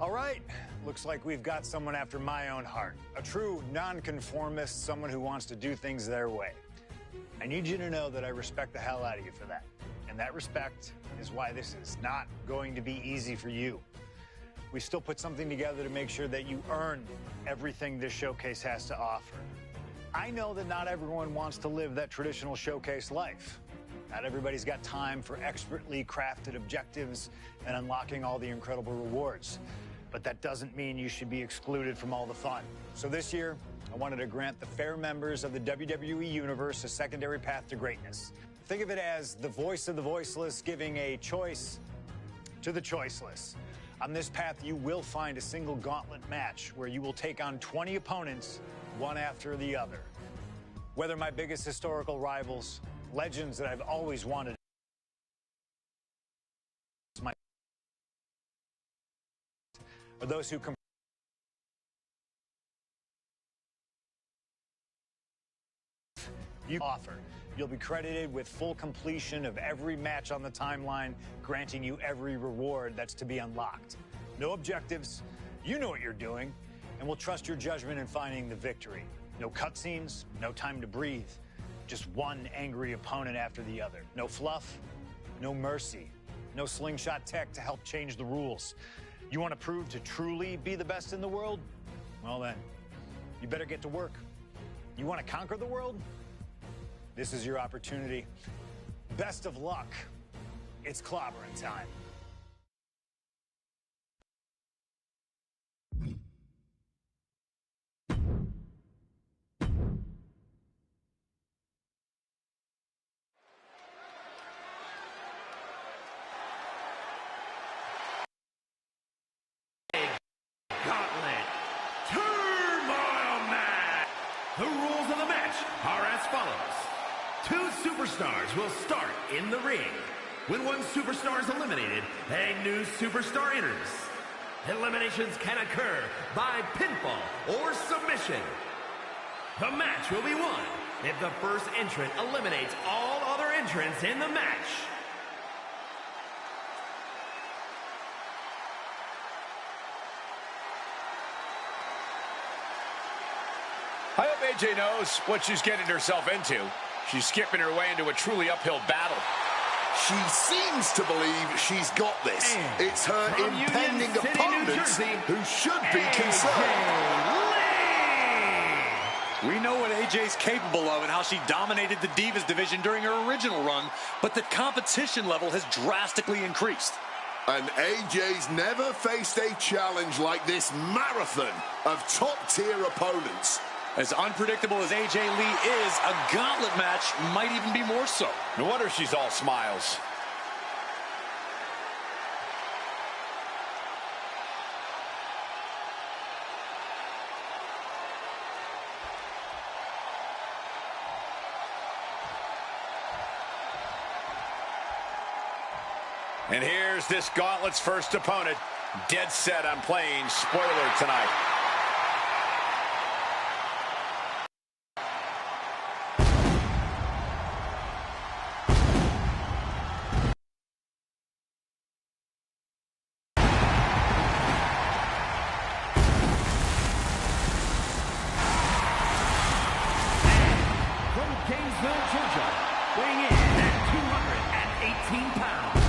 All right, looks like we've got someone after my own heart. A true nonconformist, someone who wants to do things their way. I need you to know that I respect the hell out of you for that. And that respect is why this is not going to be easy for you. We still put something together to make sure that you earn everything this showcase has to offer. I know that not everyone wants to live that traditional showcase life. Not everybody's got time for expertly crafted objectives and unlocking all the incredible rewards. But that doesn't mean you should be excluded from all the fun. So this year, I wanted to grant the fair members of the WWE Universe a secondary path to greatness. Think of it as the voice of the voiceless giving a choice to the choiceless. On this path, you will find a single gauntlet match where you will take on 20 opponents, one after the other. Whether my biggest historical rivals, legends that I've always wanted, or those who you offer. You'll be credited with full completion of every match on the timeline, granting you every reward that's to be unlocked. No objectives, you know what you're doing, and we'll trust your judgment in finding the victory. No cutscenes, no time to breathe, just one angry opponent after the other. No fluff, no mercy, no slingshot tech to help change the rules. You want to prove to truly be the best in the world? Well then, you better get to work. You want to conquer the world? This is your opportunity. Best of luck. It's clobbering time. Gauntlet Turmoil Match. The rules of the match are as follows. Two superstars will start in the ring. When one superstar is eliminated, a new superstar enters. Eliminations can occur by pinfall or submission. The match will be won if the first entrant eliminates all other entrants in the match. I hope AJ knows what she's getting herself into. She's skipping her way into a truly uphill battle. She seems to believe she's got this. It's her impending opponents who should be concerned. We know what AJ's capable of and how she dominated the Divas division during her original run, but the competition level has drastically increased. And AJ's never faced a challenge like this marathon of top-tier opponents. As unpredictable as AJ Lee is, a gauntlet match might even be more so. No wonder she's all smiles. And here's this gauntlet's first opponent, dead set on playing spoiler tonight. From Gainesville, Georgia, weighing in at 218 pounds,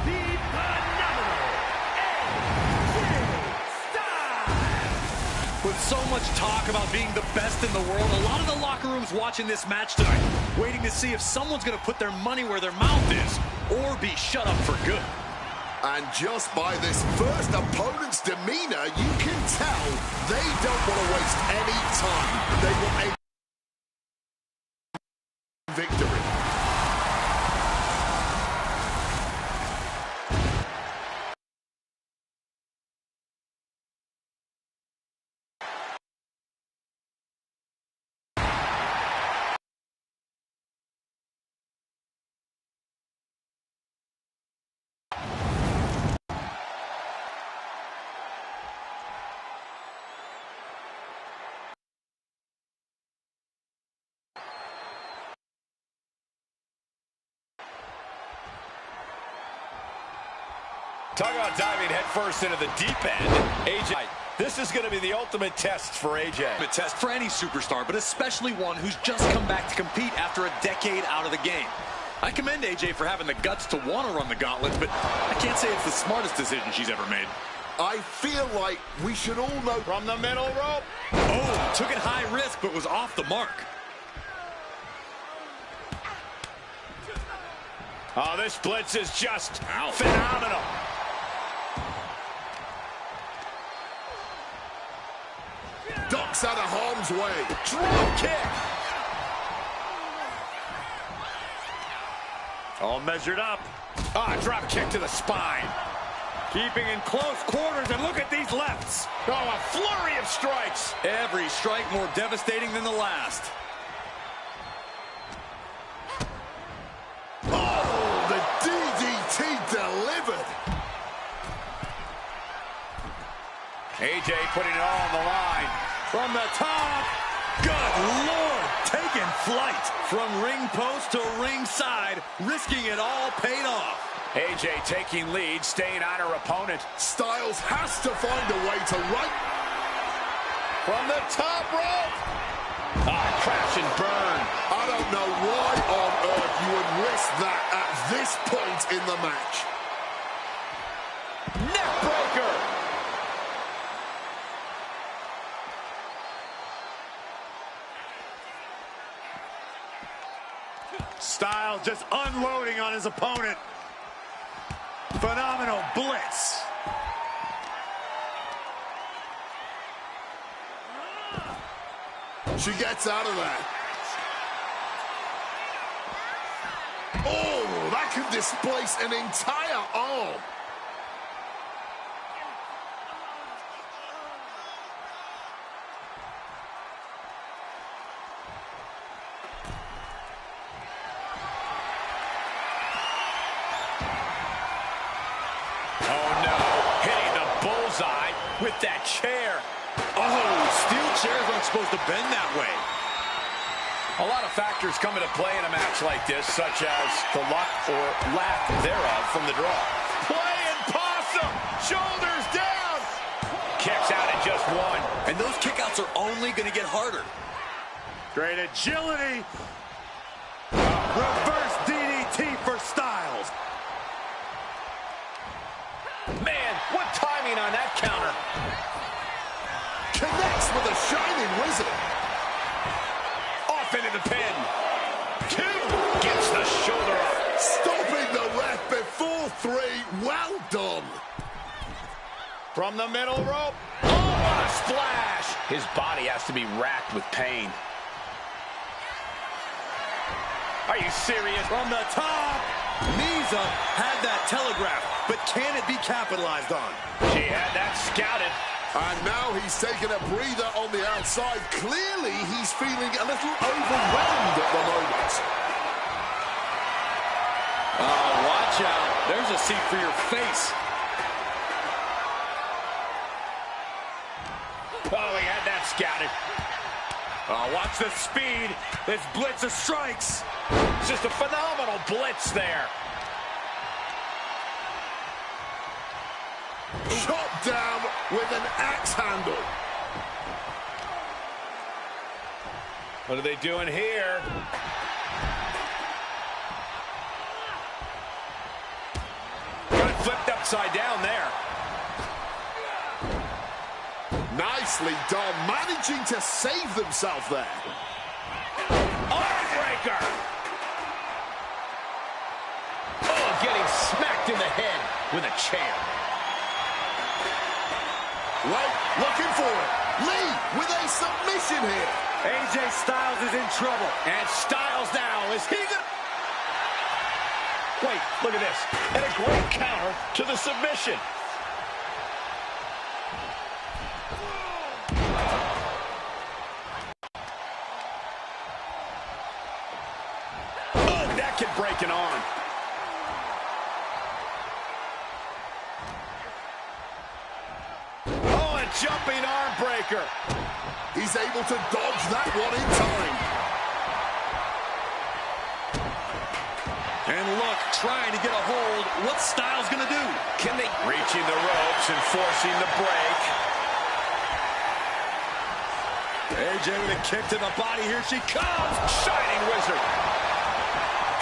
the phenomenal AJ Styles! With so much talk about being the best in the world, a lot of the locker rooms watching this match tonight, waiting to see if someone's going to put their money where their mouth is, or be shut up for good. And just by this first opponent's demeanor, you can tell they don't want to waste any time. They want a Talk about diving headfirst into the deep end. AJ, this is going to be the ultimate test for AJ. A test for any superstar, but especially one who's just come back to compete after a decade out of the game. I commend AJ for having the guts to want to run the gauntlets, but I can't say it's the smartest decision she's ever made. I feel like we should all know. From the middle rope. Oh, took it high risk, but was off the mark. Oh, this blitz is just phenomenal. Ducks out of harm's way. Drop kick. All measured up. Drop kick to the spine. Keeping in close quarters, and look at these lefts. Oh, a flurry of strikes. Every strike more devastating than the last. Oh, the DDT delivered. AJ putting it all on the line. From the top. Good Lord, taking flight. From ring post to ringside, risking it all paid off. AJ taking lead, staying on her opponent. Styles has to find a way to right. From the top rope. Crash and burn. I don't know why on earth you would risk that at this point in the match. Neck breaker. Styles just unloading on his opponent. Phenomenal blitz. She gets out of that. Oh, that could displace an entire arm. With that chair. Oh, steel chairs aren't supposed to bend that way. A lot of factors come into play in a match like this, such as the luck or lack thereof from the draw. Playing possum, shoulders down. Kicks out at just one. And those kickouts are only going to get harder. Great agility. Reverse DDT for Styles. Man, what timing on that counter. Connects with a shining wizard. Off into the pin. 2. Gets the shoulder up. Stopping the ref before 3. Well done. From the middle rope. Oh, what a splash. His body has to be racked with pain. Are you serious? From the top. Knees up, had that telegraphed, but can it be capitalized on? She had that scouted. And now he's taking a breather on the outside. Clearly, he's feeling a little overwhelmed at the moment. Oh, watch out. There's a seat for your face. Oh, he had that scouted. Oh, watch the speed. This blitz of strikes. It's just a phenomenal blitz there. Chop down with an axe handle. What are they doing here? Got it flipped upside down there. Nicely done, managing to save themselves there. Armbreaker! Oh, getting smacked in the head with a chair. Wait, looking for it. Lee with a submission here. AJ Styles is in trouble. And Styles now, is he the... Wait, look at this. And a great counter to the submission. Oh, that could break an arm. Oh, a jumping arm breaker. He's able to dodge that one in time. And look, trying to get a hold. What's Styles going to do? Can they? Reaching the ropes and forcing the break. AJ with a kick to the body. Here she comes. Shining Wizard.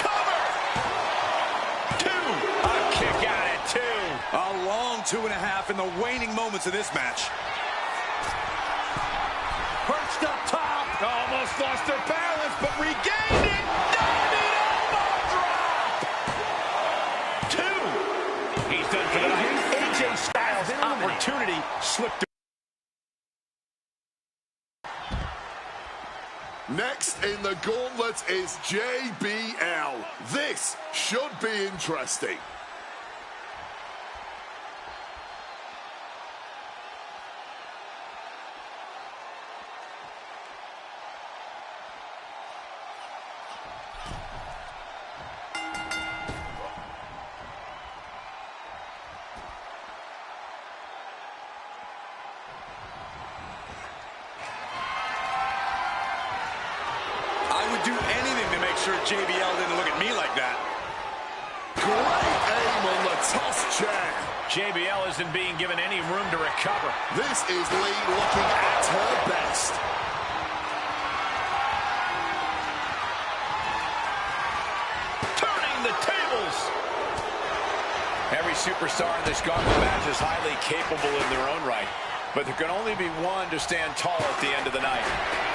Cover. 2. A kick out at 2. A long 2.5 in the waning moments of this match. Perched up top. Almost lost their balance, but regained it. Diving elbow drop. 2. He's done for the night. AJ Styles' opportunity slipped. Next in the gauntlet is JBL. This should be interesting. Do anything to make sure JBL didn't look at me like that. Great aim on the toss chair. JBL isn't being given any room to recover. This is Lee looking at her best. Turning the tables. Every superstar in this gauntlet match is highly capable in their own right. But there can only be one to stand tall at the end of the night.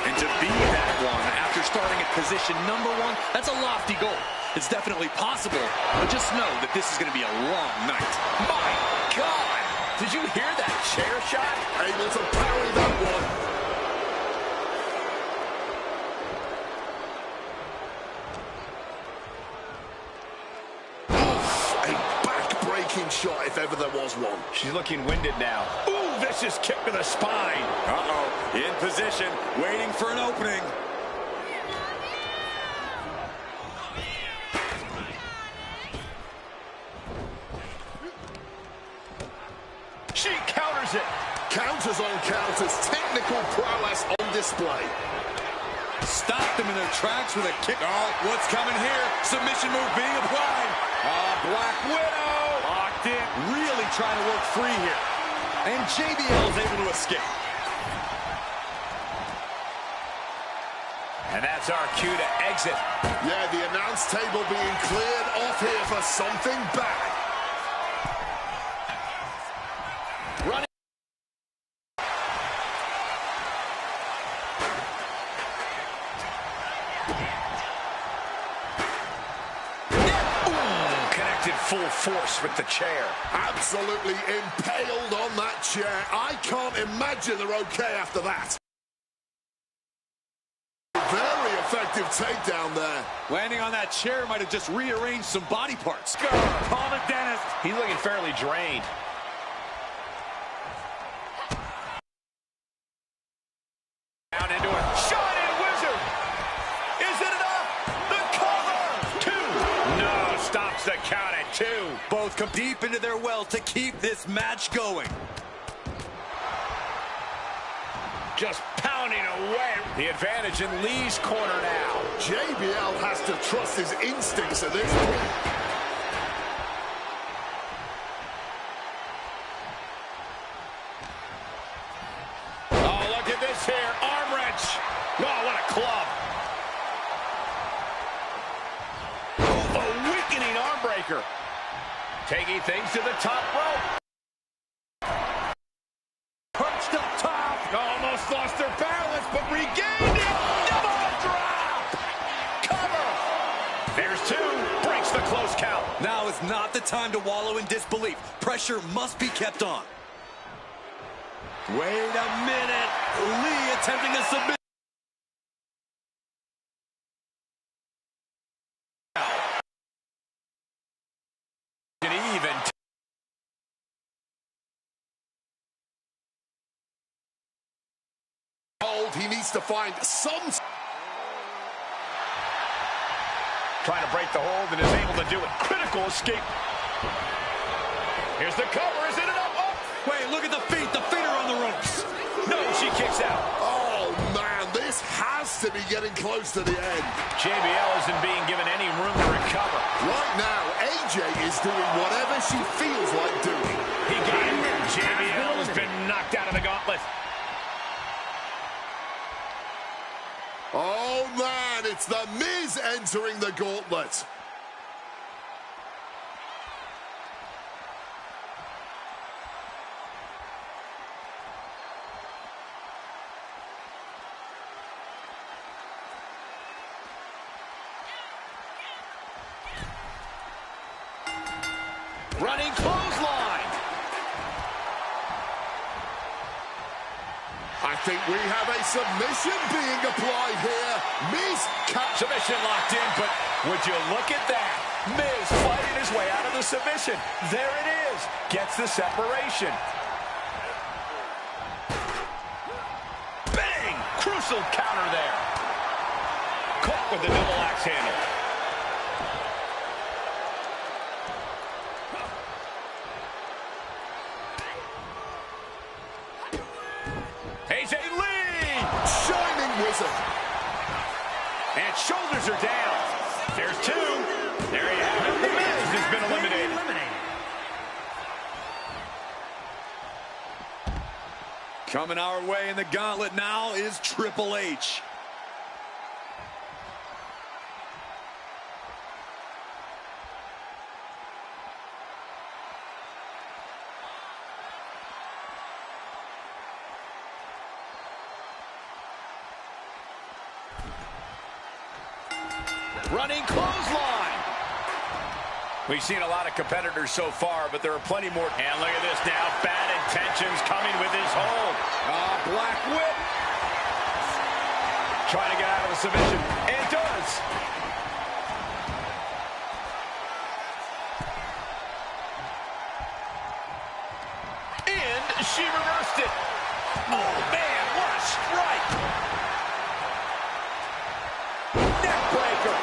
And to be that one after starting at position number 1, that's a lofty goal. It's definitely possible, but just know that this is going to be a long night. My God! Did you hear that chair shot? Able to parry that one. Shot if ever there was one. She's looking winded now. Ooh, vicious kick to the spine. Uh-oh, in position, waiting for an opening. She counters it. Counters on counters, technical prowess on display. Stopped them in their tracks with a kick. Oh, what's coming here? Submission move being applied. Black Widow. Locked in. Really trying to work free here. And JBL is able to escape. And that's our cue to exit. Yeah, the announce table being cleared off here for something bad. Running. Full force with the chair. Absolutely impaled on that chair. I can't imagine they're okay after that. Very effective takedown there. Landing on that chair might have just rearranged some body parts. Call the dentist. He's looking fairly drained. Down into it. Shining Wizard. Is it enough? The cover. 2. No, stops the count at 2. Both come deep into their well to keep this match going. Just pounding away. The advantage in Lee's corner now. JBL has to trust his instincts at this point. Oh, look at this here. Arm wrench. Oh, what a club. Oh, a weakening arm breaker. Taking things to the top rope. Perched up top. Almost lost their balance, but regained it. Double drop. Cover. There's 2. Breaks the close count. Now is not the time to wallow in disbelief. Pressure must be kept on. Wait a minute. Lee attempting a submission. He needs to find some... Trying to break the hold and is able to do it. Critical escape. Here's the cover. Is it enough? Oh. Wait, look at the feet. The feet are on the ropes. No, she kicks out. Oh, man, this has to be getting close to the end. JBL isn't being given any room to recover. Right now, AJ is doing whatever she feels like doing. He got it. JBL has been knocked out of the gauntlet. Oh, man, it's The Miz entering the gauntlet. Running clothesline. I think we have a submission being applied here. Miz Submission locked in, but would you look at that? Miz fighting his way out of the submission. There it is. Gets the separation. Bang! Crucial counter there. Caught with the double axe handle. AJ Lee! Shining Wizard. And shoulders are down. There's two. There you have it. The Miz has been eliminated. Coming our way in the gauntlet now is Triple H. Running clothesline. We've seen a lot of competitors so far, but there are plenty more. And look at this now. Bad intentions coming with his hold. Black whip. Trying to get out of the submission. And does. And she reversed it. Oh, man, what a strike. Neckbreaker.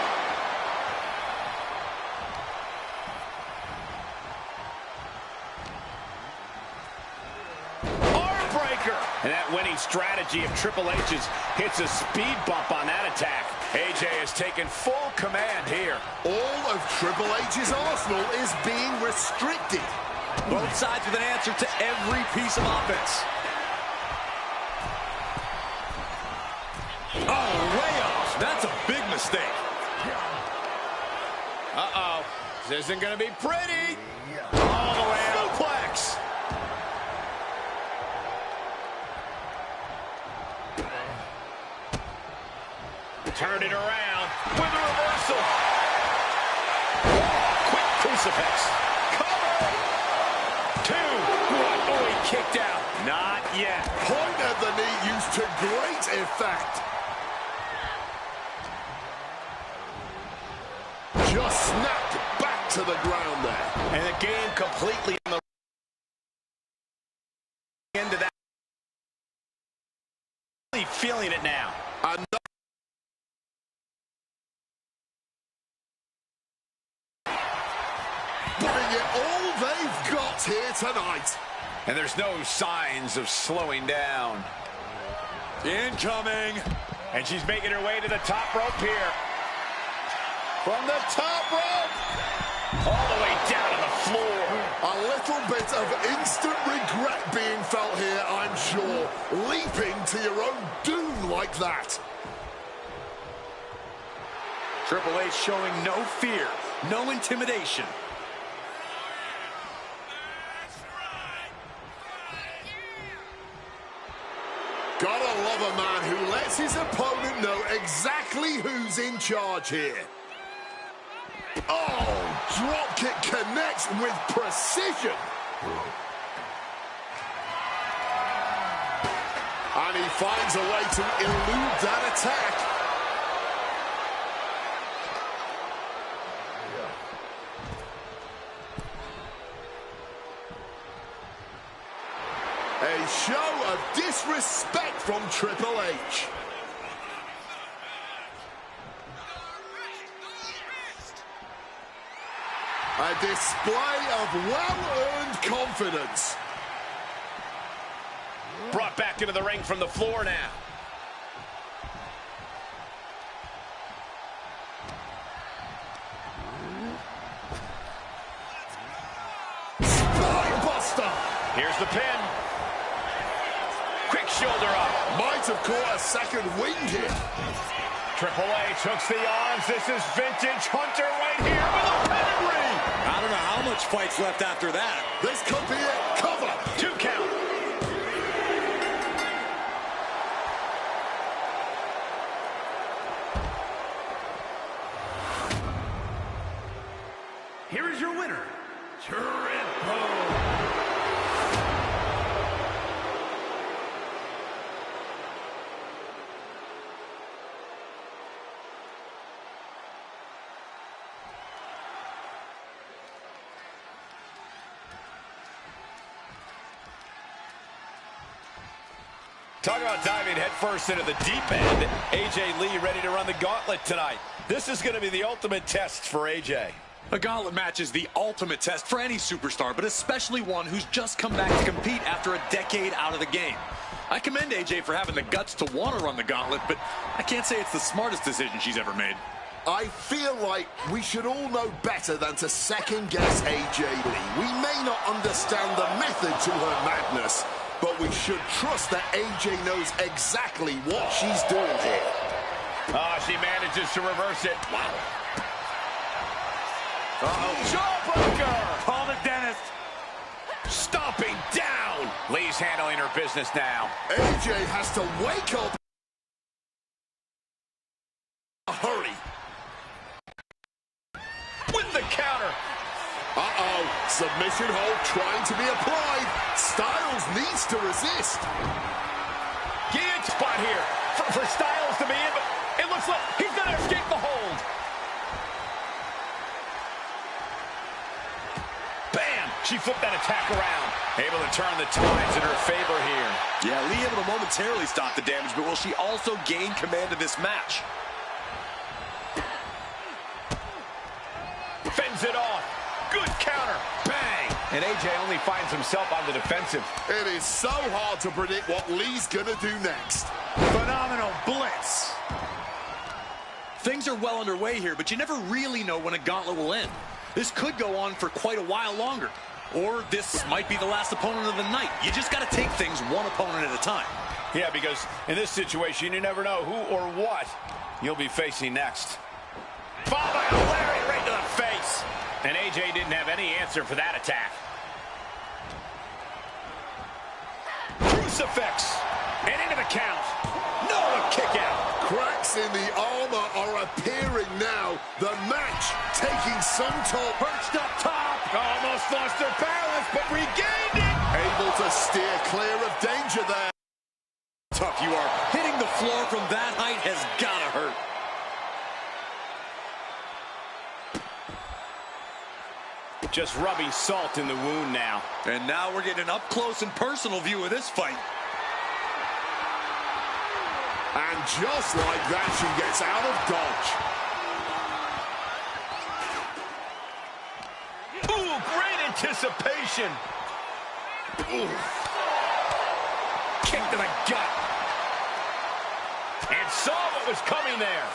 And that winning strategy of Triple H's hits a speed bump on that attack. AJ has taken full command here. All of Triple H's arsenal is being restricted. Both sides with an answer to every piece of offense. Oh, way off. That's a big mistake. Uh-oh. This isn't going to be pretty. All the way out. Suplex. Turn it around with a reversal. Quick crucifix. Cover. Two. What? Oh, he kicked out. Not yet. Point of the knee used to great effect. Just snapped back to the ground there. And the game completely on the end of that. Really feeling it now. Giving it all they've got here tonight. And there's no signs of slowing down. Incoming. And she's making her way to the top rope here. From the top rope. All the way down to the floor. A little bit of instant regret being felt here, I'm sure. Leaping to your own doom like that. Triple H showing no fear, no intimidation. Gotta love a man who lets his opponent know exactly who's in charge here. Oh, dropkick connects with precision. And he finds a way to elude that attack. A show of disrespect from Triple H. A display of well-earned confidence. Brought back into the ring from the floor now. the pin. Quick shoulder up. Might have caught a second wind here. Triple H hooks the arms. This is vintage Hunter right here with a pedigree. I don't know how much fight's left after that. This could be it. Cover. 2 count. Here is your winner, Triple. Talk about diving headfirst into the deep end. AJ Lee ready to run the gauntlet tonight. This is going to be the ultimate test for AJ. A gauntlet match is the ultimate test for any superstar, but especially one who's just come back to compete after a decade out of the game. I commend AJ for having the guts to want to run the gauntlet, but I can't say it's the smartest decision she's ever made. I feel like we should all know better than to second-guess AJ Lee. We may not understand the method to her madness, but we should trust that AJ knows exactly what she's doing here. Oh, she manages to reverse it. Wow. Jawbreaker! Call the dentist. Stomping down. Lee's handling her business now. AJ has to wake up. Hurry. With the counter. Uh-oh. Submission hold trying to be applied. Styles needs to resist. Guillotine spot here for Styles to be in, but it looks like he's going to escape the hold. Bam! She flipped that attack around. Able to turn the tides in her favor here. Yeah, Lee able to momentarily stop the damage, but will she also gain command of this match? Fends it off. Good counter. Bang! And AJ only finds himself on the defensive. It is so hard to predict what Lee's gonna do next. Phenomenal blitz. Things are well underway here, but you never really know when a gauntlet will end. This could go on for quite a while longer. Or this might be the last opponent of the night. You just got to take things one opponent at a time. Yeah, because in this situation, you never know who or what you'll be facing next. Followed by a lariat right to the face. And AJ didn't have any answer for that attack. Crucifix. And into the count. No, a kick out. Cracks in the armor are appearing now. The match taking some toll. Perched up top. Almost lost their balance, but regained it. Able to steer clear of danger there. Tough you are. Hitting the floor from that height has got to hurt. Just rubbing salt in the wound now. And now we're getting an up-close and personal view of this fight. And just like that, she gets out of dodge. Ooh, great anticipation. Ooh. Kick to the gut. And saw what was coming there.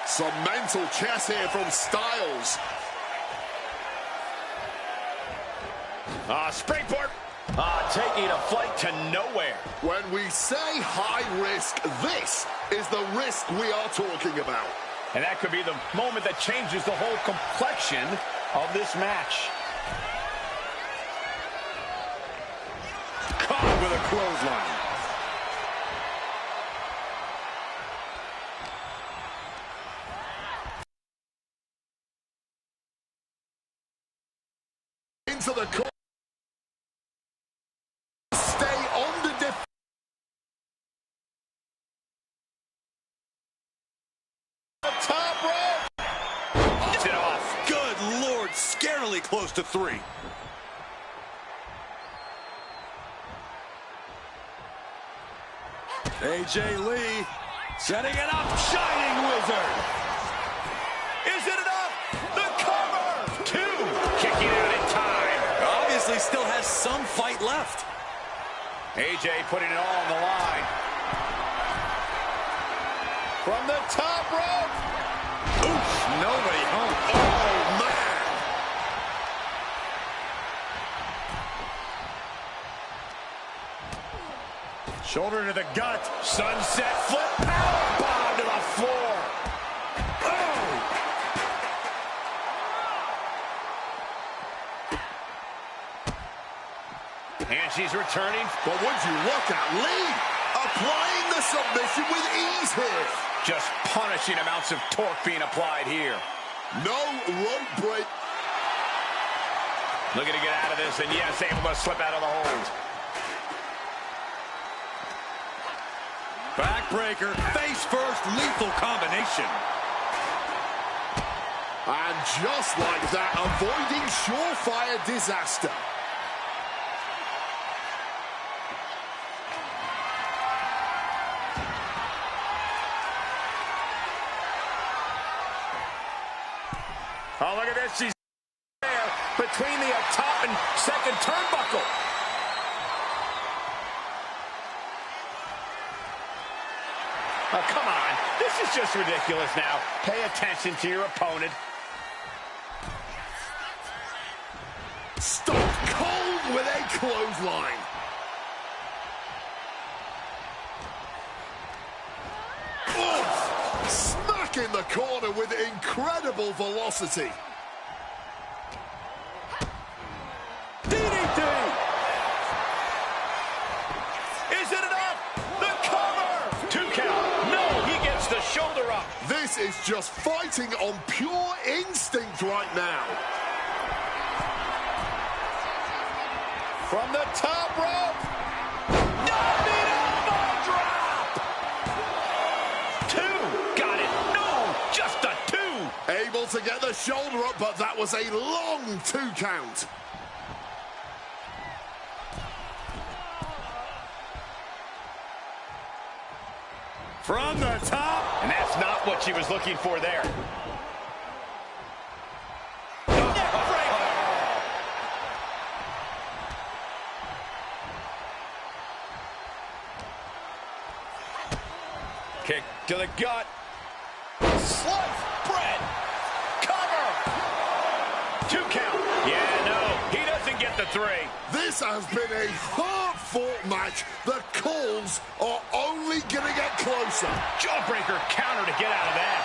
Some mental chess here from Styles. Springboard. Taking a flight to nowhere. When we say high risk, this is the risk we are talking about. And that could be the moment that changes the whole complexion of this match. Caught with a clothesline. Into the corner. Stay on the defense. Top rope. Gets it off. Good Lord, scarily close to 3. AJ Lee setting it up. Shining Wizard. Is it enough? The cover. 2. Kicking out in time. Obviously still has some fight left. AJ putting it all on the line. From the top rope. Oof, nobody home. Oh, man. Shoulder to the gut. Sunset flip. Powerbomb to the floor. Oh! And she's returning. But would you look at Lee applying the submission with ease here. Just punishing amounts of torque being applied here. No rope break. Looking to get out of this, and yes, able to slip out of the hold. Backbreaker, face first, lethal combination. And just like that, avoiding surefire disaster. Oh, look at this. She's there between the top and second turnbuckle. Oh, come on. This is just ridiculous now. Pay attention to your opponent. Stone cold with a clothesline. Oof! Smack in the corner with incredible velocity. DDT! Is it enough? The cover! 2 count. No, he gets the shoulder up. This is just fighting on pure instinct right now. From the top rope. Diving elbow drop. 2. Got it. No, just a 2. Able to get the shoulder up, but that was a long 2 count. From the top. And that's not what she was looking for there. Kick to the gut. Slice bread. Cover. 2 count. Yeah, no, he doesn't get the 3. This has been a hard-fought match. The calls are only going to get closer. Jawbreaker counter to get out of that.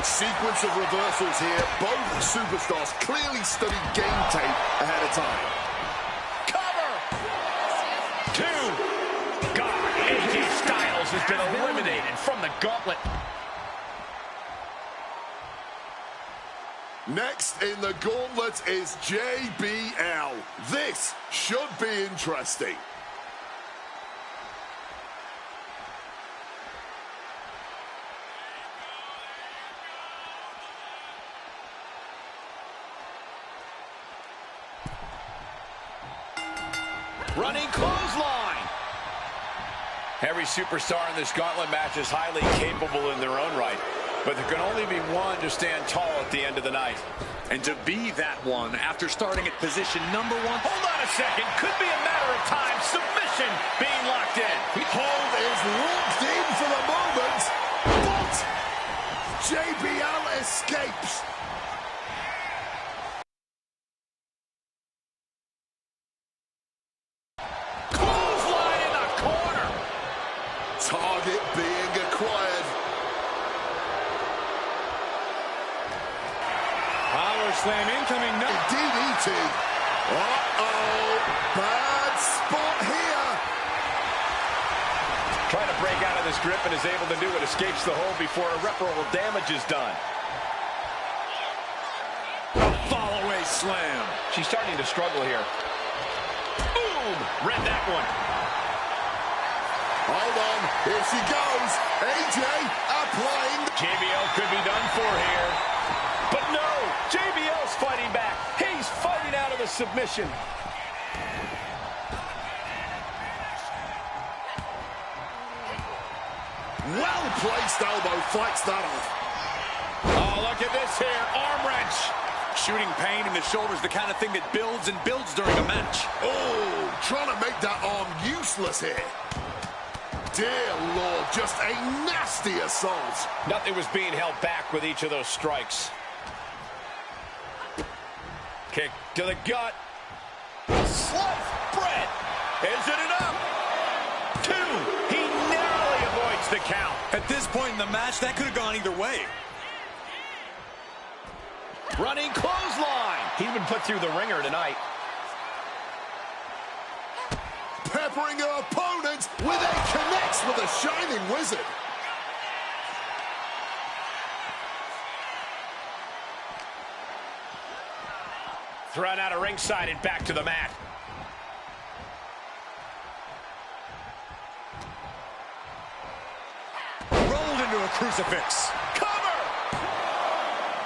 Sequence of reversals here. Both superstars clearly studied game tape ahead of time. Cover. 2. God, AJ Styles has been eliminated from the gauntlet. Next in the gauntlet is JBL. This should be interesting. Running clothesline. Every superstar in this gauntlet match is highly capable in their own right, but there can only be one to stand tall at the end of the night. And to be that one after starting at position number 1. Hold on a second. Could be a matter of time. Submission being locked in. Hold is locked in for the moment, but JBL escapes. Clothesline in the corner. Target being acquired. Power slam incoming. No. DDT. Uh-oh. Bad spot here. Trying to break out of this grip and is able to do it. Escapes the hold before irreparable damage is done. A fall-away slam. She's starting to struggle here. Boom! Read that one. Hold on. Here she goes. AJ applying. JBL could be done for here. But no! JBL's fighting back. He's fighting out of the submission. Well-placed elbow fights that off. Oh, look at this here. Arm wrench. Shooting pain in the shoulder is the kind of thing that builds and builds during a match. Oh, trying to make that arm useless here. dear Lord, just a nasty assault. Nothing was being held back with each of those strikes. Kick to the gut. Sliced bread. Is it enough? 2. He narrowly avoids the count. At this point in the match, that could have gone either way. Running clothesline. He's been put through the ringer tonight. Peppering her opponent with a connects with a shining wizard. Thrown out of ringside and back to the mat. Rolled into a crucifix. Cover!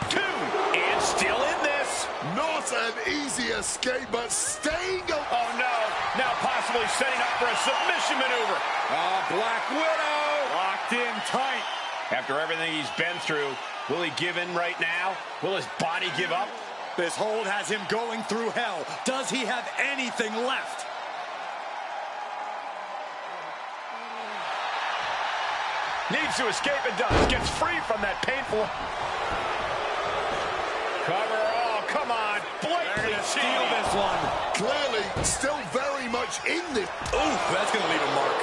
2. And still in this. Not an easy escape, but staying alive. Oh, no. Now possibly setting up for a submission maneuver. Black Widow. Locked in tight. After everything he's been through, will he give in right now? Will his body give up? This hold has him going through hell. Does he have anything left? Needs to escape and does. Gets free from that painful... Cover. Oh, come on. Blatantly Steal this one. Clearly, still very much in this. Ooh, that's going to leave a mark.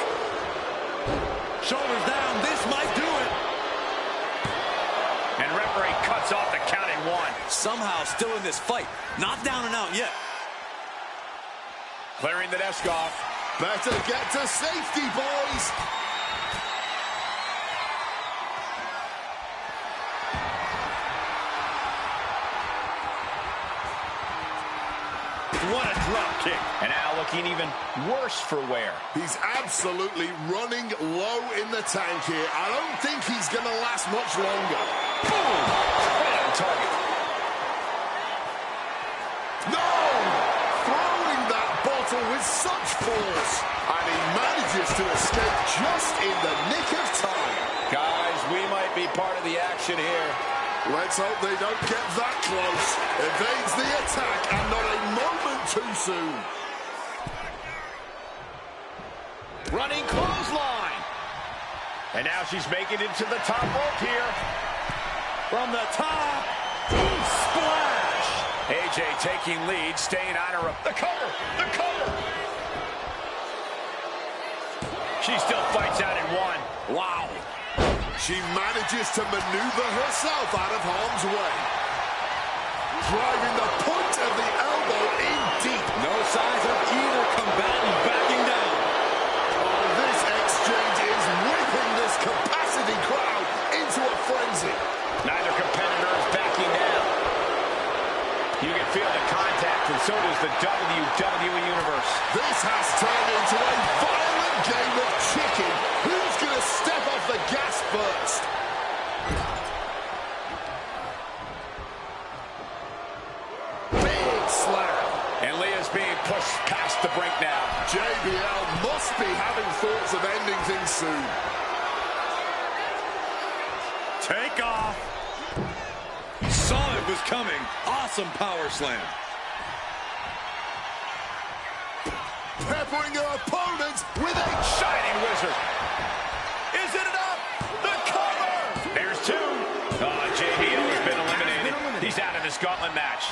Shoulders down. This might do it. And referee cuts off the count in 1. Somehow still in this fight. Not down and out yet. Clearing the desk off. Better get to safety, boys. What a drop kick. And now looking even worse for wear. He's absolutely running low in the tank here. I don't think he's going to last much longer. Boom! Right on target. No! Throwing that bottle with such force. And he manages to escape just in the nick of time. Guys, we might be part of the action here. Let's hope they don't get that close. Evades the attack and not a moment too soon. Running clothesline. And now she's making it to the top rope here. From the top. Splash. AJ taking lead, staying on her. The cover. The cover. She still fights out in 1. Wow. She manages to maneuver herself out of harm's way. Driving the point of the elbow in deep. No signs of either combatant backing down. Oh, this exchange is whipping this capacity crowd into a frenzy. Neither competitor is backing down. You can feel the contact, and so does the WWE Universe. This has turned into a violent game of chicken. Who's going to step off the gas first? Big slam. And Leah's being pushed past the brink now. JBL must be having thoughts of ending things soon. Take off. He saw it was coming. Awesome power slam. Peppering her opponent with a Shining wizard. Is it enough? The cover. There's 2. JBL has been eliminated. He's out of this gauntlet match.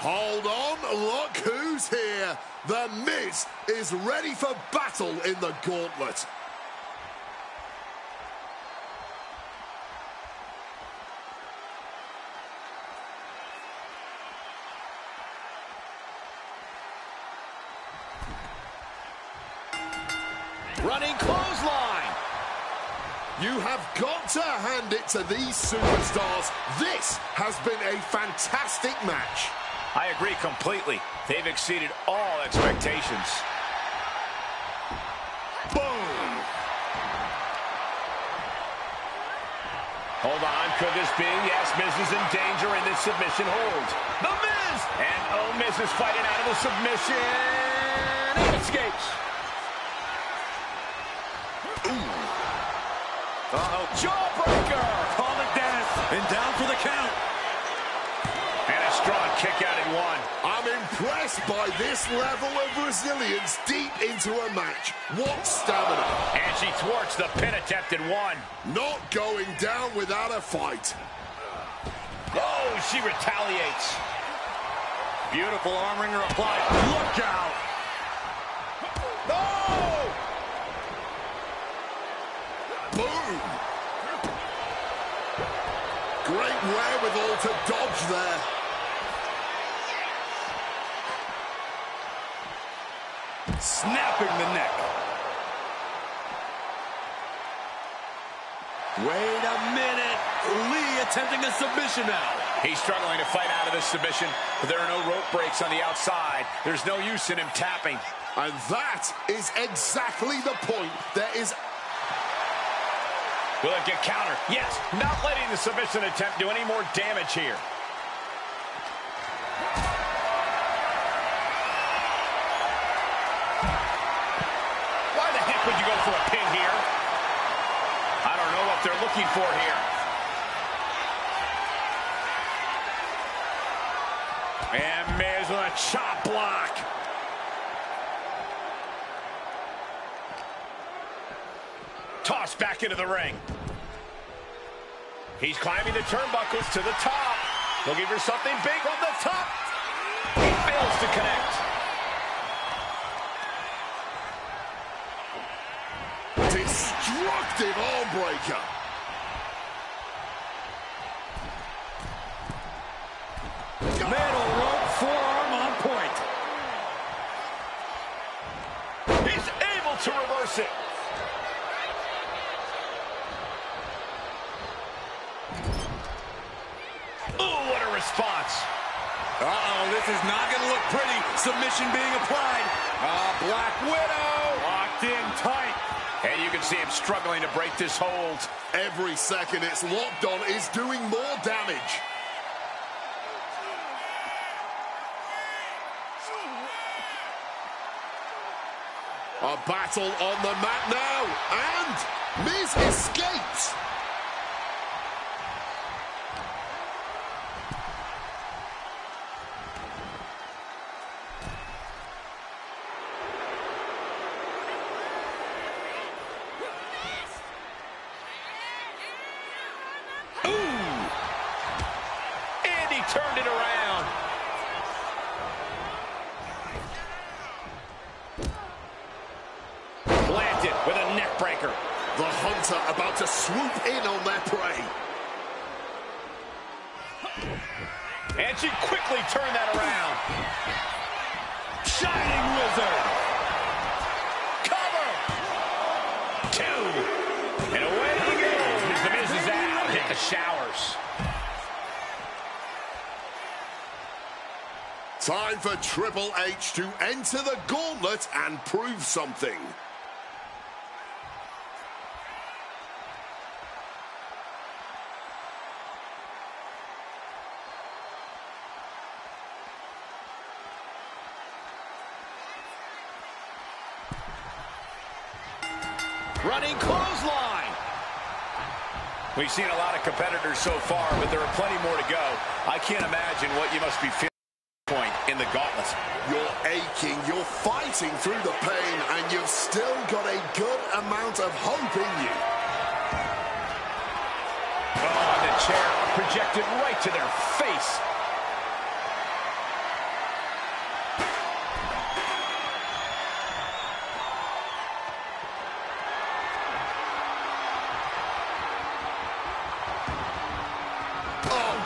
Hold on, look who's here. The Miz is ready for battle in the gauntlet. Running clothesline. You have got to hand it to these superstars. This has been a fantastic match. I agree completely. They've exceeded all expectations. Boom! Hold on, could this be? Yes, Miz is in danger in this submission hold. The Miz! And oh, Miz is fighting out of the submission. And escapes. Jawbreaker! Call it Dennis. And down for the count. And a strong kick out in one. I'm impressed by this level of resilience deep into a match. What stamina. And she thwarts the pin attempt in one. Not going down without a fight. Oh, she retaliates. Beautiful arm wringer applied. Look out! Oh! Boom! Great wherewithal to dodge there. Snapping the neck. Wait a minute. Lee attempting a submission now. He's struggling to fight out of this submission, but there are no rope breaks on the outside. There's no use in him tapping. And that is exactly the point. There is... Will it get countered? Yes, not letting the submission attempt do any more damage here. Why the heck would you go for a pin here? I don't know what they're looking for here. And Miz with a chop block. Tossed back into the ring. He's climbing the turnbuckles to the top. Looking for something big on the top. He fails to connect. Destructive arm breaker. Middle rope forearm on point. He's able to reverse it. Ooh, what a response. Uh-oh, this is not going to look pretty. Submission being applied. Black Widow. Locked in tight. And you can see him struggling to break this hold. Every second it's locked on is doing more damage. A battle on the mat now, and Miz escapes. Turned it around. Planted with a neck breaker. The Hunter about to swoop in on their prey. And she quickly turned that around. Shining Wizard. Cover. 2. And away he goes. The Miz is out. Hit the showers. Time for Triple H to enter the gauntlet and prove something. Running clothesline. We've seen a lot of competitors so far, but there are plenty more to go. I can't imagine what you must be feeling point in the gauntlet. You're aching, you're fighting through the pain, and you've still got a good amount of hope in you. Oh, the chair projected right to their face.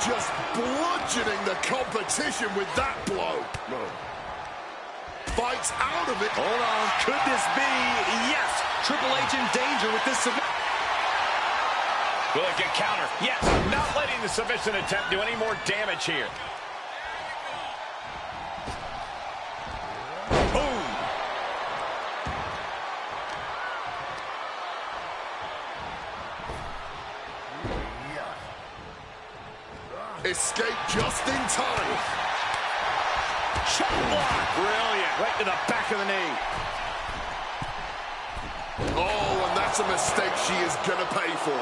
Just bludgeoning the competition with that blow. Fights out of it. Hold on. Could this be? Yes. Triple H in danger with this submission. Will it get countered? Yes. Not letting the submission attempt do any more damage here. Boom. Escape just in time. Shot block. Brilliant. Right to the back of the knee. Oh, and that's a mistake she is going to pay for.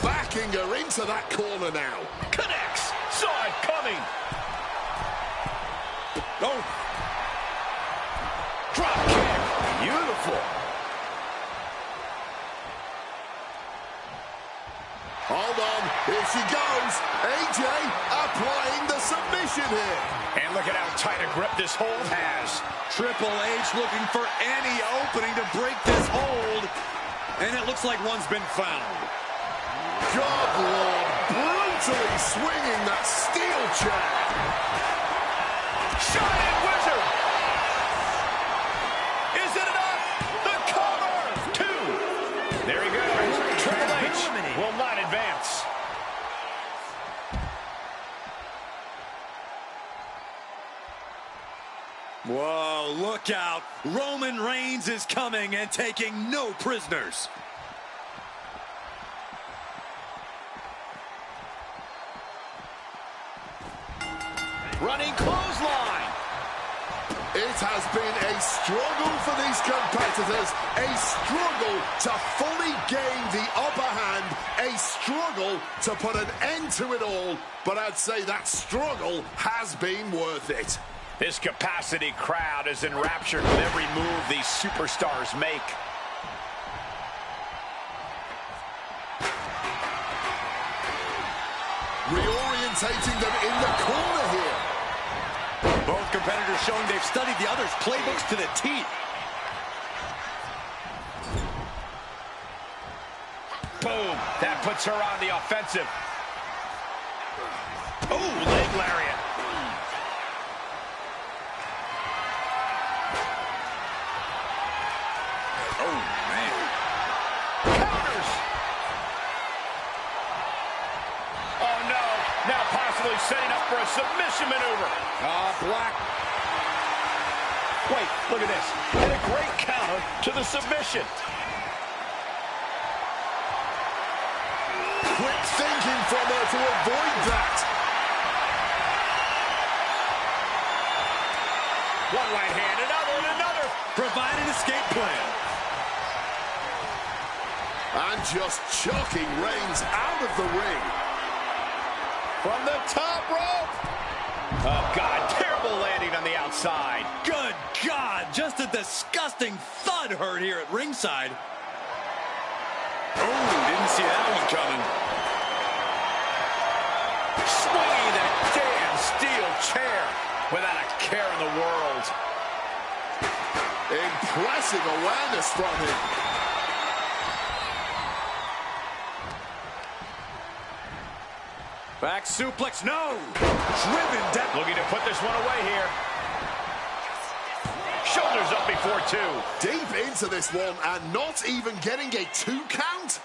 Back working her into that corner now. Connects. Saw it coming. Oh. Drop kick. Beautiful. Hold on. Here she goes. AJ applying the submission here. And look at how tight a grip this hold has. Triple H looking for any opening to break this hold. And it looks like one's been found. God Lord, brutally swinging that steel chair. Shining Wizard. Is it enough? The cover. 2. There he goes. Triple H will not advance. Whoa, look out. Roman Reigns is coming and taking no prisoners. Running clothesline. It has been a struggle for these competitors, a struggle to fully gain the upper hand, a struggle to put an end to it all, but I'd say that struggle has been worth it. This capacity crowd is enraptured with every move these superstars make. Reorientating them in the corner here. Both competitors showing they've studied the other's playbooks to the teeth. Boom. That puts her on the offensive. Oh, leg lariat. Oh, man. Counters. Oh, no. Now possibly setting up for a submission maneuver. Black. Wait, look at this. And a great counter to the submission. Quick thinking from her to avoid that. One right hand, another, and another. Provide an escape plan. And just chucking Reigns out of the ring. From the top rope. Oh, God, terrible landing on the outside. Good God, just a disgusting thud heard here at ringside. Oh, didn't see that one coming. Swinging that damn steel chair without a care in the world. Impressive awareness from him. Back suplex, no! Driven down. Looking to put this one away here. Shoulders up before 2. Deep into this one and not even getting a 2 count.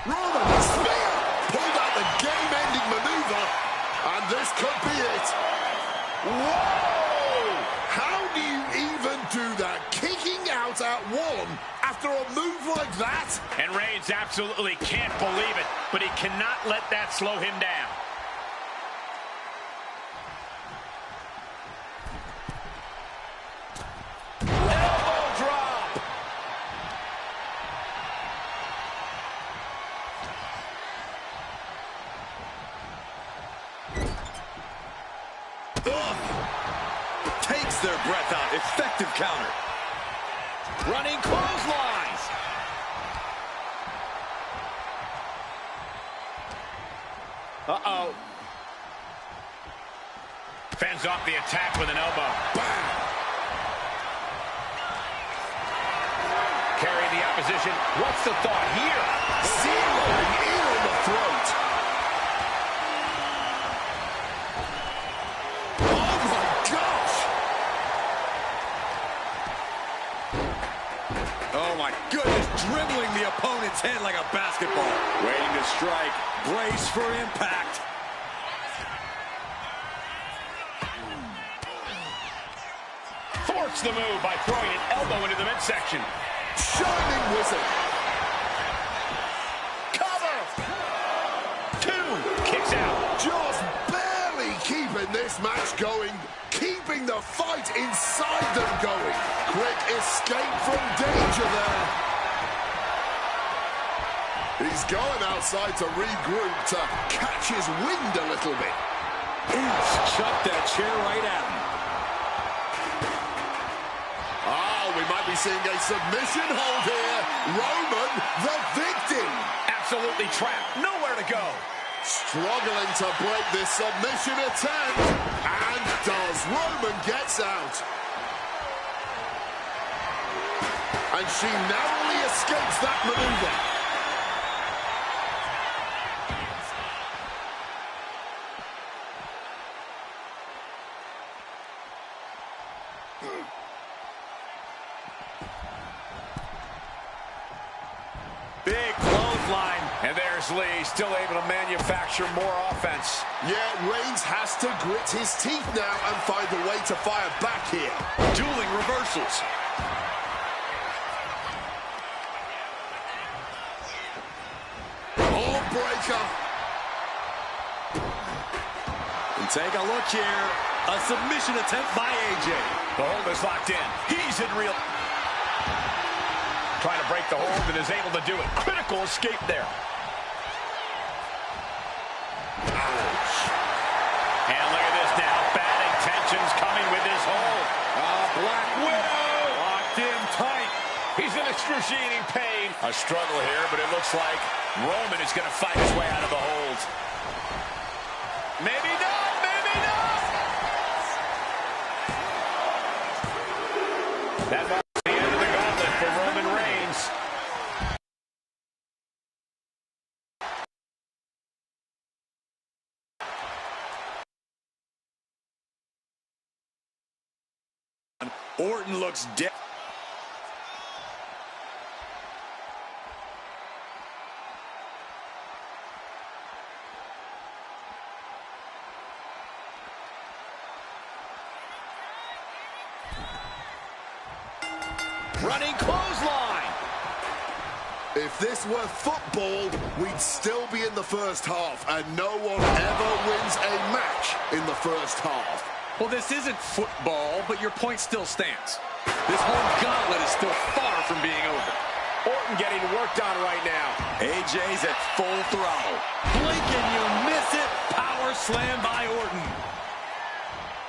Roman spear pulled out the game-ending maneuver, and this could be it. Whoa! How do you even do that? Kicking out at 1 after a move like that? And Reigns absolutely can't believe it, but he cannot let that slow him down. Elbow drop. Takes their breath out. Effective counter. Running clotheslines. Uh-oh. Fends off the attack with an elbow. Bam! Carry the opposition. What's the thought here? Zeroing in on the throat. Oh my gosh! Oh my goodness, dribbling the opponent's head like a basketball. Waiting to strike. Brace for impact. Thwarts the move by throwing an elbow into the midsection. Shining Wizard. Cover! 2. Kicks out. Just barely keeping this match going, keeping keeping the fight inside them going. Quick escape from danger there. He's going outside to regroup, to catch his wind a little bit. Chucked that chair right at him. We might be seeing a submission hold here. Roman, the victim. Absolutely trapped. Nowhere to go. Struggling to break this submission attempt. And does. Roman gets out. And she narrowly escapes that maneuver. Big clothesline. And there's Lee, still able to manufacture more offense. Yeah, Reigns has to grit his teeth now and find a way to fire back here. Dueling reversals. Arm breaker. And take a look here. A submission attempt by AJ. The hold is locked in. He's in real... Trying to break the hold and is able to do it. Critical escape there. Ouch. And look at this now. Bad intentions coming with this hold. Black Widow. Locked in tight. He's in excruciating pain. A struggle here, but it looks like Roman is going to fight his way out of the hold. Maybe not. Maybe not. That marks the end of the gauntlet for Roman Reigns. Orton looks dead. Running clothesline. If this were football, we'd still be in the first half, and no one ever wins a match in the first half. Well, this isn't football, but your point still stands. This whole gauntlet is still far from being over. Orton getting worked on right now. AJ's at full throttle. Blink and you miss it. Power slam by Orton.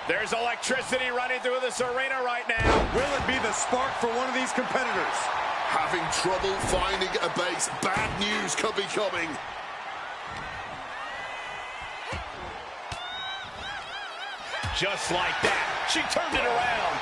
There's electricity running through this arena right now. Will it be the spark for one of these competitors? Having trouble finding a base. Bad news could be coming. Just like that, she turned it around.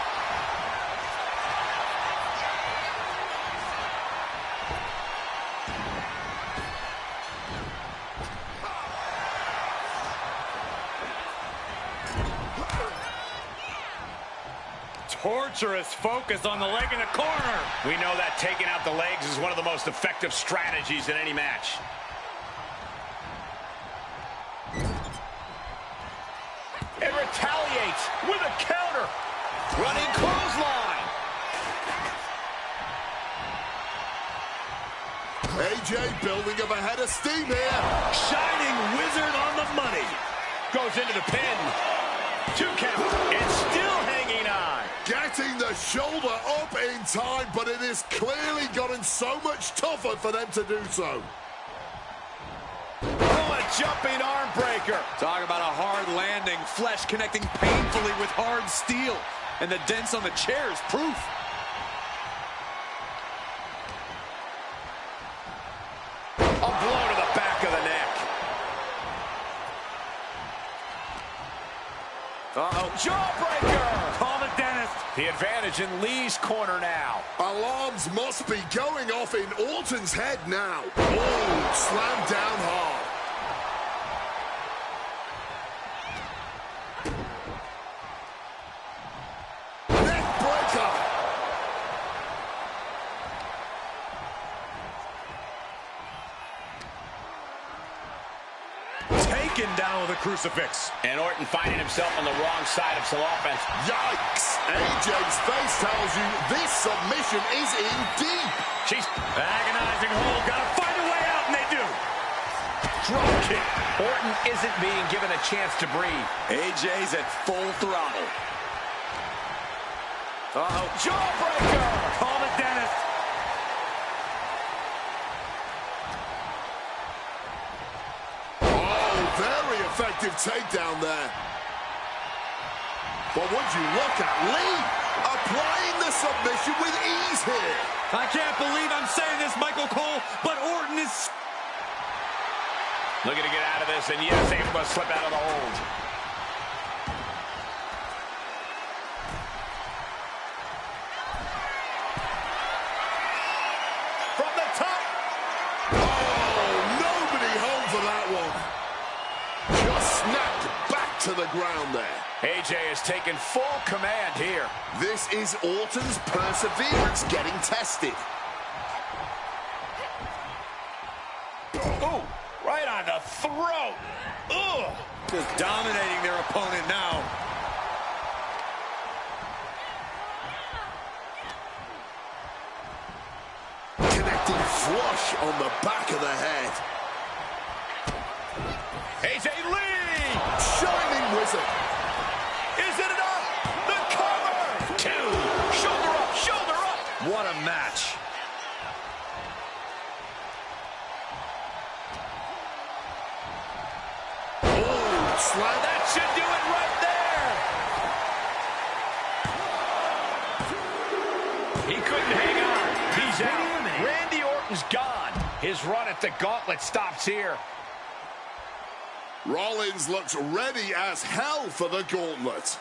Torturous focus on the leg in the corner. We know that taking out the legs is one of the most effective strategies in any match. It retaliates with a counter. Running clothesline. AJ building up a head of steam here. Shining wizard on the money. Goes into the pin. 2 count. It's still hanging on. Getting the shoulder up in time, but it has clearly gotten so much tougher for them to do so. Jumping arm breaker. Talk about a hard landing, flesh connecting painfully with hard steel. And the dents on the chair is proof. A blow to the back of the neck. Uh-oh, jawbreaker. Call the dentist. The advantage in Lee's corner now. Alarms must be going off in Orton's head now. Oh, slammed down hard. Taken down with a crucifix. And Orton finding himself on the wrong side of some offense. Yikes! AJ's face tells you this submission is in deep. She's agonizing hold. Gotta find a way out, and they do. Drop kick. Orton isn't being given a chance to breathe. AJ's at full throttle. Uh-oh, jawbreaker! Call it, Dennis. Oh, very effective takedown there. But would you look at Lee applying the submission with ease here. I can't believe I'm saying this, Michael Cole, but Orton is... Looking to get out of this, and yes, able to slip out of the hold. From the top. Oh, nobody home for that one. Just snapped back to the ground there. AJ has taken full command here. This is Orton's perseverance getting tested. Ooh, right on the throat. Ugh. just dominating their opponent now. Connecting flush on the back of the head. AJ Lee! Shining Wizard. Is it enough? The cover! Two! Shoulder up, shoulder up! What a match. Oh, slam. That should do it right there! He couldn't hang on. He's out. Randy Orton's gone. His run at the gauntlet stops here. Rollins looks ready as hell for the gauntlet.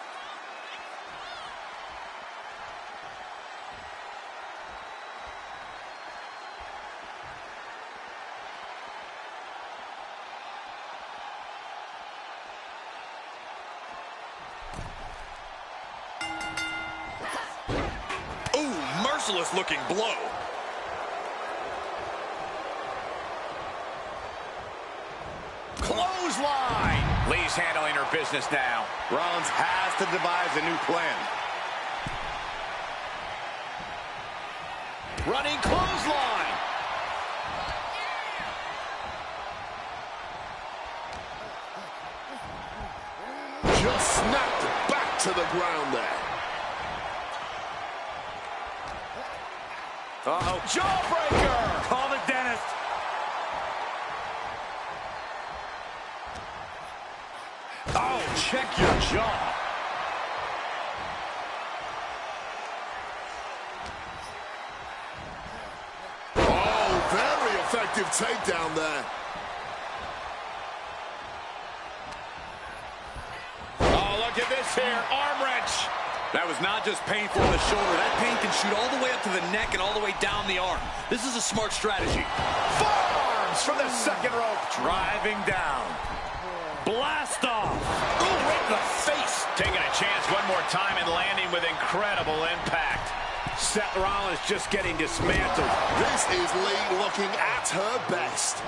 Ooh, merciless looking blow. Clothesline! Lee's handling her business now. Rollins has to devise a new plan. Running clothesline! Just snapped back to the ground there. Uh-oh. Jawbreaker! Call it, Dennis. Oh, check your jaw. Oh, very effective takedown there. Oh, look at this here. Arm wrench. That was not just painful in the shoulder. That pain can shoot all the way up to the neck and all the way down the arm. This is a smart strategy. Forearms from the second rope. Driving down. Blast off. Ooh, right in the face. Taking a chance one more time and landing with incredible impact. Seth Rollins just getting dismantled. This is Lee looking at her best.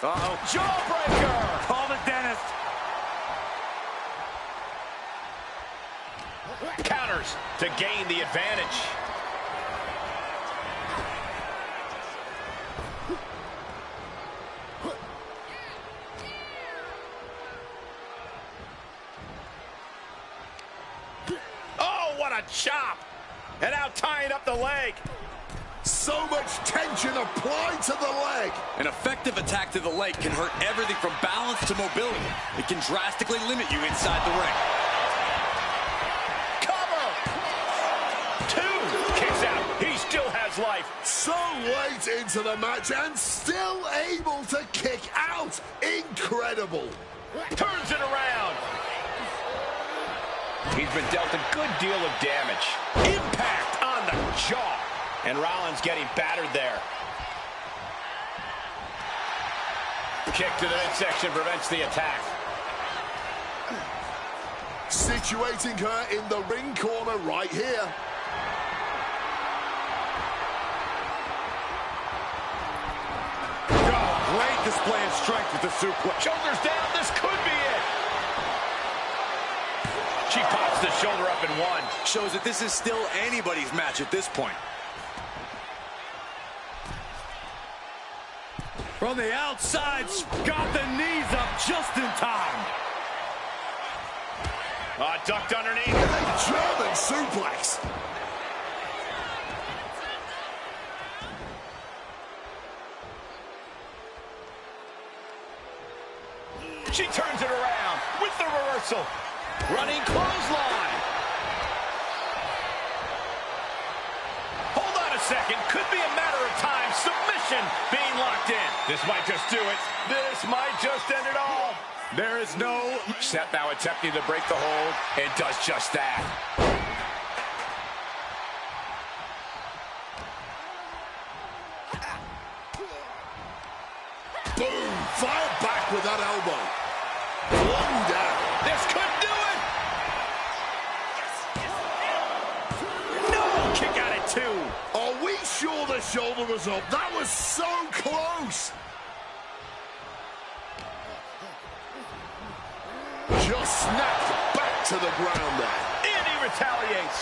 Uh-oh. Jawbreaker! Call it, Dennis. Counters to gain the advantage. Oh, what a chop! And now tying up the leg. So much tension applied to the leg. An effective attack to the leg can hurt everything from balance to mobility. It can drastically limit you inside the ring. Kicks out. He still has life. So late into the match and still able to kick out. Incredible. Turns it around. He's been dealt a good deal of damage. Impact on the jaw. And Rollins getting battered there. Kick to the midsection prevents the attack. Situating her in the ring corner right here. Great display of strength with the suplex. Shoulders down. This could be it. She pops the shoulder up in one. Shows that this is still anybody's match at this point. From the outside, got the knees up just in time. Ducked underneath. A German suplex. She turns it around with the reversal. Running clothesline. Hold on a second. Could be a matter of time. Submission being locked in. This might just do it. This might just end it all. There is no... Seth now attempting to break the hold and does just that. Boom! Fire back with that elbow. Flung down. This could do it! No! Kick out at 2. Are we sure the shoulder was up? That was so close! Just snapped back to the ground there. And he retaliates.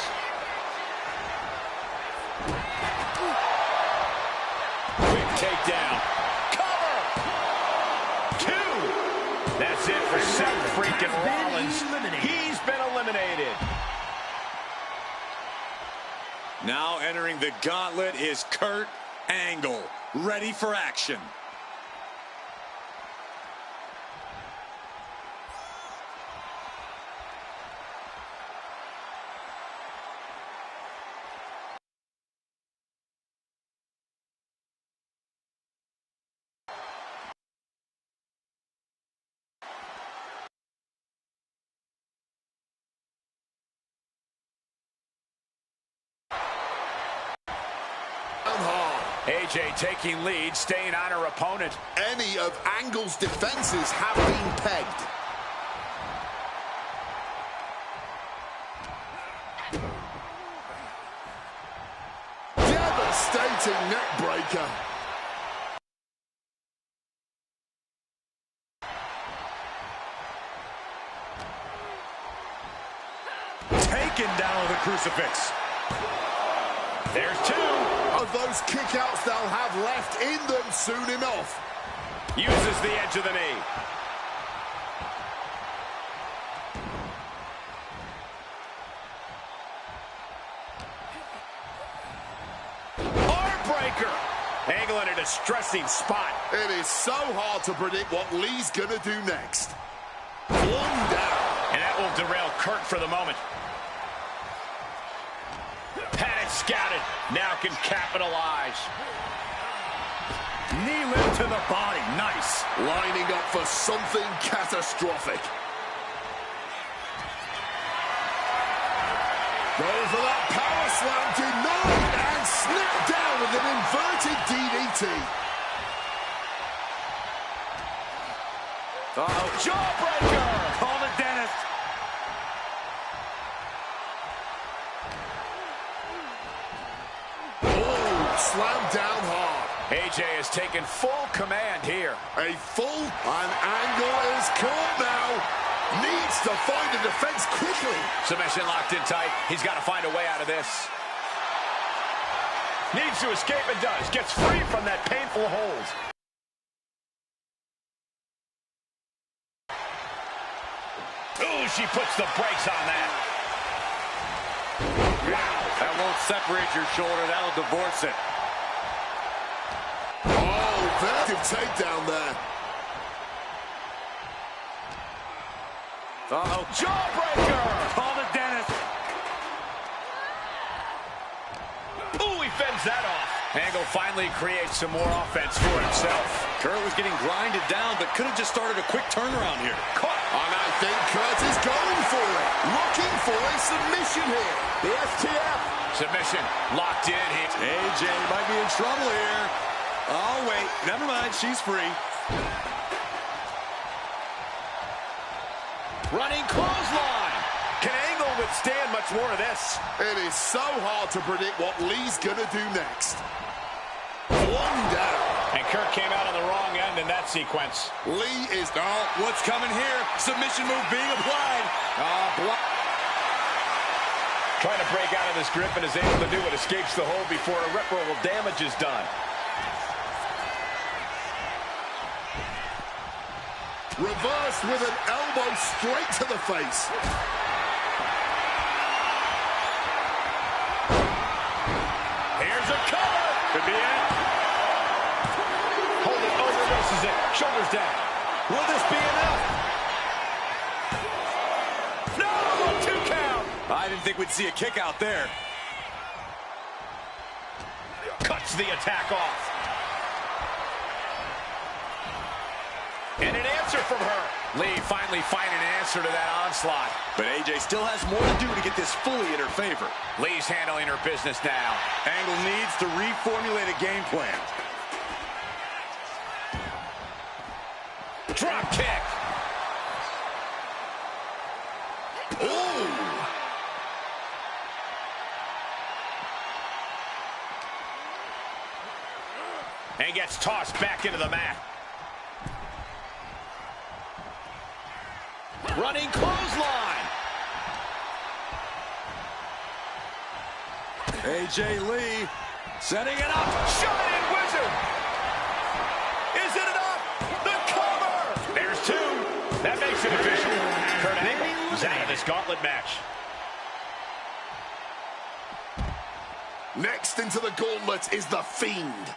Quick takedown. Cover! 2. That's it for Seth freaking Rollins. He's been eliminated. Now entering the gauntlet is Kurt Angle, ready for action. AJ taking lead, staying on her opponent. Any of Angle's defenses have been pegged. Devastating neck breaker. Taken down with a crucifix. There's 2. Of those kickouts they'll have left in them soon enough. Uses the edge of the knee. Heartbreaker. Angle in a distressing spot. It is so hard to predict what Lee's gonna do next. Flung down. And that will derail Kurt for the moment. Had it scouted. Now can capitalize. Knee lift to the body. Nice. Lining up for something catastrophic. Goes for that power slam, denied, and snapped down with an inverted DDT. Uh-oh. Jawbreaker. Call the dentist. Slammed down hard. AJ has taken full command here. A full and Angle is caught now. Needs to find a defense quickly. Submission locked in tight. He's got to find a way out of this. Needs to escape and does. Gets free from that painful hold. Ooh, she puts the brakes on that. Wow. That won't separate your shoulder. That'll divorce it. Oh, effective takedown there. Uh-oh. Jawbreaker! Call the dentist. Ooh, he fends that off. Angle finally creates some more offense for himself. Kurt was getting grinded down, but could have just started a quick turnaround here. Caught. And I think Kurt is going for it. Looking for a submission here. The STF. Submission locked in. AJ might be in trouble here. Oh, wait. Never mind. She's free. Running clothesline. Can Angle withstand much more of this? It is so hard to predict what Lee's going to do next. Flung down. And Kurt came out on the wrong end in that sequence. Lee is... Oh, what's coming here? Submission move being applied. Trying to break out of this grip and is able to do it. Escapes the hold before irreparable damage is done. Reversed with an elbow straight to the face. cover. Could be it. Hold it over, misses it. Shoulders down. Will this be enough? No, 2 count. I didn't think we'd see a kick out there. Cuts the attack off. And an answer from her. Lee finally finding an answer to that onslaught. But AJ still has more to do to get this fully in her favor. Lee's handling her business now. Angle needs to reformulate a game plan. Drop kick. Ooh! And gets tossed back into the mat. Running clothesline. AJ Lee Setting it up. Shining Wizard. Is it enough? The cover. There's 2. That makes it official. Kurt Angle is out of this gauntlet match. Next into the gauntlet is The Fiend.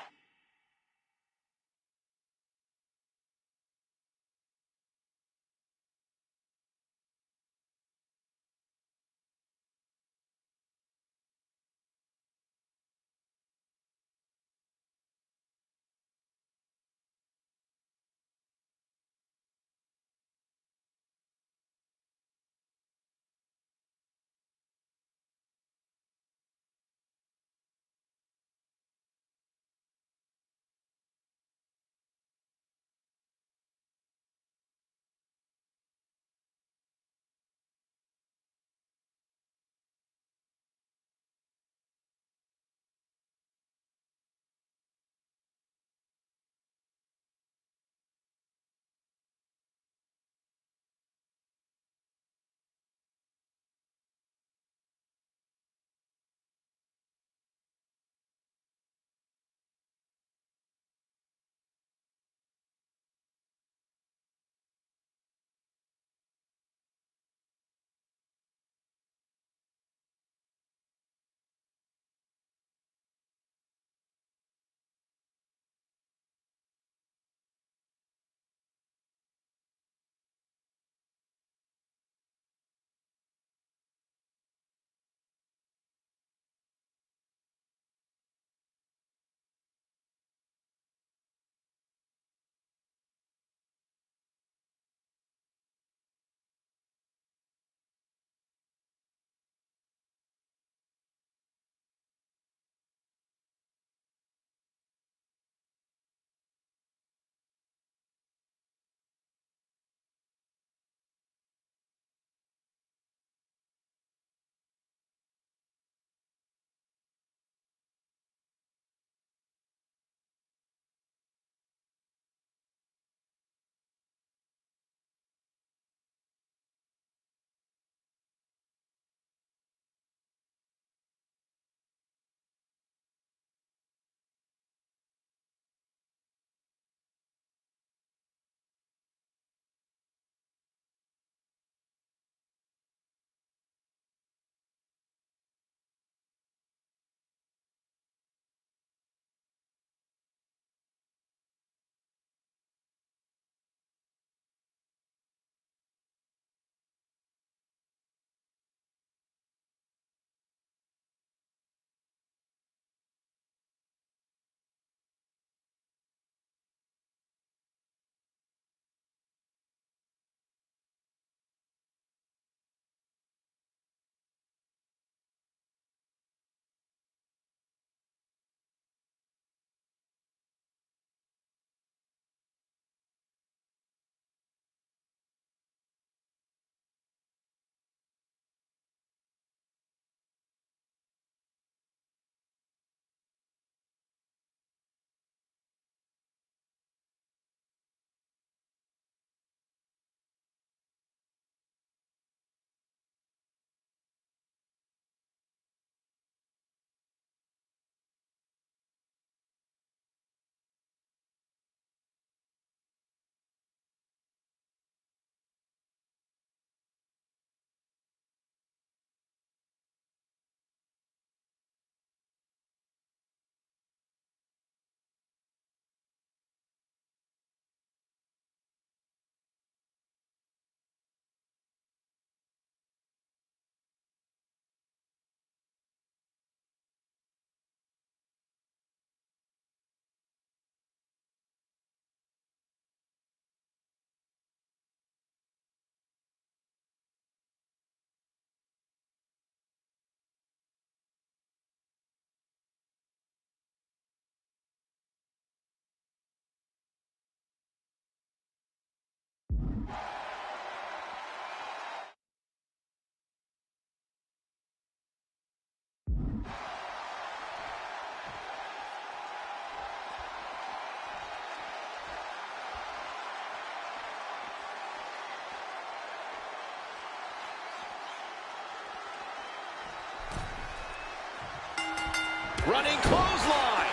Running clothesline.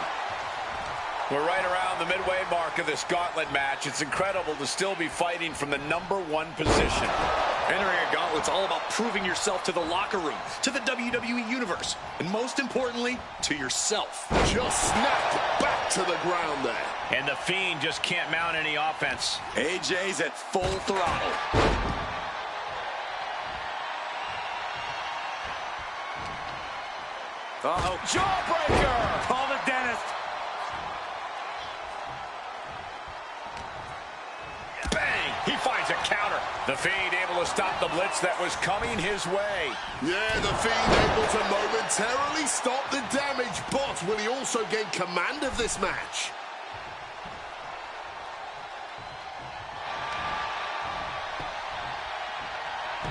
We're right around the midway mark of this gauntlet match. It's incredible to still be fighting from the #1 position. Entering a gauntlet's all about proving yourself to the locker room, to the WWE Universe, and most importantly, to yourself. Just snapped back to the ground there. And the Fiend just can't mount any offense. AJ's at full throttle. Uh-oh. Jawbreaker! Call the dentist. Bang! He finds a counter. The Fiend able to stop the blitz that was coming his way. Yeah, the Fiend able to momentarily stop the damage, but will he also gain command of this match?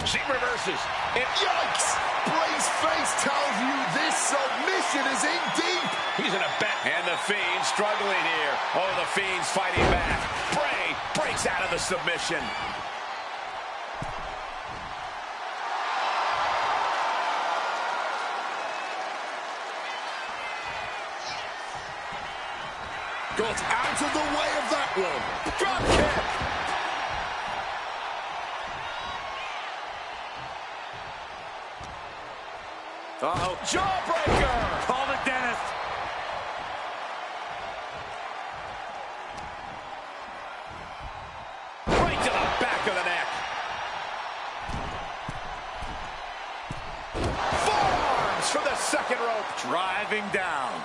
She reverses. And Yikes! Bray's face tells you this submission is in deep. he's in a bet. And the Fiend struggling here. Oh, the Fiend's fighting back. Bray breaks out of the submission. Got out of the way of that one. Drop kick. Uh-oh. Jawbreaker. Call the dentist. Right to the back of the neck. Forearms for the second rope. Driving down.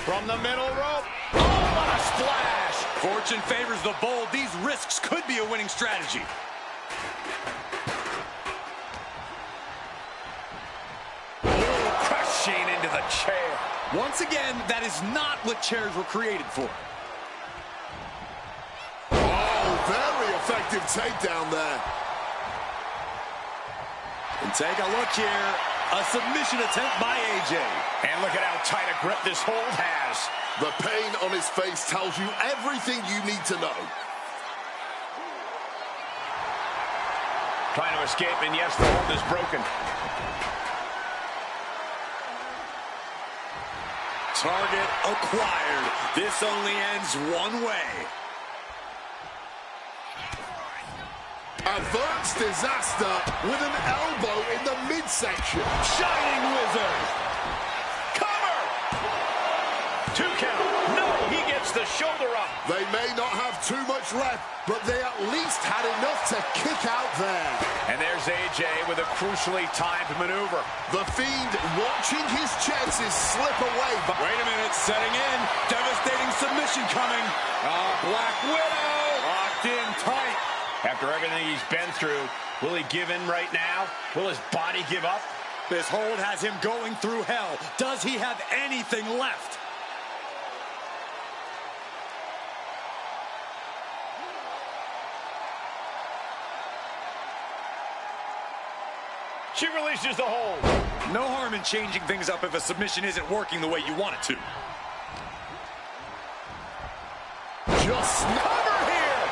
From the middle rope. Oh, what a splash. Fortune favors the bold. These risks could be a winning strategy. Crushing into the chair. Once again, that is not what chairs were created for. Oh, very effective takedown there. And take a look here. A submission attempt by AJ. And look at how tight a grip this hold has. The pain on his face tells you everything you need to know. Trying to escape, and yes, the hold is broken. Target acquired. This only ends one way. Averts disaster with an elbow in the midsection. Shining Wizard. Cover. 2 count. No, he gets the shoulder up. They may not have too much left, but they at least had enough to kick out there. And there's AJ with a crucially timed maneuver. The Fiend watching his chances slip away. But Wait a minute, setting in. Devastating submission coming. Black Widow. Locked in tight. After everything he's been through, will he give in right now? Will his body give up? This hold has him going through hell. Does he have anything left? She releases the hold. No harm in changing things up if a submission isn't working the way you want it to. just Cover here.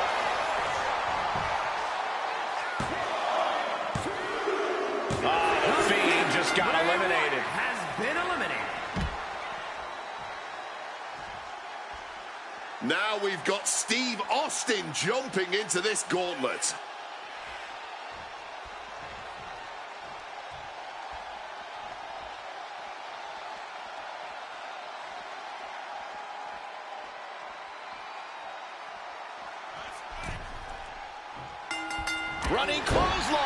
The Fiend just got eliminated. Has been eliminated. now we've got Steve Austin jumping into this gauntlet. Running clothesline.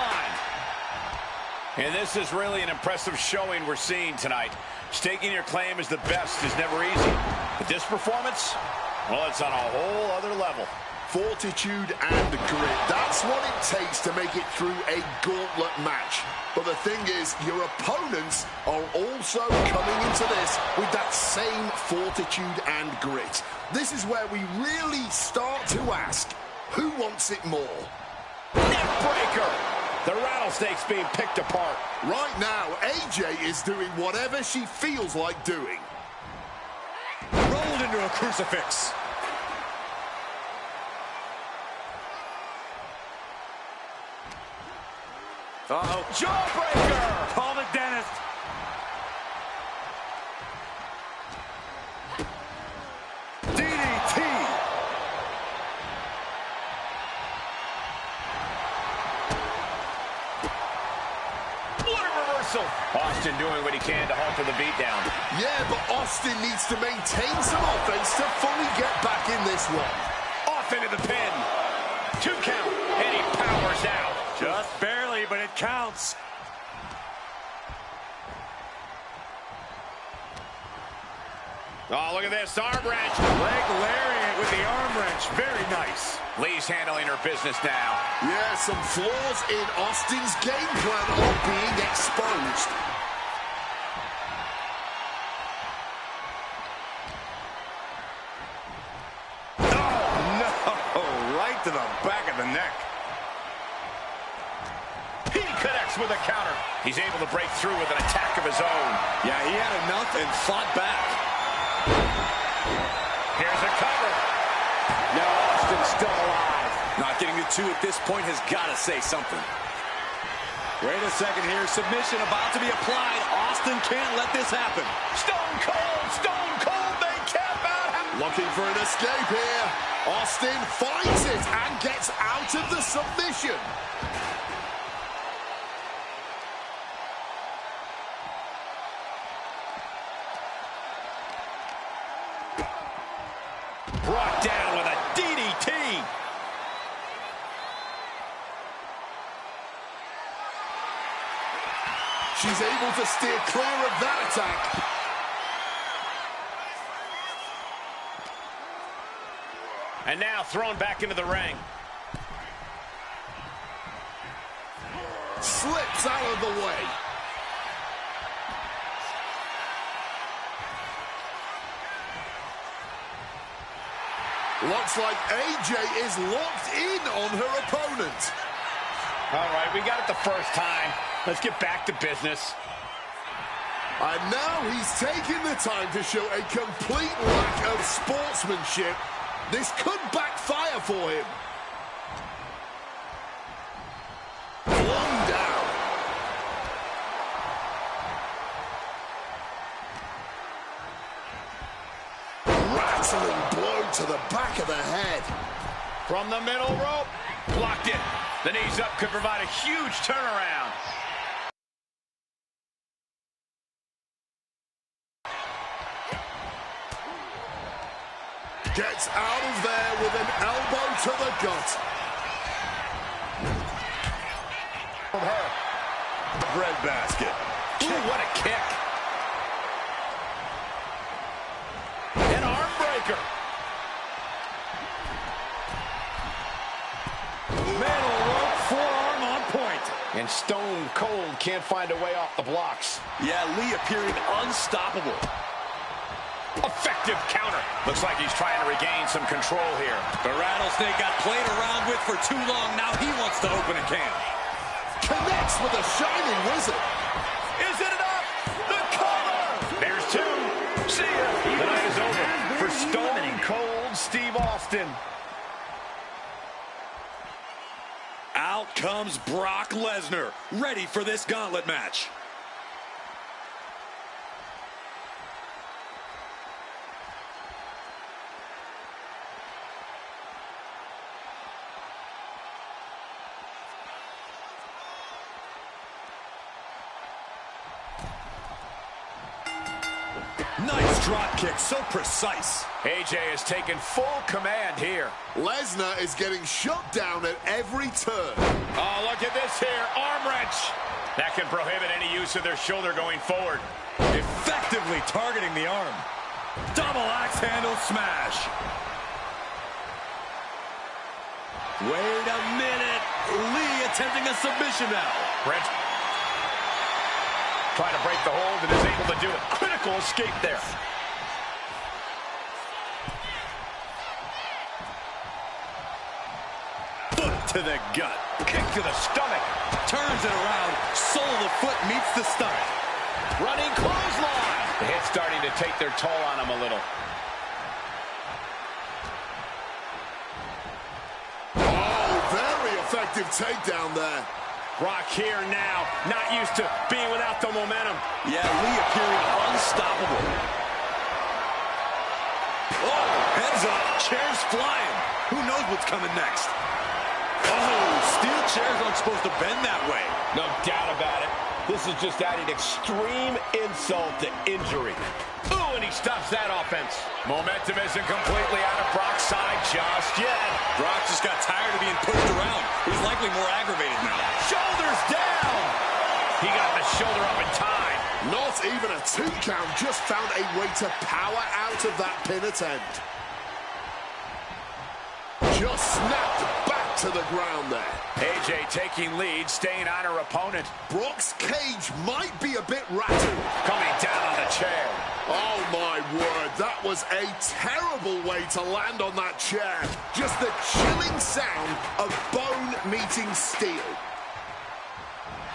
And this is really an impressive showing we're seeing tonight. Staking your claim as the best is never easy. But this performance, well, it's on a whole other level. Fortitude and grit. That's what it takes to make it through a gauntlet match. But the thing is, your opponents are also coming into this with that same fortitude and grit. This is where we really start to ask, who wants it more? Neckbreaker. The rattlesnake's being picked apart. Right now, AJ is doing whatever she feels like doing. Rolled into a crucifix. Uh-oh. Jawbreaker. Call the dentist. reversal. Austin doing what he can to halt the beatdown. Yeah, but Austin needs to maintain some offense to fully get back in this one. Off into the pin. 2 count, and he powers out. Just barely, but it counts. Oh, look at this, arm wrench. Leg lariat with the arm wrench. Very nice. Lee's handling her business now. Yeah, some flaws in Austin's game plan are being exposed. Right to the back of the neck. He connects with a counter. He's able to break through with an attack of his own. Yeah, he had enough and fought back. Here's a cover. No, Austin's still alive. Not getting the 2 at this point has got to say something. Wait a second here. Submission about to be applied. Austin can't let this happen. Stone Cold, they cap out. Looking for an escape here. Austin finds it and gets out of the submission. Brought down with a DDT. She's able to steer clear of that attack. And now thrown back into the ring. Slips out of the way. Looks like AJ is locked in on her opponent. All right, we got it the first time. Let's get back to business. And now he's taking the time to show a complete lack of sportsmanship. This could backfire for him. Flung down. Rattling blow to the back of the head. From the middle rope, blocked it. The knees up could provide a huge turnaround. Gets out of there with an elbow to the gut. From her. The breadbasket. Ooh, what a kick. An arm breaker. Middle rope, forearm on point. And Stone Cold can't find a way off the blocks. Yeah, Lee appearing unstoppable. Effective counter. Looks like he's trying to regain some control here. The Rattlesnake got played around with for too long. Now he wants to open a can. Connects with a shining wizard. Is it enough? The cover! There's 2. See ya. The night is over for Stone Cold Steve Austin. Out comes Brock Lesnar, ready for this gauntlet match. Nice drop kick, so precise. AJ has taken full command here. Lesnar is getting shut down at every turn. Oh, look at this here. Arm wrench. That can prohibit any use of their shoulder going forward. Effectively targeting the arm. Double axe handle smash. Wait a minute. Lee attempting a submission now. Brent trying to break the hold and is able to do a critical escape there. Foot to the gut. Kick to the stomach. Turns it around. Sole of the foot meets the stomach. Running clothesline. The hit's starting to take their toll on him a little. Oh, very effective takedown there. Brock here now, not used to being without the momentum. Yeah, Lee appearing unstoppable. Oh, heads up, chairs flying. Who knows what's coming next? Oh, steel chairs aren't supposed to bend that way. No doubt about it. This is just adding extreme insult to injury. Ooh, and he stops that offense. Momentum isn't completely out of Brock's side just yet. Brock just got tired of being pushed around. He's likely more aggravated now. Shoulders down. He got the shoulder up in time. Not even a 2 count, just found a way to power out of that pin attempt. Just snapped back to the ground there. AJ taking lead, staying on her opponent. Brock's cage might be a bit rattled. Coming down on the chair. Oh my word, that was a terrible way to land on that chair. Just the chilling sound of bone meeting steel.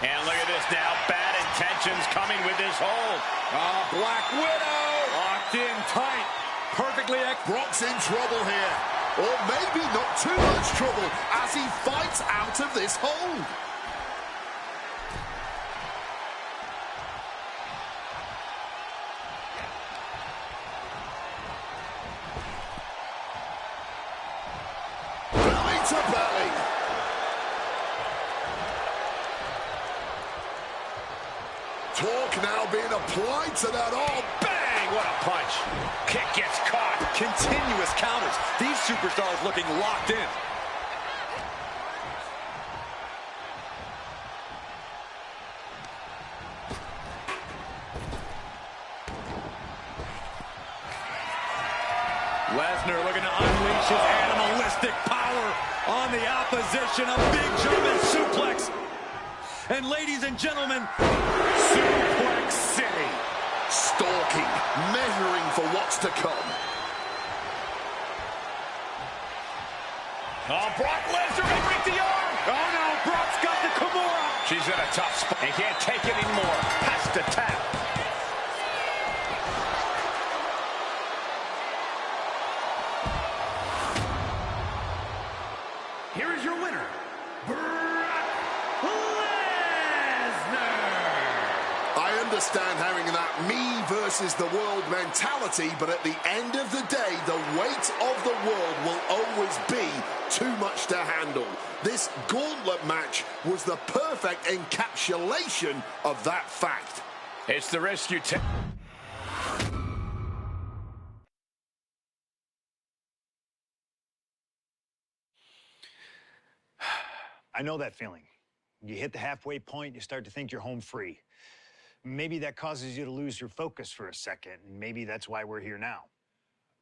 And look at this now, bad intentions coming with this hold. Black Widow locked in tight. Perfectly. Brock's in trouble here. Or maybe not too much trouble as he fights out of this hold. Belly to belly. Torque now being applied to that arm. Bang, what a punch. Kick gets caught. Continuous counters. These superstars looking locked in. Lesnar looking to unleash his animalistic power on the opposition. A big German suplex. And ladies and gentlemen, Suplex City. Stalking, measuring for what's to come. Oh, Brock Lesnar may break the arm. Oh no, Brock's got the Kimura. She's in a tough spot. He can't take it anymore. Has to tap. Here is your winner, Brock Lesnar. I understand having that me versus the world mentality, but at the end of the day, the weight of the world will always be too much to handle. This gauntlet match was the perfect encapsulation of that fact. It's the risk you take. I know that feeling. You hit the halfway point, you start to think you're home free. Maybe that causes you to lose your focus for a second, and maybe that's why we're here now.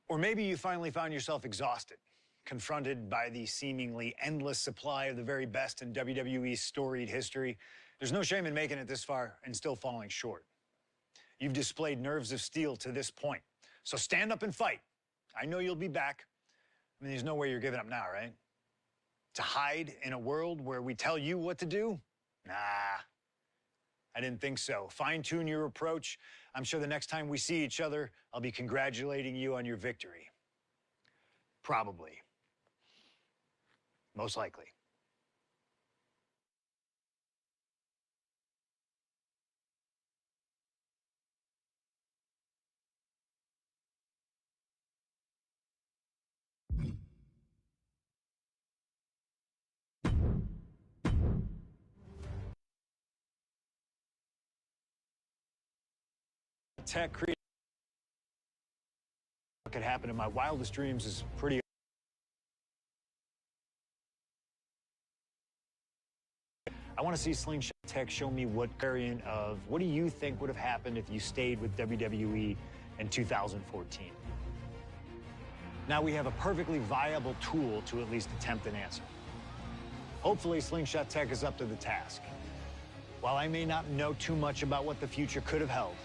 Or maybe you finally found yourself exhausted, confronted by the seemingly endless supply of the very best in WWE's storied history. There's no shame in making it this far and still falling short. You've displayed nerves of steel to this point, so stand up and fight. I know you'll be back. I mean, there's no way you're giving up now, right? To hide in a world where we tell you what to do? Nah, I didn't think so. Fine-tune your approach. I'm sure the next time we see each other, I'll be congratulating you on your victory. Probably. Most likely. Tech created what could happen in my wildest dreams is pretty. I want to see Slingshot Tech show me what variant of what do you think would have happened if you stayed with WWE in 2014. Now we have a perfectly viable tool to at least attempt an answer. Hopefully Slingshot Tech is up to the task. While I may not know too much about what the future could have held,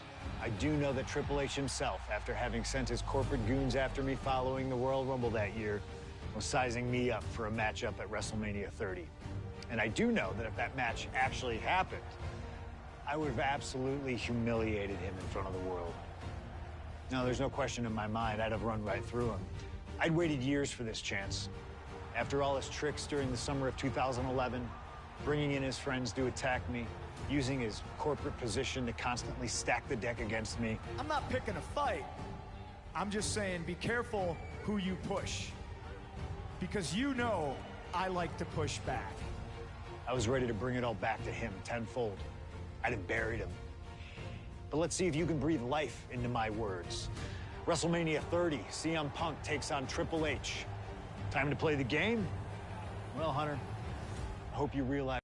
I do know that Triple H himself, after having sent his corporate goons after me following the Royal Rumble that year, was sizing me up for a matchup at WrestleMania 30. And I do know that if that match actually happened, I would have absolutely humiliated him in front of the world. No, there's no question in my mind I'd have run right through him. I'd waited years for this chance. After all his tricks during the summer of 2011, bringing in his friends to attack me, using his corporate position to constantly stack the deck against me. I'm not picking a fight. I'm just saying be careful who you push. Because you know I like to push back. I was ready to bring it all back to him tenfold. I'd have buried him. But let's see if you can breathe life into my words. WrestleMania 30, CM Punk takes on Triple H. Time to play the game? Well, Hunter, I hope you realize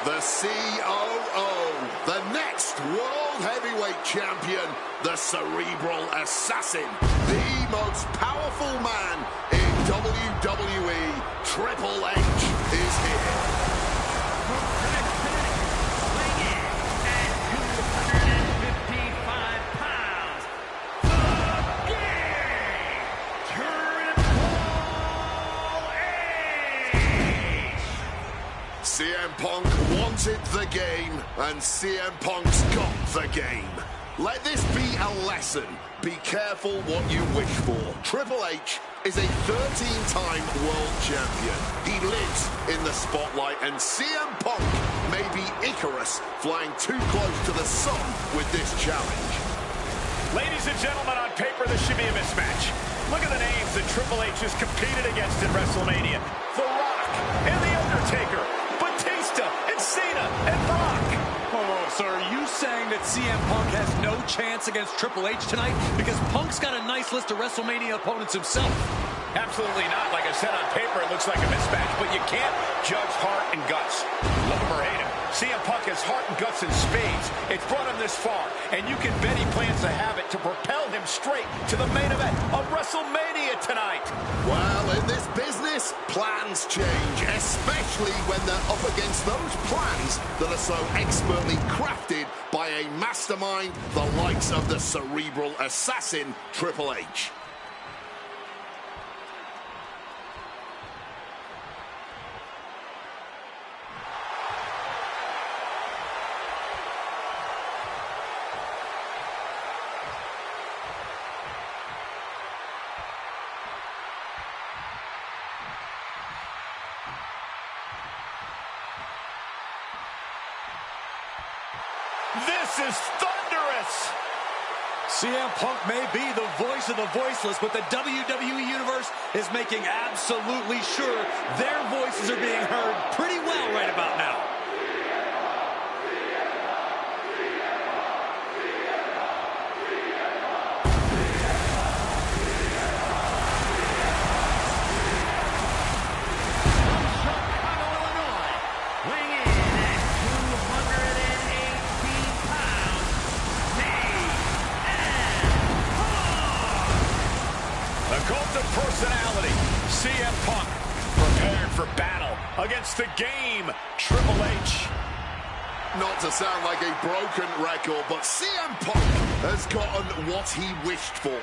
the COO, the next World Heavyweight Champion, the Cerebral Assassin, the most powerful man in WWE, Triple H, is here. Weighing in at 255 pounds, the Game, Triple H! CM Punk wanted the game, and CM Punk's got the game. Let this be a lesson. Be careful what you wish for. Triple H is a 13-time world champion. He lives in the spotlight, and CM Punk may be Icarus flying too close to the sun with this challenge. Ladies and gentlemen, on paper, this should be a mismatch. Look at the names that Triple H has competed against in WrestleMania. The Rock and The Undertaker, Batista and Cena and Brock. Oh, so are you saying that CM Punk has no chance against Triple H tonight? Because Punk's got a nice list of WrestleMania opponents himself. Absolutely not. Like I said, on paper, it looks like a mismatch, but you can't judge heart and guts. Love him or hate him, CM Punk has heart and guts in spades. It's brought him this far, and you can bet he plans to have it to propel him straight to the main event of WrestleMania tonight. Well, in this business, plans change, especially when they're up against those plans that are so expertly crafted by a mastermind the likes of the Cerebral Assassin, Triple H. This is thunderous! CM Punk may be the voice of the voiceless, but the WWE Universe is making absolutely sure their voices are being heard pretty well right about now. Personality, CM Punk, prepared for battle against the Game, Triple H. Not to sound like a broken record, but CM Punk has gotten what he wished for.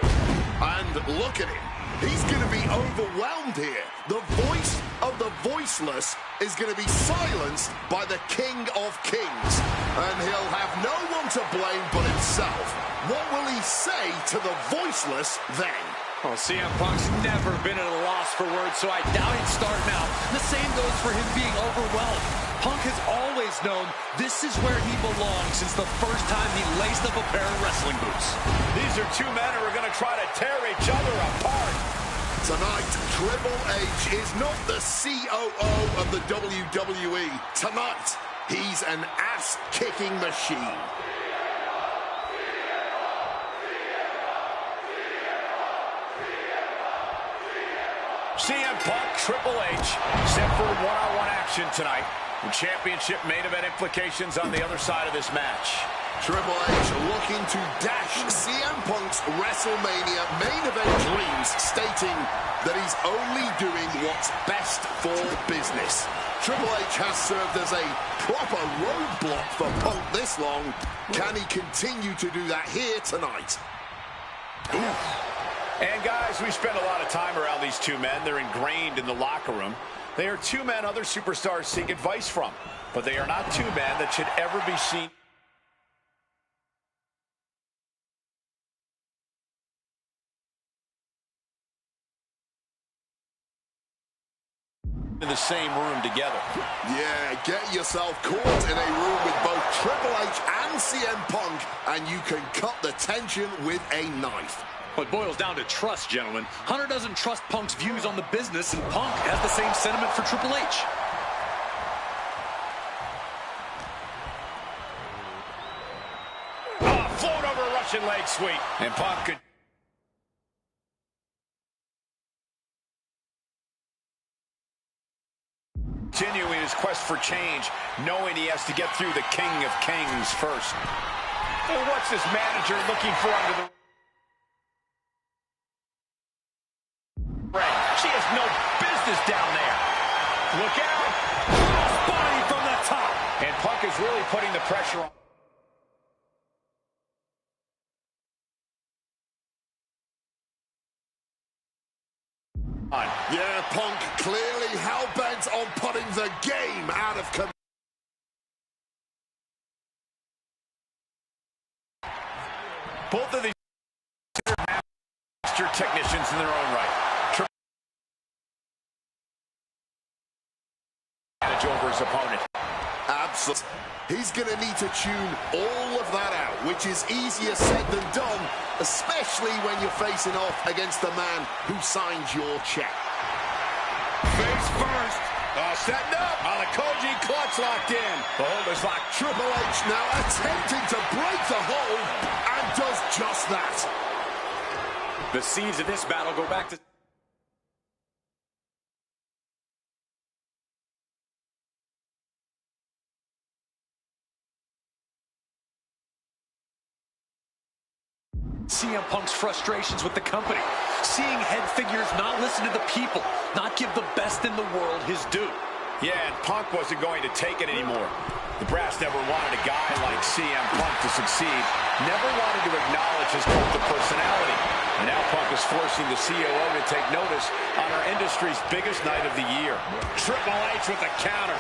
And look at him. He's going to be overwhelmed here. The voice of the voiceless is going to be silenced by the King of Kings. And he'll have no one to blame but himself. What will he say to the voiceless then? Well, CM Punk's never been at a loss for words, so I doubt he'd start now. The same goes for him being overwhelmed. Punk has always known this is where he belongs since the first time he laced up a pair of wrestling boots. These are two men who are going to try to tear each other apart. Tonight, Triple H is not the COO of the WWE. Tonight, he's an ass-kicking machine. CM Punk, Triple H, set for one-on-one action tonight. The championship main event implications on the other side of this match. Triple H looking to dash CM Punk's WrestleMania main event dreams, stating that he's only doing what's best for business. Triple H has served as a proper roadblock for Punk this long. Can he continue to do that here tonight? And guys, we spend a lot of time around these two men. They're ingrained in the locker room. They are two men other superstars seek advice from, but they are not two men that should ever be seen in the same room together. Yeah, get yourself caught in a room with both Triple H and CM Punk, and you can cut the tension with a knife. Well, it boils down to trust, gentlemen. Hunter doesn't trust Punk's views on the business, and Punk has the same sentiment for Triple H. Float over a Russian leg sweep. And Punk could continuing his quest for change, knowing he has to get through the King of Kings first. And what's this manager looking for under the ring? She has no business down there. Look out! Body from the top. And Punk is really putting the pressure on. Yeah, Punk clearly hell-bent on putting the game out of control. Both of these master technicians in their own right. Manage over his opponent. Absolutely. He's going to need to tune all of that out, which is easier said than done, especially when you're facing off against the man who signed your check. Face first. Setting up. The Koji clutch locked in. The hold is locked. Triple H now attempting to break the hold and does just that. The seeds of this battle go back to CM Punk's frustrations with the company, seeing head figures not listen to the people, not give the best in the world his due. Yeah, and Punk wasn't going to take it anymore. The brass never wanted a guy like CM Punk to succeed, never wanted to acknowledge his cult of personality. And now Punk is forcing the COO to take notice on our industry's biggest night of the year. Triple H with the counter.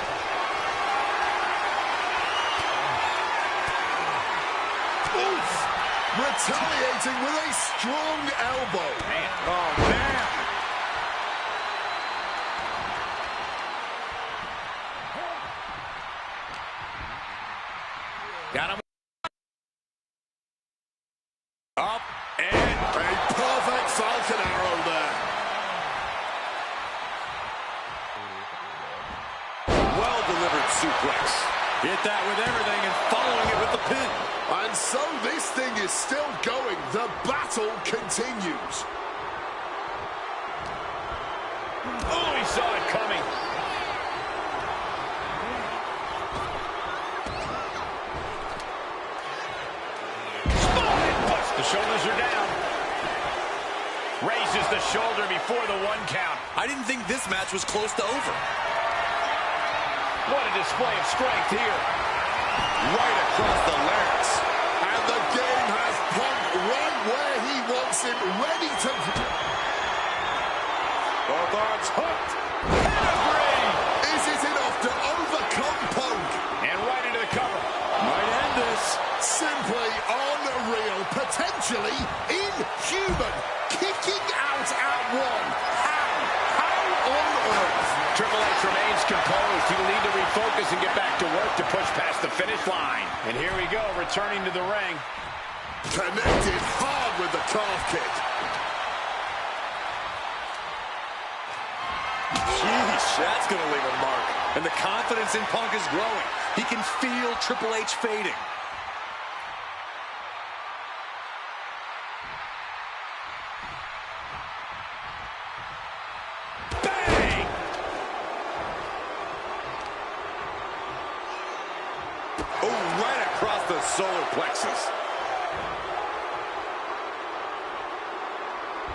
Oof! Retaliating with a strong elbow. Man. Oh, man. Got him. Up and a perfect Falcon Arrow there. Well-delivered suplex. Hit that with everything and following it with the pin. And so this thing is still going. The battle continues. oh, he saw it coming. The shoulders are down. Raises the shoulder before the 1 count. I didn't think this match was close to over. What a display of strength here. Right across the larynx. And the game has Punk right where he wants him, ready to... Both arms hooked. Pedigree! Is it enough to overcome Punk? And right into the cover. Might end this. Simply unreal. Potentially inhuman. Kicking out at 1. How on earth? Triple H remains composed. He will need to refocus and get back to work to push past the finish line. And here we go, returning to the ring. Connected hard with the calf kick. Sheesh, that's going to leave a mark. And the confidence in Punk is growing. He can feel Triple H fading. Oh, right across the solar plexus.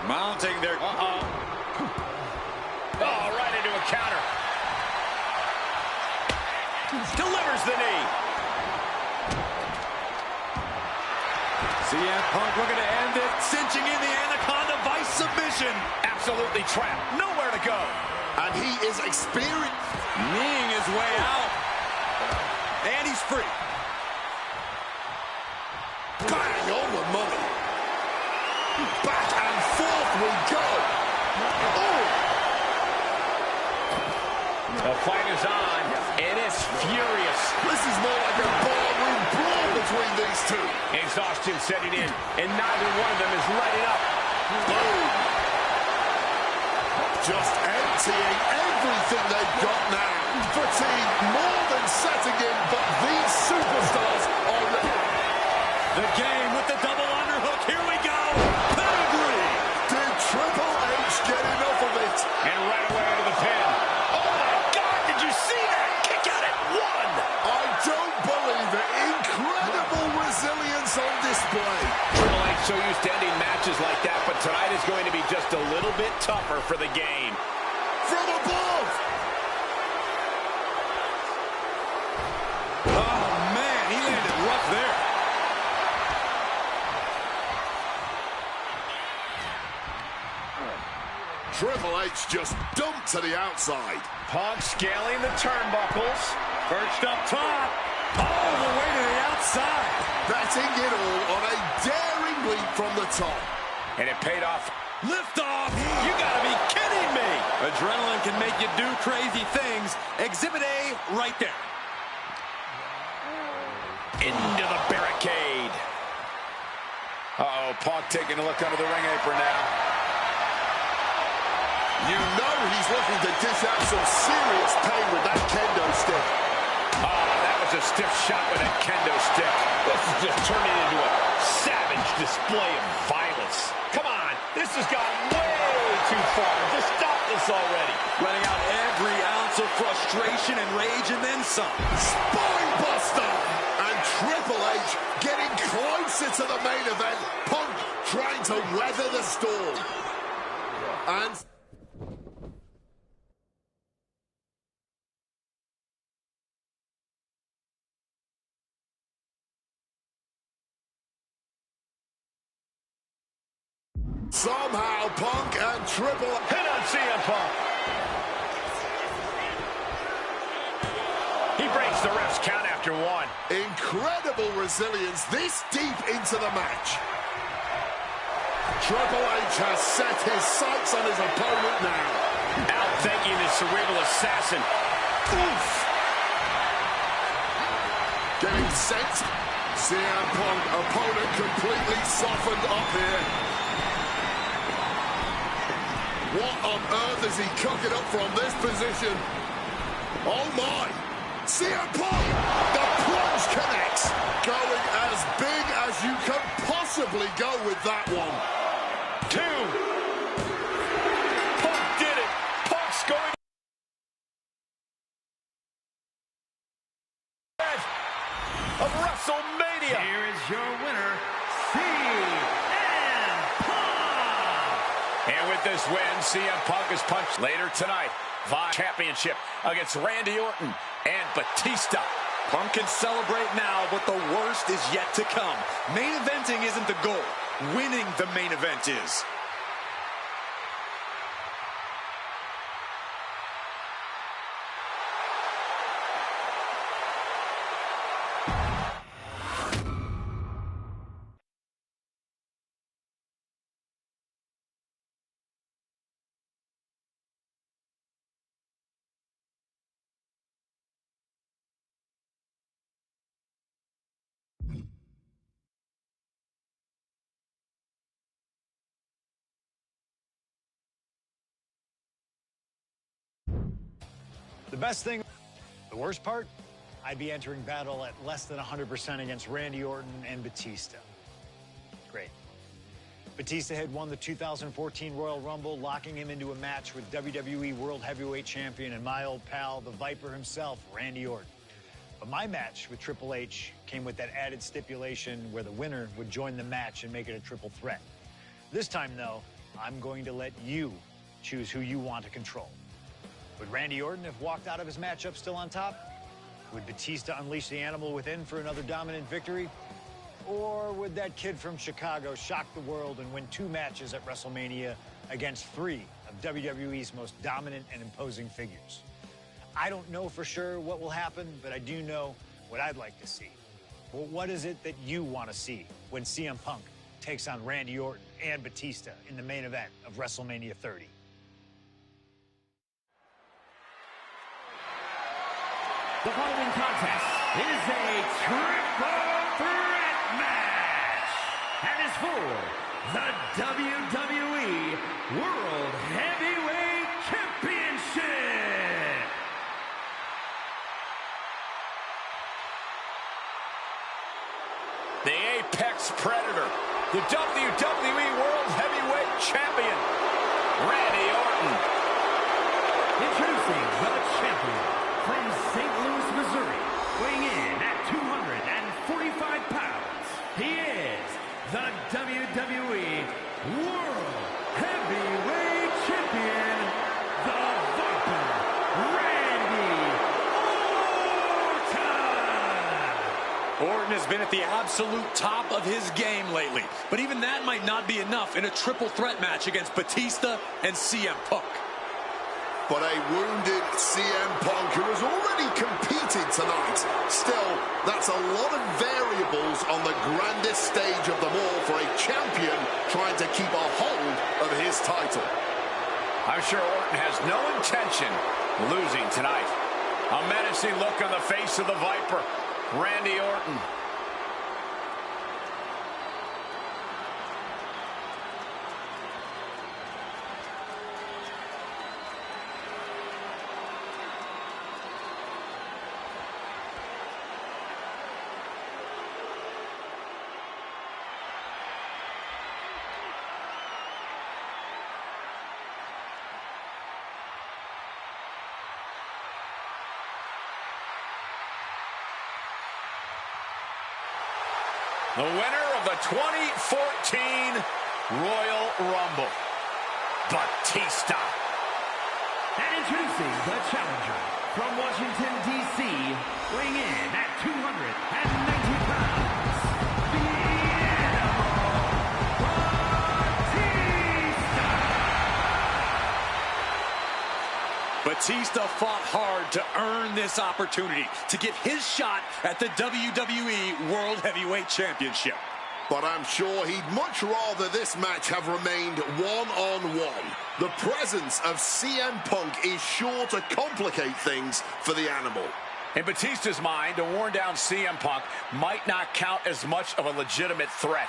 Mounting their... Oh, right into a counter. Delivers the knee. CM Punk looking to end it, cinching in the Anaconda Vice submission. Absolutely trapped. Nowhere to go. And he is experienced. Kneeing his way out. And he's free. Bang on the money. Back and forth we go. Oh! The fight is on. It is furious. This is more like a ballroom brawl between these two. Exhaustion setting in, and neither one of them is letting up. Boom. Just emptying everything they've got now. Fatigue more than setting in, but these superstars are ready. The game with the double underhook. Here we go. Pedigree. Did Triple H get enough of it? And right away into the pin. Oh, my God, did you see that? Kick out at one. I don't believe it. Incredible resilience on display. Triple H so used to ending matches like that, but tonight is going to be just a little bit tougher for the game. From above. Oh, man, he landed rough there. Triple H just dumped to the outside. Punk scaling the turnbuckles. Perched up top. All the way to the outside. Betting it all on a daring leap from the top. And it paid off. Lift off. You gotta be kidding me. Adrenaline can make you do crazy things. Exhibit A right there. Into the barricade. Uh-oh, Punk taking a look under the ring apron now. You know he's looking to dish out some serious pain with that kendo stick. That was a stiff shot with that kendo stick. This is just turning into a savage display of violence. Come on, this has gone way too far. Just stop this already. Letting out every ounce of frustration and rage and then some. Spine buster! And Triple H getting closer to the main event. Punk trying to weather the storm. And... somehow Punk and Triple H... Hit on CM Punk. He breaks the ref's count after one. Incredible resilience this deep into the match. Triple H has set his sights on his opponent now. Outthinking the cerebral assassin. Oof! Getting sensed. CM Punk, opponent completely softened up here. What on earth is he cooking up from this position? Oh my! CM Punk! The plunge connects! Going as big as you can possibly go with that one. 2. Punk did it. Punk's going of WrestleMania. Here is your winner, CM Punk. And with this win, CM Punk is punched later tonight. Vice Championship against Randy Orton and Batista. Punk can celebrate now, but the worst is yet to come. Main eventing isn't the goal. Winning the main event is. The best thing, the worst part, I'd be entering battle at less than 100% against Randy Orton and Batista. Great. Batista had won the 2014 Royal Rumble, locking him into a match with WWE World Heavyweight Champion and my old pal, the Viper himself, Randy Orton. But my match with Triple H came with that added stipulation where the winner would join the match and make it a triple threat. This time, though, I'm going to let you choose who you want to control. Would Randy Orton have walked out of his matchup still on top? Would Batista unleash the animal within for another dominant victory? Or would that kid from Chicago shock the world and win 2 matches at WrestleMania against 3 of WWE's most dominant and imposing figures? I don't know for sure what will happen, but I do know what I'd like to see. Well, what is it that you want to see when CM Punk takes on Randy Orton and Batista in the main event of WrestleMania 30? The following contest is a triple threat match and is for the WWE World Heavyweight Championship. The Apex Predator, the WWE World Heavyweight Champion, Randy Orton. Introducing the champion from St. Louis, Missouri, weighing in at 245 pounds. He is the WWE World Heavyweight Champion, the Viper, Randy Orton. Orton has been at the absolute top of his game lately, but even that might not be enough in a triple threat match against Batista and CM Punk. But a wounded CM Punk who has already competed tonight. Still, that's a lot of variables on the grandest stage of them all for a champion trying to keep a hold of his title. I'm sure Orton has no intention of losing tonight. A menacing look on the face of the Viper, Randy Orton. The winner of the 2014 Royal Rumble, Batista. And introducing the challenger from Washington, D.C., weighing in at 290 pounds, the Animal, Batista fought hard to earn this opportunity to get his shot at the WWE World Heavyweight Championship. But I'm sure he'd much rather this match have remained one-on-one. The presence of CM Punk is sure to complicate things for the Animal. In Batista's mind, a worn-down CM Punk might not count as much of a legitimate threat.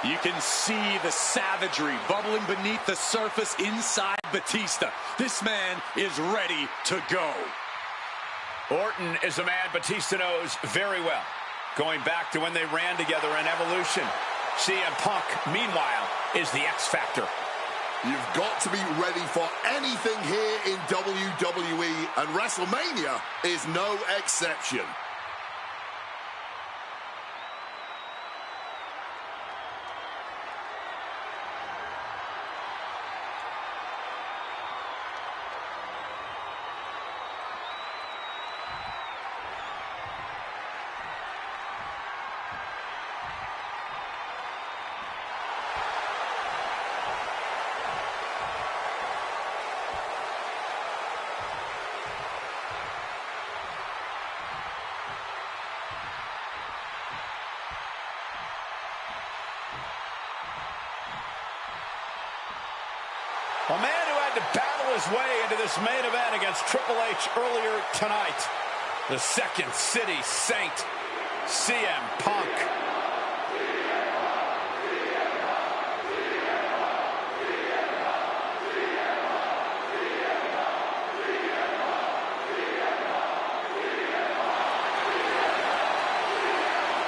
You can see the savagery bubbling beneath the surface inside Batista. This man is ready to go. Orton is a man Batista knows very well, going back to when they ran together in Evolution. CM Punk, meanwhile, is the X Factor. You've got to be ready for anything here in WWE, and WrestleMania is no exception. A man who had to battle his way into this main event against Triple H earlier tonight. The Second City Saint, CM Punk.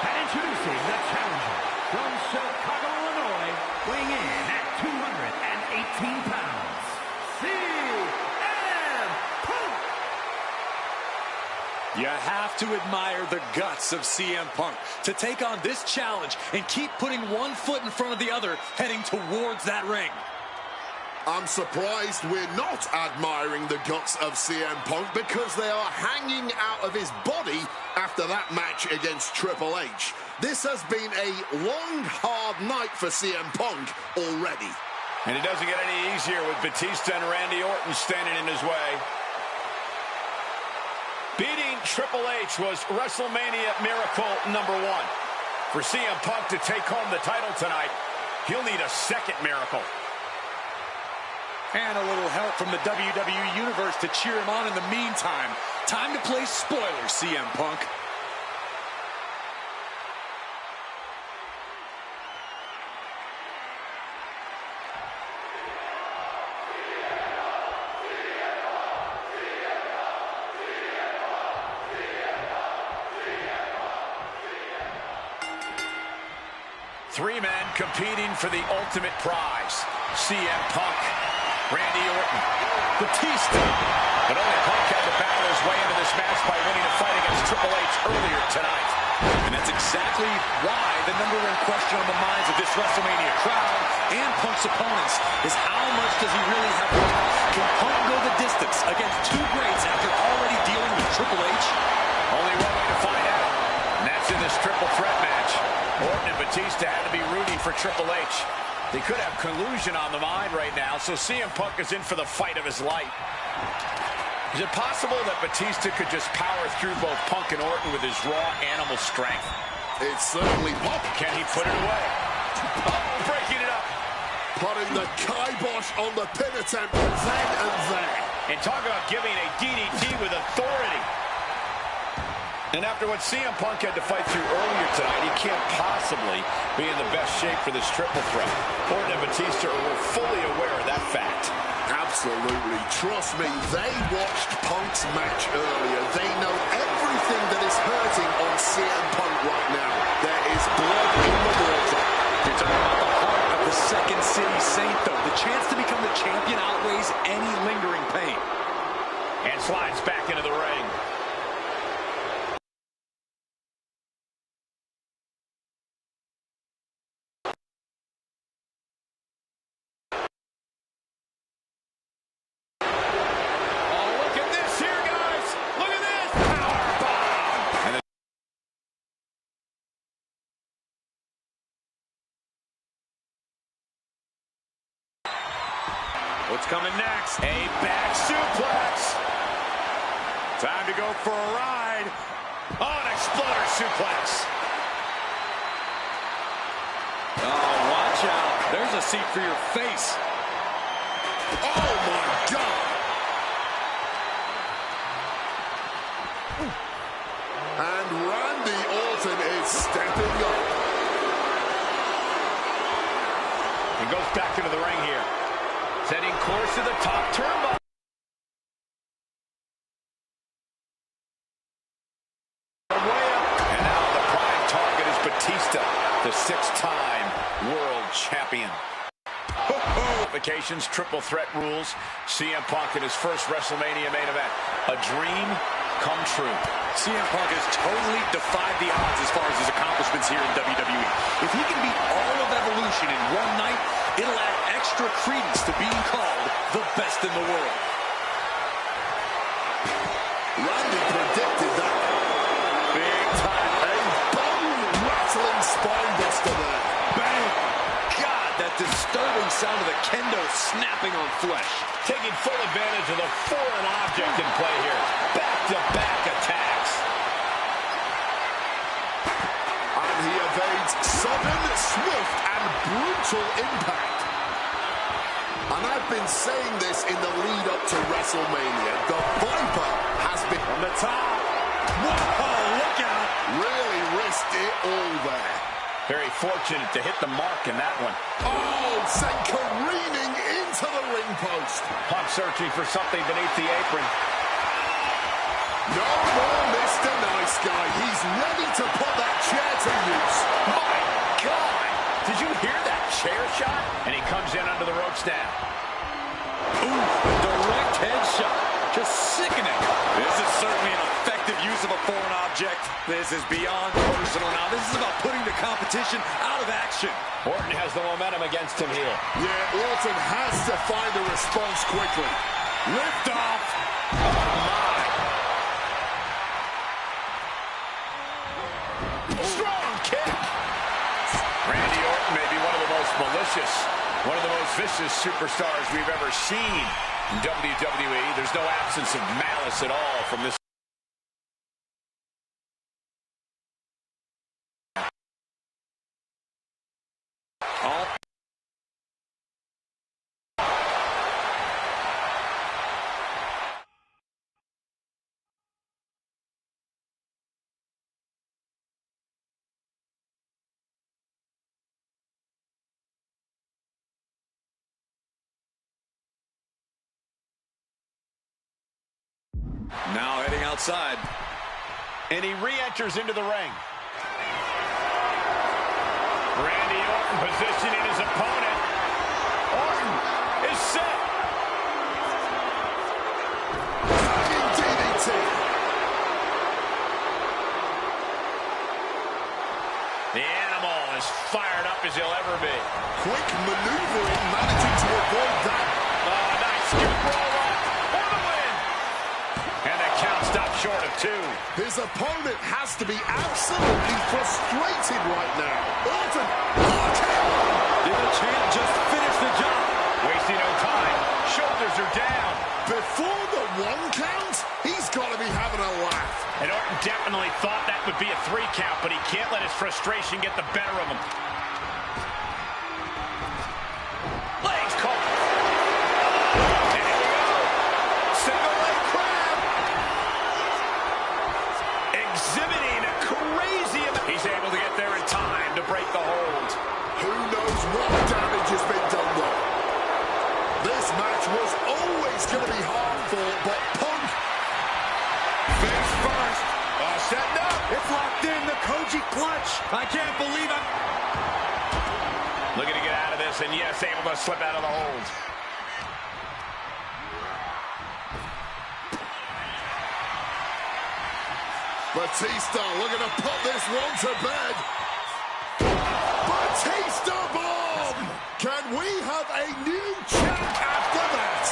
And introducing the challenger from Chicago, 18 pounds, CM Punk. You have to admire the guts of CM Punk to take on this challenge and keep putting one foot in front of the other, heading towards that ring. I'm surprised we're not admiring the guts of CM Punk because they are hanging out of his body after that match against Triple H. This has been a long, hard night for CM Punk already. And it doesn't get any easier with Batista and Randy Orton standing in his way. Beating Triple H was WrestleMania Miracle number 1. For CM Punk to take home the title tonight, he'll need a second miracle. And a little help from the WWE Universe to cheer him on in the meantime. Time to play spoiler, CM Punk. Three men competing for the ultimate prize. CM Punk, Randy Orton, Batista. But only Punk had to battle his way into this match by winning a fight against Triple H earlier tonight. And that's exactly why the number one question on the minds of this WrestleMania crowd and Punk's opponents is how much does he really have left? Can Punk go the distance against two greats after already dealing with Triple H? Only one way to find out, and that's in this triple threat match. Orton and Batista had to be rooting for Triple H. They could have collusion on the mind right now, so CM Punk is in for the fight of his life. Is it possible that Batista could just power through both Punk and Orton with his raw animal strength? It's certainly possible. Can he put it away? Oh, breaking it up. Putting the kibosh on the pin attempt then and there. And talk about giving a DDT with authority. And after what CM Punk had to fight through earlier tonight, he can't possibly be in the best shape for this triple threat. Orton and Batista were fully aware of that fact. Absolutely. Trust me, they watched Punk's match earlier. They know everything that is hurting on CM Punk right now. There is blood in the water. You're talking about the heart of the Second City Saint, though. The chance to become the champion outweighs any lingering pain. And slides back into the ring. What's coming next? A back suplex. Time to go for a ride. Oh, an exploder suplex. Oh, watch out. There's a seat for your face. Oh, my God. And Randy Orton is stepping up. He goes back into the ring here. Setting course to the top turnbuckle. And now the prime target is Batista, the 6-time world champion. Qualifications, triple threat rules. CM Punk in his first WrestleMania main event. A dream come true. CM Punk has totally defied the odds as far as his accomplishments here in WWE. If he can beat all of Evolution in one night, it'll add extra credence to being called the best in the world. Randy predicted that. Big time. A bone-rattling spine buster there. Bang! God, that disturbing sound of the kendo snapping on flesh. Taking full advantage of the foreign object in play here. Back-to-back attacks. And he evades sudden, swift, and brutal impact. And I've been saying this in the lead up to WrestleMania. The Viper has been From the top. Whoa, look out! really risked it all there. Very fortunate to hit the mark in that one. Oh, sent careening into the ring post. Punk searching for something beneath the apron. No more Mr. Nice Guy. He's ready to put that chair to use. My God! Did you hear that chair shot, and he comes in under the ropes now. Ooh, direct headshot. Just sickening. This is certainly an effective use of a foreign object. This is beyond personal now. This is about putting the competition out of action. Orton has the momentum against him here. Yeah, Orton has to find a response quickly. Lift off. Strong kick. Randy Orton may be one of the most malicious, one of the most vicious superstars we've ever seen in WWE. There's no absence of malice at all from this. Now heading outside. And he re-enters into the ring. Randy Orton positioning his opponent. Orton is set. DDT. The animal is fired up as he'll ever be. Quick maneuvering, managing to avoid that. Nice scoop roll up for the win. And the count stopped short of 2. His opponent has to be absolutely frustrated right now. Orton, Did the champ just finish the job? Wasting no time. Shoulders are down. before the 1 count, he's got to be having a laugh. And Orton definitely thought that would be a 3 count, but he can't let his frustration get the better of him. Legs caught. And here we go. Single leg crab. Exhibiting a crazy amount. He's able to get there in time to break the hold. Who knows what damage has been done though. This match was always going to be hard fought, but Punk... Face first. Setting up. It's locked in, the Koji clutch. I can't believe it. Looking to get out of this, and yes, able to slip out of the hold. Batista looking to put this one to bed. Batista bomb! Can we have a new champ after that?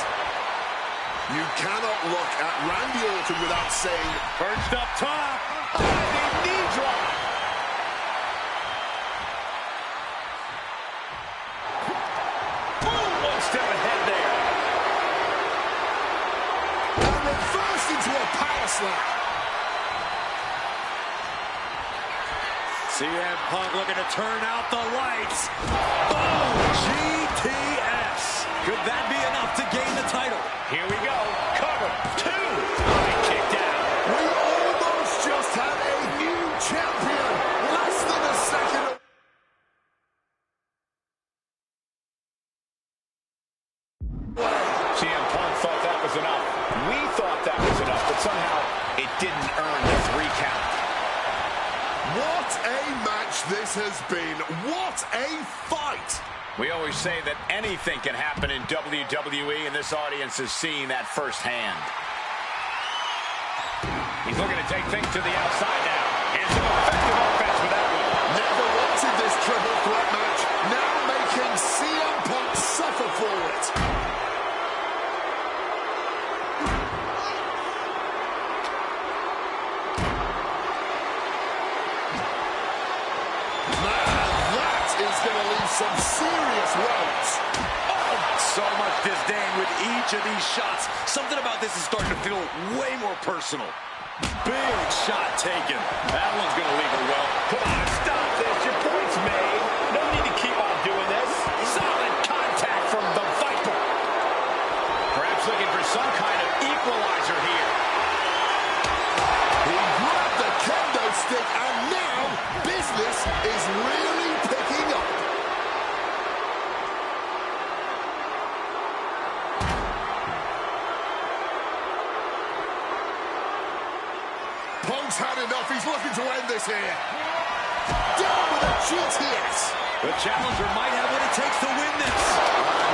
You cannot look at Randy Orton without saying, Perched up top. Diving knee drop. Boom! 1 step ahead there. and reversed into a power slam. CM Punk looking to turn out the lights. Oh, GTS. Could that be enough to gain the title? Here we go. Cover. 2. Big kick down. We almost just had a new champion. Less than a second. CM Punk thought that was enough. We thought that was enough, but somehow it didn't earn the 3 count. What a match this has been. What a fight. We always say that anything can happen in WWE, and this audience is seeing that firsthand. He's looking to take things to the outside now. And some effective offense with that one. Never wanted this triple threat match. Now making CM Punk suffer for it. Going to leave some serious welts. Oh, so much disdain with each of these shots. Something about this is starting to feel way more personal. Big shot taken. That one's going to leave a well. Come on, stop this. Your point's made. No need to keep on doing this. Solid contact from the Viper. Perhaps looking for some kind of equalizer here. He grabbed the kendo stick, and now business is really picking up. Punk's had enough. He's looking to end this here. Down with a GTS. The challenger might have what it takes to win this.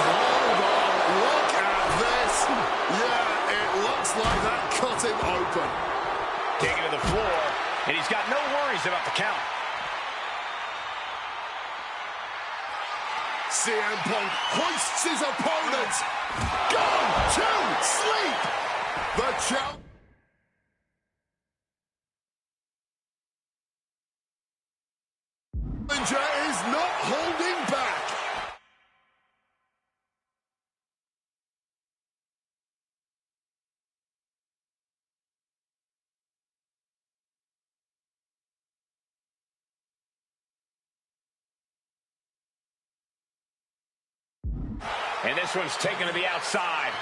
Hold on, look at this. Yeah, it looks like that cut him open. Taking to the floor, and he's got no worries about the count. CM Punk hoists his opponent. Gone to sleep. The challenger is not holding back. And this one's taken to the outside.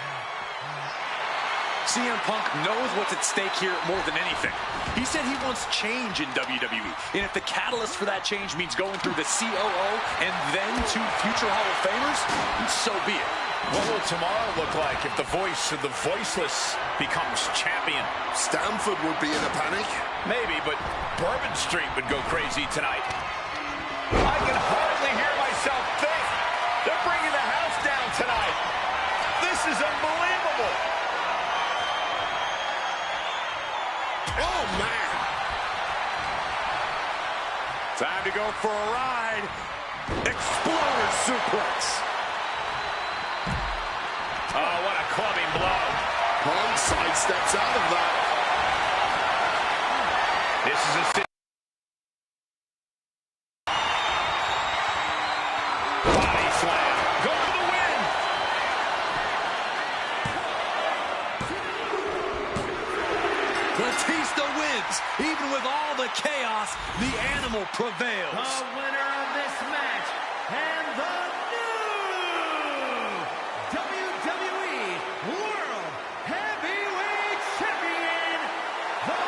CM Punk knows what's at stake here more than anything. He said he wants change in WWE, and if the catalyst for that change means going through the COO and then to future Hall of Famers, so be it. What will tomorrow look like if the voice of the voiceless becomes champion? Stamford would be in a panic. Maybe, but Bourbon Street would go crazy tonight. I can hardly hear myself think. They're bringing the house down tonight. This is unbelievable. Oh, man. Time to go for a ride. Exploder suplex. Oh, what a clubbing blow. Punk sidesteps out of that. This is a body slam. Go for the win. Batista wins. Even with all the chaos, the animal prevails. The winner of this match and the new WWE World Heavyweight Champion, the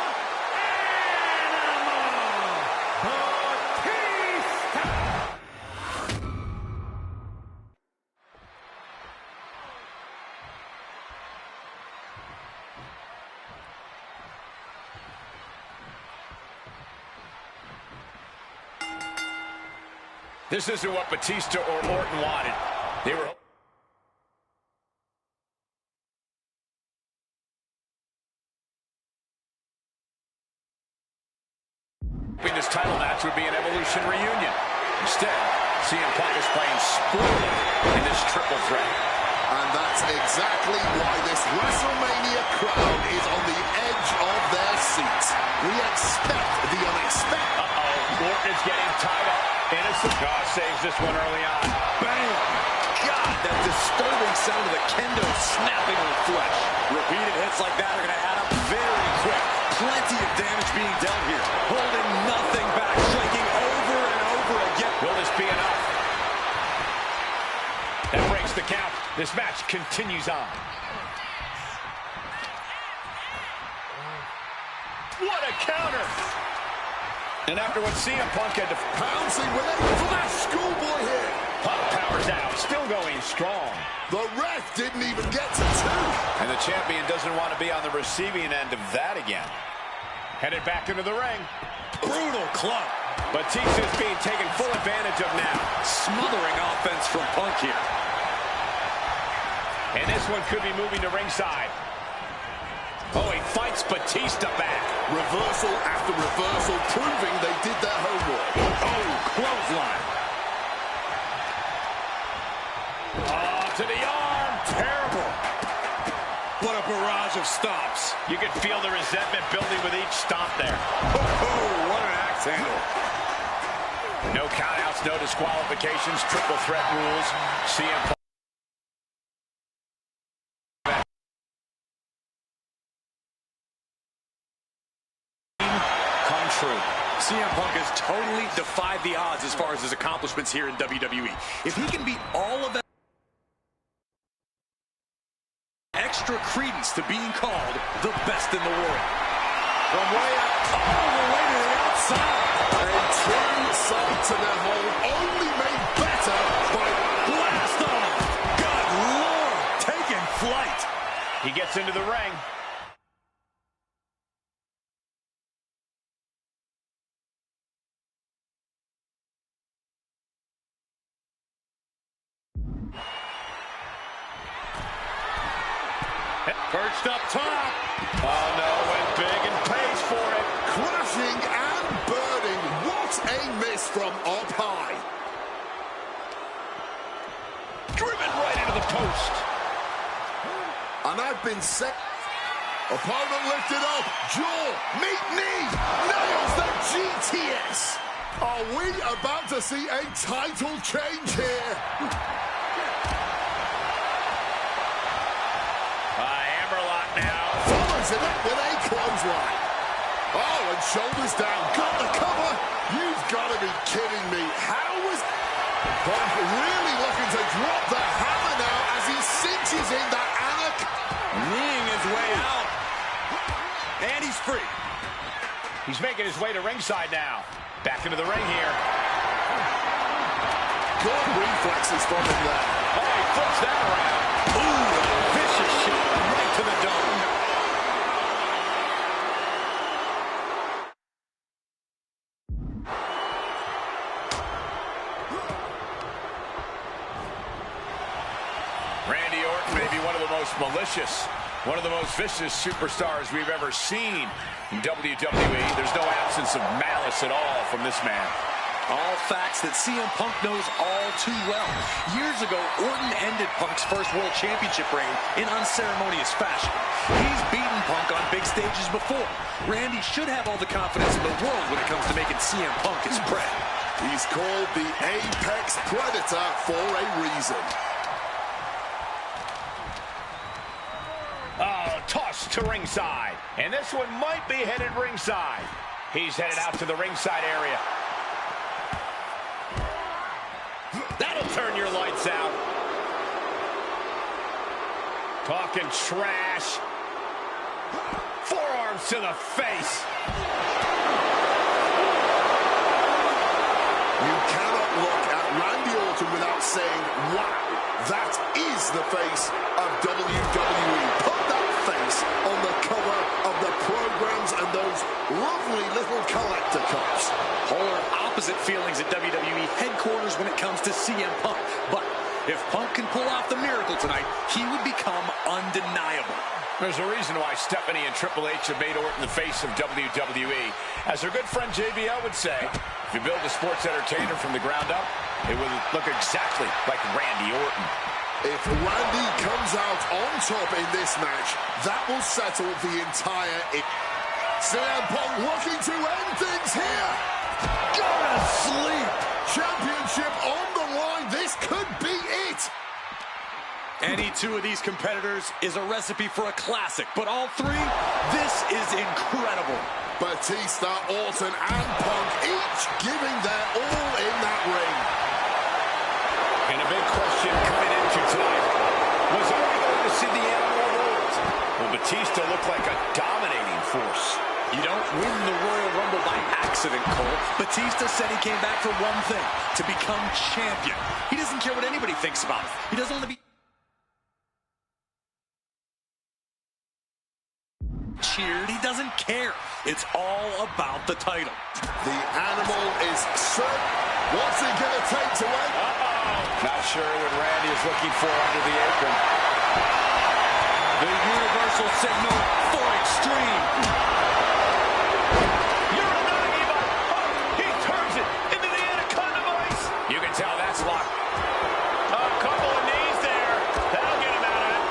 Animal Batista. This isn't what Batista or Orton wanted. They were hoping this title match would be an Evolution reunion. Instead, CM Punk is playing spoiler in this triple threat. And that's exactly why this WrestleMania crowd is on the edge of their seats. We expect the unexpected. Orton is getting tied up. Innocent saves this one early on. Bam! God, that disturbing sound of the kendo snapping on flesh. Repeated hits like that are going to add up very quick. Plenty of damage being dealt here. Holding nothing back, striking over and over again. Will this be enough? That breaks the count. This match continues on. What a counter! And after what CM Punk had to... Pouncing with a flash schoolboy here. Punk powers out, still going strong. The ref didn't even get to two. And the champion doesn't want to be on the receiving end of that again. Headed back into the ring. Brutal club. Batista's being taken full advantage of now. Smothering offense from Punk here. And this one could be moving to ringside. Oh, he fights Batista back. Reversal after reversal, proving they did their homework. Oh, clothesline. Oh, to the arm. Terrible. What a barrage of stomps. You could feel the resentment building with each stomp there. Oh, what an axe handle. No countouts, no disqualifications, triple threat rules. CM Punk. True. CM Punk has totally defied the odds as far as his accomplishments here in WWE. If he can beat all of that, extra credence to being called the best in the world. From way up, all the way to the outside. A true side to their hold, only made better by Blast off. Good Lord, taking flight. He gets into the ring. Perched up top. Oh, no, went big and pays for it. Crashing and burning. What a miss from up high. Driven right into the post. And I've been set. Opponent lifted up. Jaw, meet knee. Nails the GTS. Are we about to see a title change here? Hammerlock now. Follows it up with a clothesline. Oh, and shoulders down. Got the cover. You've got to be kidding me. How was Punk really looking to drop the hammer now as he cinches in that Anak? Kneeing his way out. And he's free. He's making his way to ringside now. Back into the ring here. Good reflexes from him there. Oh, he flips that around. Ooh, a vicious shot right to the dome. Randy Orton may be one of the most malicious, one of the most vicious superstars we've ever seen in WWE. There's no absence of malice at all from this man. All facts that CM Punk knows all too well. Years ago, Orton ended Punk's first World Championship reign in unceremonious fashion. He's beaten Punk on big stages before. Randy should have all the confidence in the world when it comes to making CM Punk his prey. He's called the Apex Predator for a reason. Oh, tossed to ringside. And this one might be headed ringside. He's headed out to the ringside area. That'll turn your lights out. Talking trash. Forearms to the face. You cannot look at Randy Orton without saying, wow, that is the face of WWE. Put that face on the cover of the programs and those lovely little collector cups. Polar opposite feelings at WWE headquarters when it comes to CM Punk. But if Punk can pull off the miracle tonight, he would become undeniable. There's a reason why Stephanie and Triple H have made Orton the face of WWE. As her good friend JBL would say, if you build a sports entertainer from the ground up, it will look exactly like Randy Orton. If Randy comes out on top in this match, that will settle the entire... CM Punk looking to end things here. Go to sleep. Championship on the line. This could be it. Any two of these competitors is a recipe for a classic, but all three, this is incredible. Batista, Orton, and Punk each giving their all in that ring. And a big question coming into tonight was, are we going to see the Animal World? Well, Batista looked like a dominating force. You don't win the Royal Rumble by accident, Cole. Batista said he came back for one thing, to become champion. He doesn't care what anybody thinks about it. He doesn't want to be cheered. He doesn't care. It's all about the title. The Animal is certain. What's he going to take to win? Not sure what Randy is looking for under the apron. The universal signal for extreme. Uranagi by Punk. He turns it into the Anaconda Vice. You can tell that's locked. A couple of knees there. That'll get him out of it.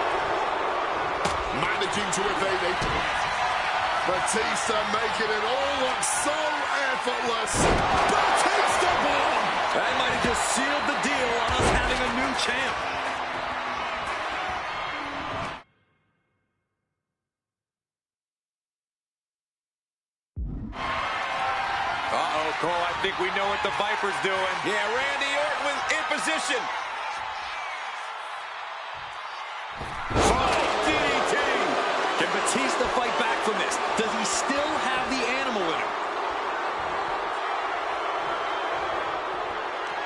Managing to evade it. Batista making it all look so effortless. Batista won! That might have just sealed the deal on us having a new champ. Uh-oh, Cole, I think we know what the Viper's doing. Yeah, Randy Orton was in position. DDT! Can Batista fight back from this? Does he still have the animal in him?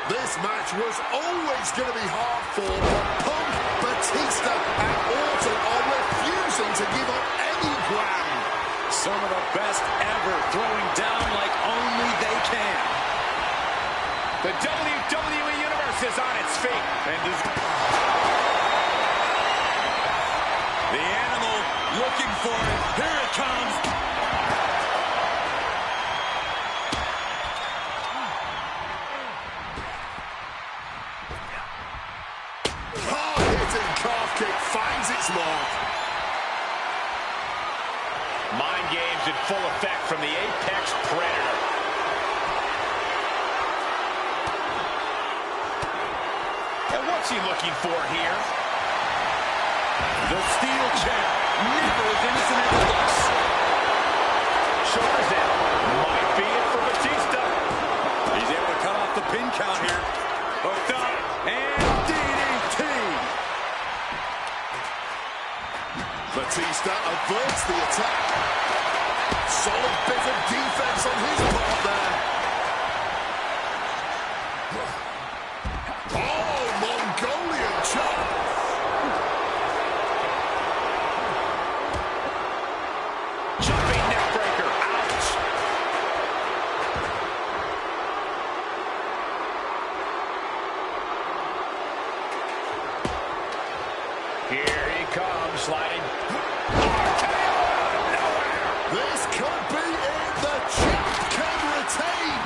This match was always going to be hard for Punk, Batista, and Orton are refusing to give up any ground. Some of the best ever throwing down like only they can. The WWE Universe is on its feet. And the Animal for it. Here it comes. Hard-hitting calf kick finds its mark. Mind games in full effect from the Apex Predator. And what's he looking for here? The steel chair. Never as innocent as it looks. Shoulders down. Might be it for Batista. He's able to cut off the pin count here. Hooked up. And DDT. Batista averts the attack. Solid bit of defense on his part there. Oh, Mongolian chop. Jumping neck breaker. Ouch. Here he comes, sliding. This could be it. The champ can retain.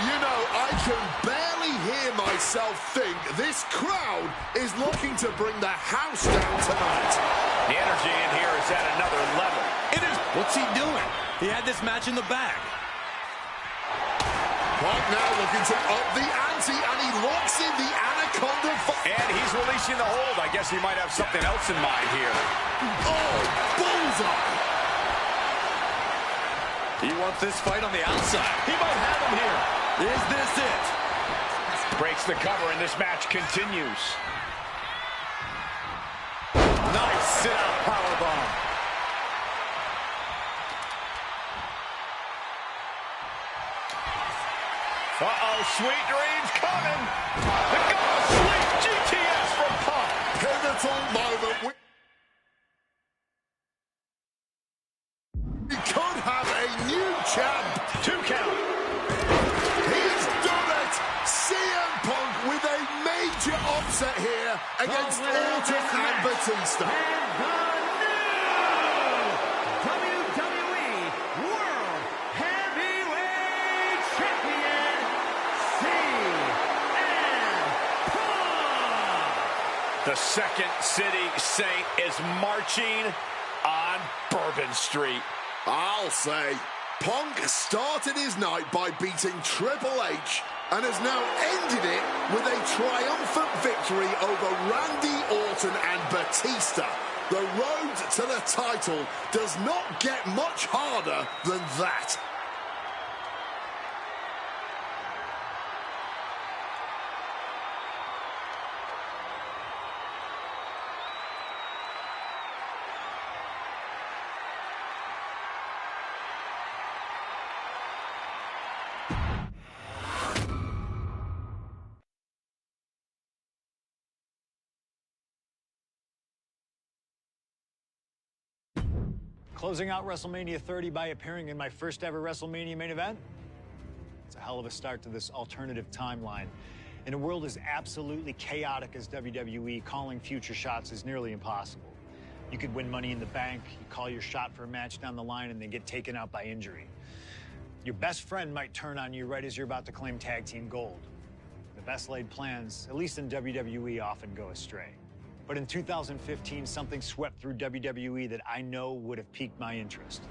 You know, I can barely hear myself think this crowd is looking to bring the house down tonight. The energy in here is at another level. It is. What's he doing? He had this match in the bag. Punk now looking to up the ante, and he locks in the Anaconda. And he's releasing the hold. I guess he might have something else in mind here. Oh, bullseye. He wants this fight on the outside. He might have him here. Is this it? Breaks the cover, and this match continues. Nice sit-out powerbomb. Uh-oh, sweet dreams coming. The Go Sleep GTS from Punk. Pivotal moment. We could have a new champ. 2 count. He's done it. CM Punk with a major upset here against Orton and Batista. WWE World Heavyweight Champion, CM Punk. The Second City Saint is marching on Bourbon Street. I'll say, Punk started his night by beating Triple H and has now ended it with a triumphant victory over Randy Orton and Batista. The road to the title does not get much harder than that. Closing out WrestleMania 30 by appearing in my first ever WrestleMania main event? It's a hell of a start to this alternative timeline. In a world as absolutely chaotic as WWE, calling future shots is nearly impossible. You could win Money in the Bank, you call your shot for a match down the line, and then get taken out by injury. Your best friend might turn on you right as you're about to claim tag team gold. The best laid plans, at least in WWE, often go astray. But in 2015, something swept through WWE that I know would have piqued my interest.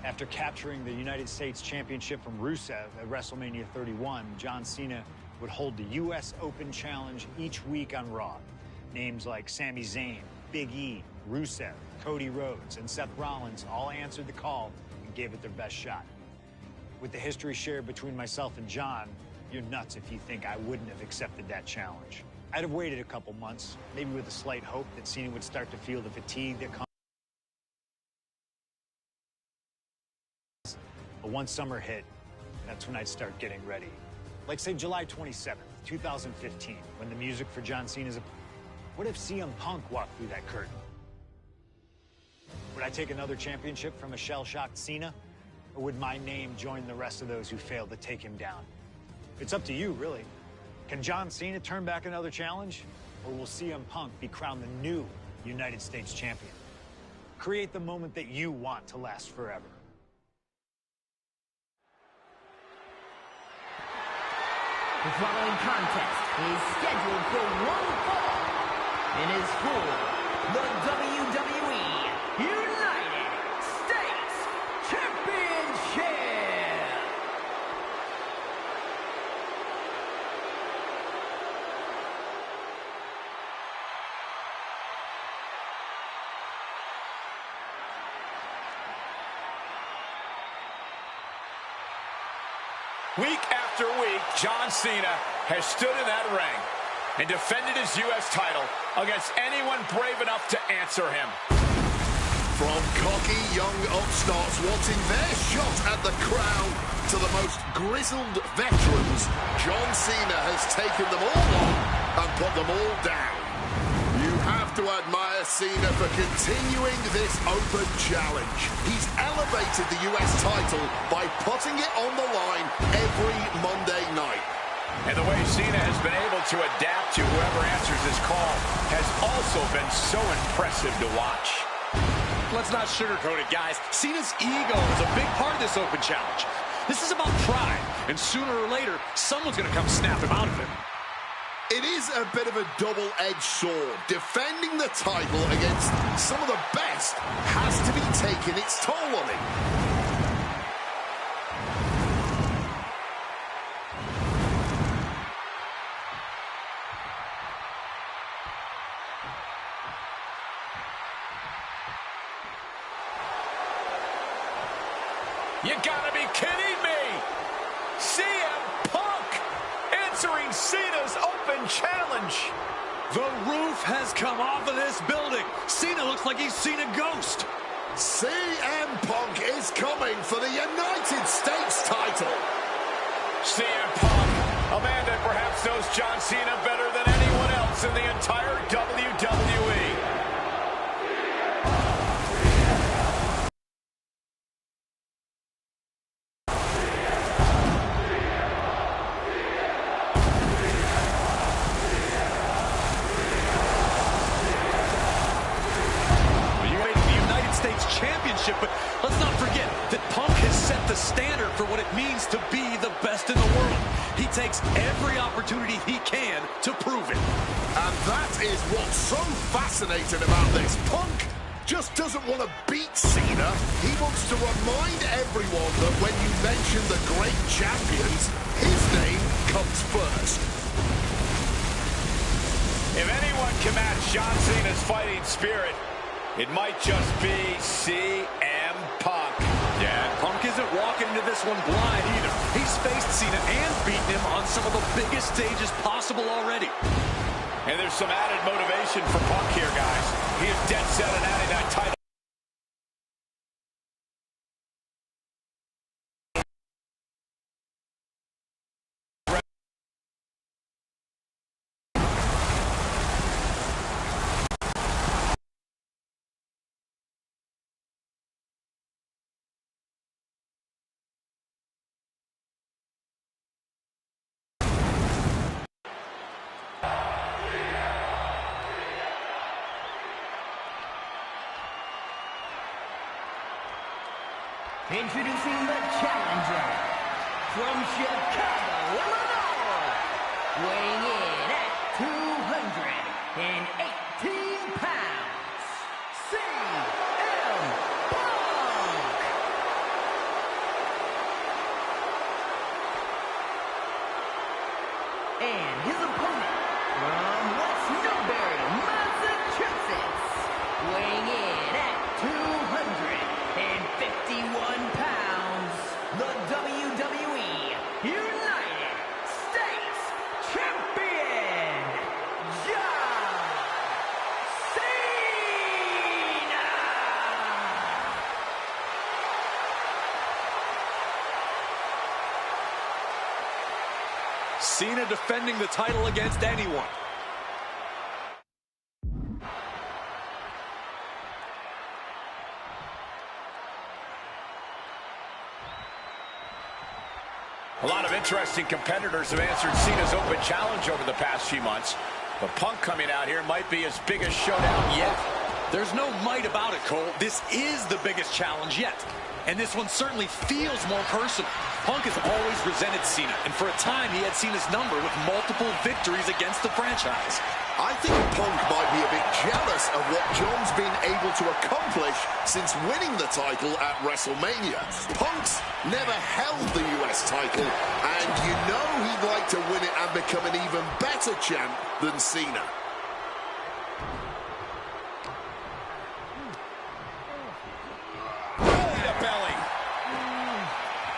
After capturing the United States Championship from Rusev at WrestleMania 31, John Cena would hold the U.S. Open Challenge each week on Raw. Names like Sami Zayn, Big E, Rusev, Cody Rhodes, and Seth Rollins all answered the call and gave it their best shot. With the history shared between myself and John, you're nuts if you think I wouldn't have accepted that challenge. I'd have waited a couple months, maybe with a slight hope that Cena would start to feel the fatigue that comes. But once summer hit, that's when I'd start getting ready. Like, say, July 27th, 2015, when the music for John Cena's... What if CM Punk walked through that curtain? Would I take another championship from a shell-shocked Cena? Or would my name join the rest of those who failed to take him down? It's up to you, really. Can John Cena turn back another challenge? Or will CM Punk be crowned the new United States champion? create the moment that you want to last forever. The following contest is scheduled for one fall and is for the WWE United States Championship. Week after week, John Cena has stood in that ring and defended his U.S. title against anyone brave enough to answer him. From cocky young upstarts wanting their shot at the crown to the most grizzled veterans, John Cena has taken them all on and put them all down. You have to admire Cena for continuing this open challenge. He's elevated the U.S. title by putting it on the line every Monday night. And the way Cena has been able to adapt to whoever answers his call has also been so impressive to watch. Let's not sugarcoat it, guys. Cena's ego is a big part of this open challenge. This is about pride, and sooner or later, someone's going to come snap him out of it. It is a bit of a double-edged sword. Defending the title against some of the best has to be taking its toll on him. You gotta be kidding me! CM Punk answering Cena's open challenge. The roof has come off of this building. Cena looks like he's seen a ghost. CM Punk is coming for the United States title. CM Punk, a man that perhaps knows John Cena better than anyone else in the entire WWE. Championship, but let's not forget that Punk has set the standard for what it means to be the best in the world. He takes every opportunity he can to prove it. And that is what's so fascinating about this. Punk just doesn't want to beat Cena. He wants to remind everyone that when you mention the great champions, his name comes first. If anyone can match John Cena's fighting spirit, it might just be CM Punk. Yeah, Punk isn't walking into this one blind either. He's faced Cena and beaten him on some of the biggest stages possible already. And there's some added motivation for Punk here, guys. He is dead set on adding that title. Introducing the challenger from Chicago, Illinois, weighing in at 218 pounds, CM Punk. And his opponent from West Newbury, Massachusetts, weighing in at 251 pounds, the WWE United States Champion, John Cena! Cena defending the title against anyone. A lot of interesting competitors have answered Cena's open challenge over the past few months. But Punk coming out here might be his biggest showdown yet. There's no might about it, Cole. This is the biggest challenge yet. And this one certainly feels more personal. Punk has always resented Cena, and for a time he had Cena's number with multiple victories against the franchise. I think Punk might be a bit jealous of what John's been able to accomplish since winning the title at WrestleMania. Punk's never held the US title, and you know he'd like to win it and become an even better champ than Cena.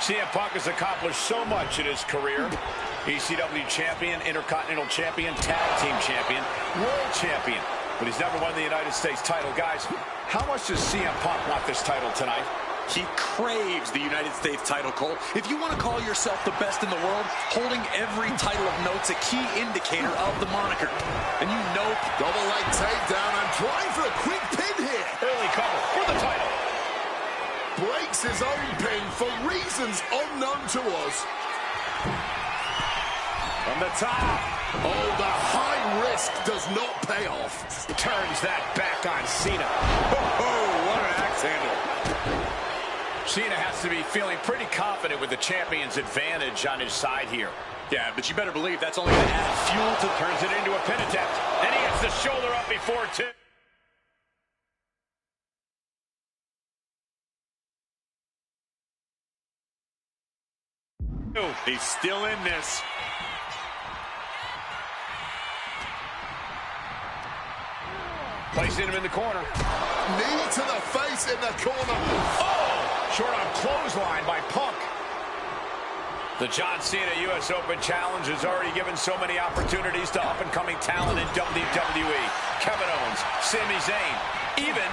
CM Punk has accomplished so much in his career. ECW champion, Intercontinental champion, tag team champion, world champion. But he's never won the United States title. Guys, how much does CM Punk want this title tonight? He craves the United States title, Cole. If you want to call yourself the best in the world, holding every title of note's a key indicator of the moniker. And you know, double leg takedown and trying for a quick pin here. Early cover for the title. Breaks his own pin for reasons unknown to us. From the top. Oh, the high risk does not pay off. Turns that back on Cena. Oh, what an axe handle. Cena has to be feeling pretty confident with the champion's advantage on his side here. Yeah, but you better believe that's only going to add fuel to... Turns it into a pin attempt. And he gets the shoulder up before two. He's still in this. Placing him in the corner. Knee to the face in the corner. Oh! Short on clothesline by Punk. The John Cena U.S. Open Challenge has already given so many opportunities to up-and-coming talent in WWE. Kevin Owens, Sami Zayn, even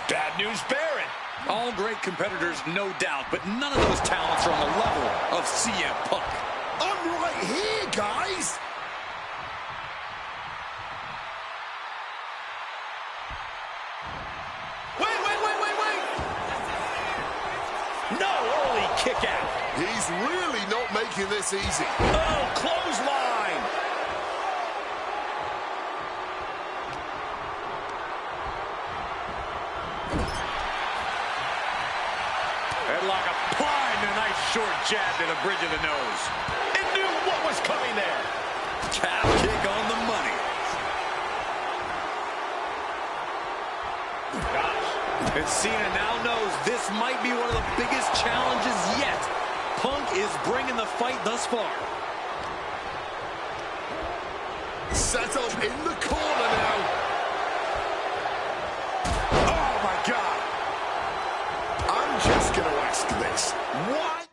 Bad News Barrett. All great competitors, no doubt, but none of those talents are on the level of CM Punk. I'm right here, guys. Wait. No, early kick out. He's really not making this easy. Oh, clothesline. Headlock applied and a nice short jab to the bridge of the nose. It knew what was coming there. Calf kick on the money. Gosh. And Cena now knows this might be one of the biggest challenges yet. Punk is bringing the fight thus far. Set up in the corner now. Oh, my God. I'm just going to ask this. Why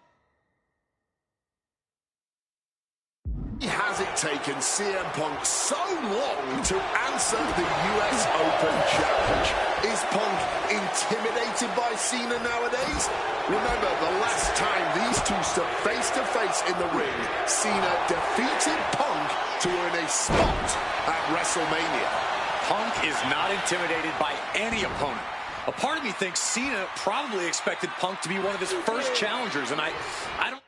has it taken CM Punk so long to answer the US Open Challenge? Is Punk intimidated by Cena nowadays? Remember, the last time these two stood face-to-face in the ring, Cena defeated Punk to earn a spot at WrestleMania. Punk is not intimidated by any opponent. A part of me thinks Cena probably expected Punk to be one of his first challengers, and I don't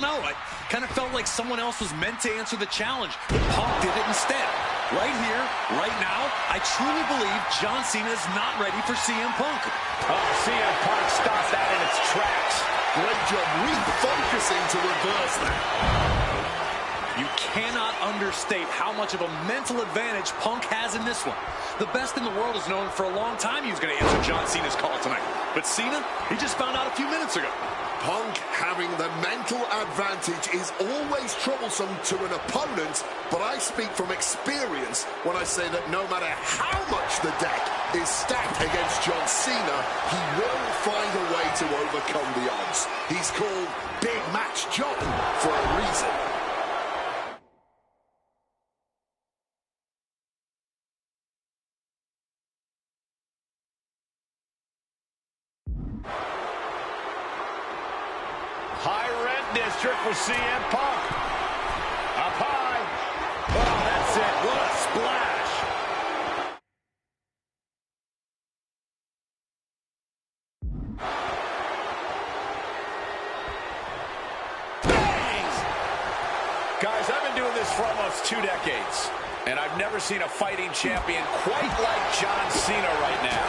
know. I kind of felt like someone else was meant to answer the challenge, but Punk did it instead. Right here, right now, I truly believe John Cena is not ready for CM Punk. Oh, CM Punk stopped that in its tracks. Great job refocusing to reverse that. You cannot understate how much of a mental advantage Punk has in this one. The best in the world has known for a long time he was going to answer John Cena's call tonight. But Cena, he just found out a few minutes ago. Punk having the mental advantage is always troublesome to an opponent, but I speak from experience when I say that no matter how much the deck is stacked against John Cena, he will find a way to overcome the odds. He's called Big Match John for a reason. High rent district for CM Punk. Up high. Oh, that's it. What a splash. Bang! Guys, I've been doing this for almost 2 decades. And I've never seen a fighting champion quite like John Cena right now.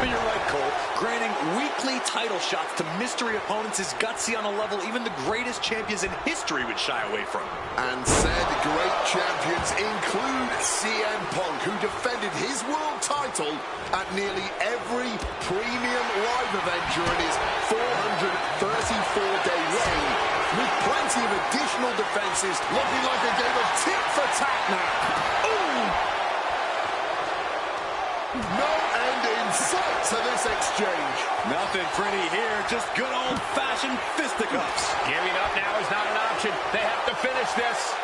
You're right, Cole. Granting weekly title shots to mystery opponents is gutsy on a level even the greatest champions in history would shy away from. And said great champions include CM Punk, who defended his world title at nearly every premium live event during his 434-day reign, with plenty of additional defenses, looking like a game of tit for tat now. Ooh! No end in sight to this exchange. Nothing pretty here, just good old-fashioned fisticuffs. Giving up now is not an option. They have to finish this.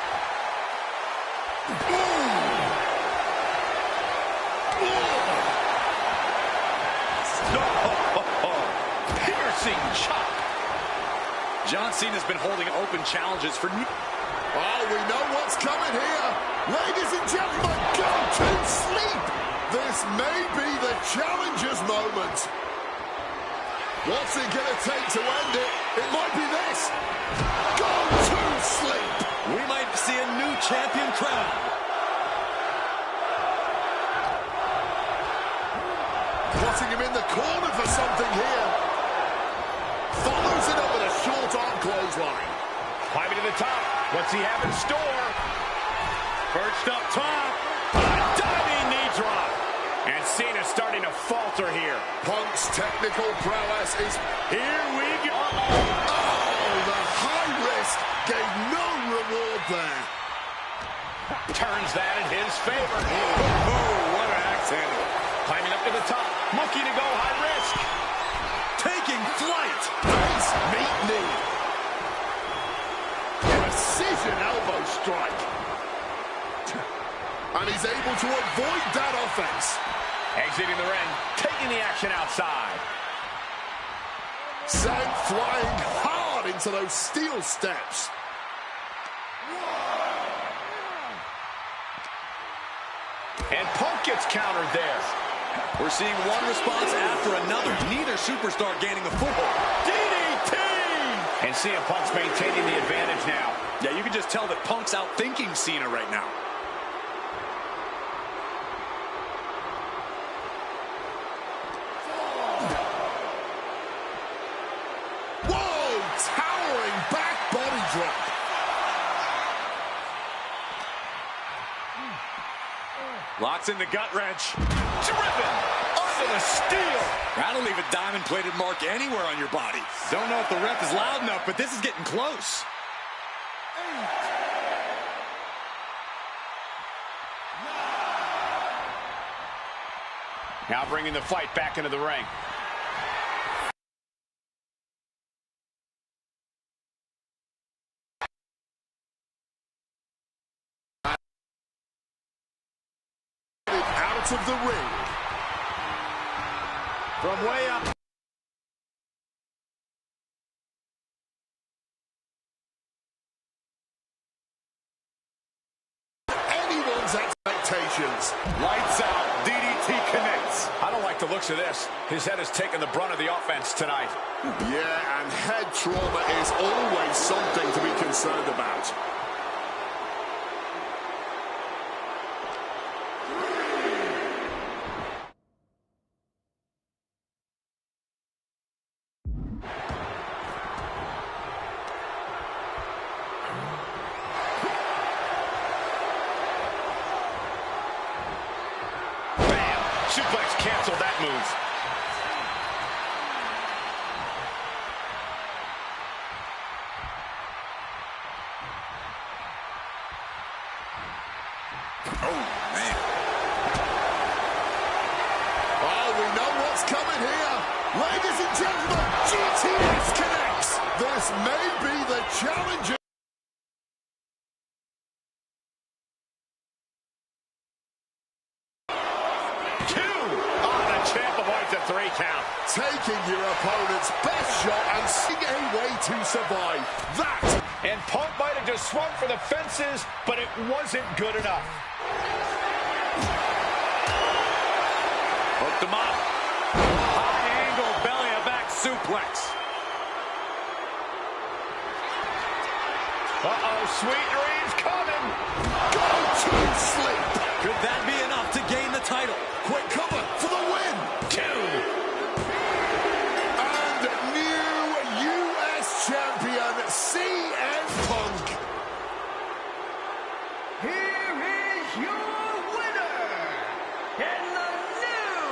Piercing chop. John Cena's been holding open challenges for... Oh, we know what's coming here. Ladies and gentlemen, go to sleep. This may be the challenger's moment. What's it going to take to end it? It might be this. Go to sleep. We might see a new champion crowned. Putting him in the corner for something here. Follows it up with a short arm clothesline. Climbing to the top. What's he have in store? Perched up top. A diving knee drop. And Cena's starting to falter here. Punk's technical prowess is... Here we go. Oh, the high risk gave no reward there. Turns that in his favor. Oh, what an axe handle. Climbing up to the top. Looking to go high risk. Taking flight. Base meat knee. Precision elbow strike. And he's able to avoid that offense. Exiting the ring, taking the action outside. Sent flying hard into those steel steps. And Punk gets countered there. We're seeing one response after another. Neither superstar gaining a foothold. DDT! And CM Punk's maintaining the advantage now. Yeah, you can just tell that Punk's outthinking Cena right now. Whoa! Towering back body drop. Locks in the gut wrench. Driven onto the steel. That'll leave a diamond-plated mark anywhere on your body. Don't know if the ref is loud enough, but this is getting close. Now bringing the fight back into the ring. Out of the ring. From way up. Anyone's expectations. Lights out. DDT connects. I don't like the looks of this. His head has taken the brunt of the offense tonight. Yeah, and head trauma is always something to be concerned about. Suplex canceled that move. Oh, man. Oh, we know what's coming here. Ladies and gentlemen, GTS connects. This may be the challenger. Taking your opponent's best shot and seeing a way to survive. That! And Punk might have just swung for the fences, but it wasn't good enough. Hooked him up. High angle belly to back suplex. Uh-oh. sweet dreams coming. Go to sleep. Could that be enough to gain the title? Quick cover for the win. 2. And new U.S. champion, CM Punk. Here is your winner, and the new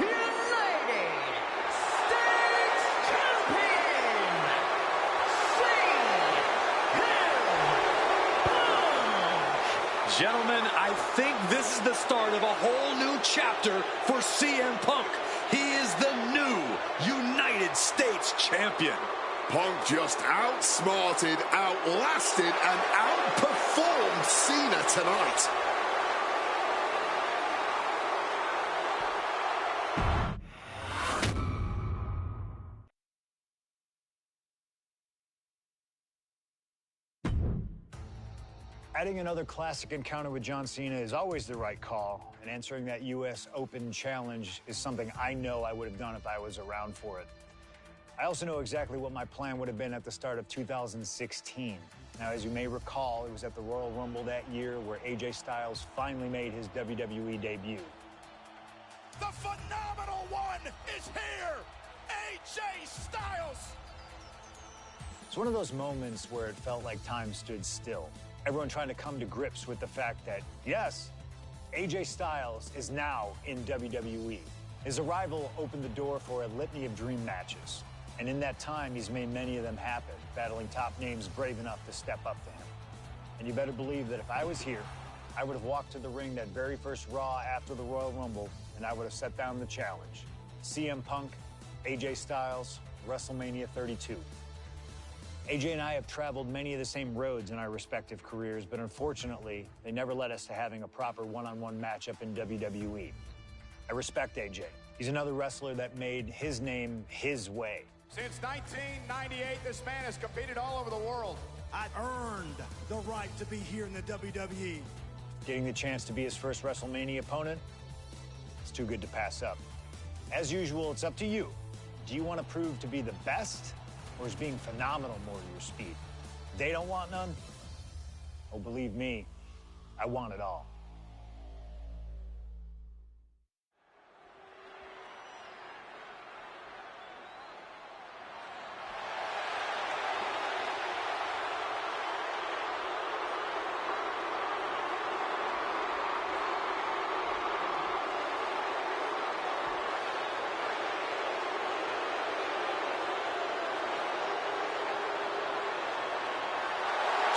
United States Champion, CM Punk. Gentlemen, I think this is the start of a whole new chapter for CM Punk. He is the new United States Champion. Punk just outsmarted, outlasted, and outperformed Cena tonight. Adding another classic encounter with John Cena is always the right call, and answering that U.S. Open challenge is something I know I would have done if I was around for it. I also know exactly what my plan would have been at the start of 2016. Now, as you may recall, it was at the Royal Rumble that year where AJ Styles finally made his WWE debut. The phenomenal one is here, AJ Styles. It's one of those moments where it felt like time stood still. Everyone trying to come to grips with the fact that, yes, AJ Styles is now in WWE. His arrival opened the door for a litany of dream matches. And in that time, he's made many of them happen, battling top names brave enough to step up to him. And you better believe that if I was here, I would have walked to the ring that very first Raw after the Royal Rumble, and I would have set down the challenge. CM Punk, AJ Styles, WrestleMania 32. AJ and I have traveled many of the same roads in our respective careers, but unfortunately, they never led us to having a proper one-on-one matchup in WWE. I respect AJ. He's another wrestler that made his name his way. Since 1998, this man has competed all over the world. I've earned the right to be here in the WWE. Getting the chance to be his first WrestleMania opponent, it's too good to pass up. As usual, it's up to you. Do you want to prove to be the best, or is being phenomenal more your speed? They don't want none? Oh, believe me, I want it all.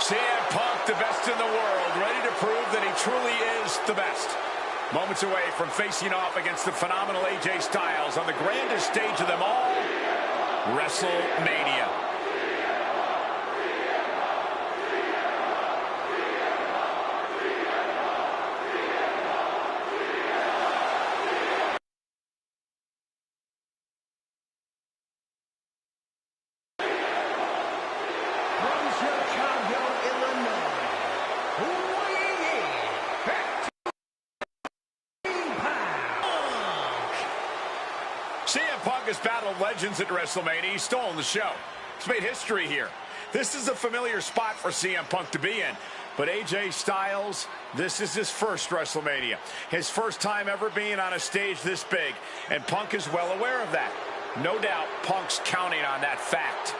CM Punk, the best in the world, ready to prove that he truly is the best. Moments away from facing off against the phenomenal AJ Styles on the grandest stage of them all, WrestleMania. CM Punk has battled legends at WrestleMania. He's stolen the show. He's made history here. This is a familiar spot for CM Punk to be in. But AJ Styles, this is his first WrestleMania. His first time ever being on a stage this big. And Punk is well aware of that. No doubt Punk's counting on that fact.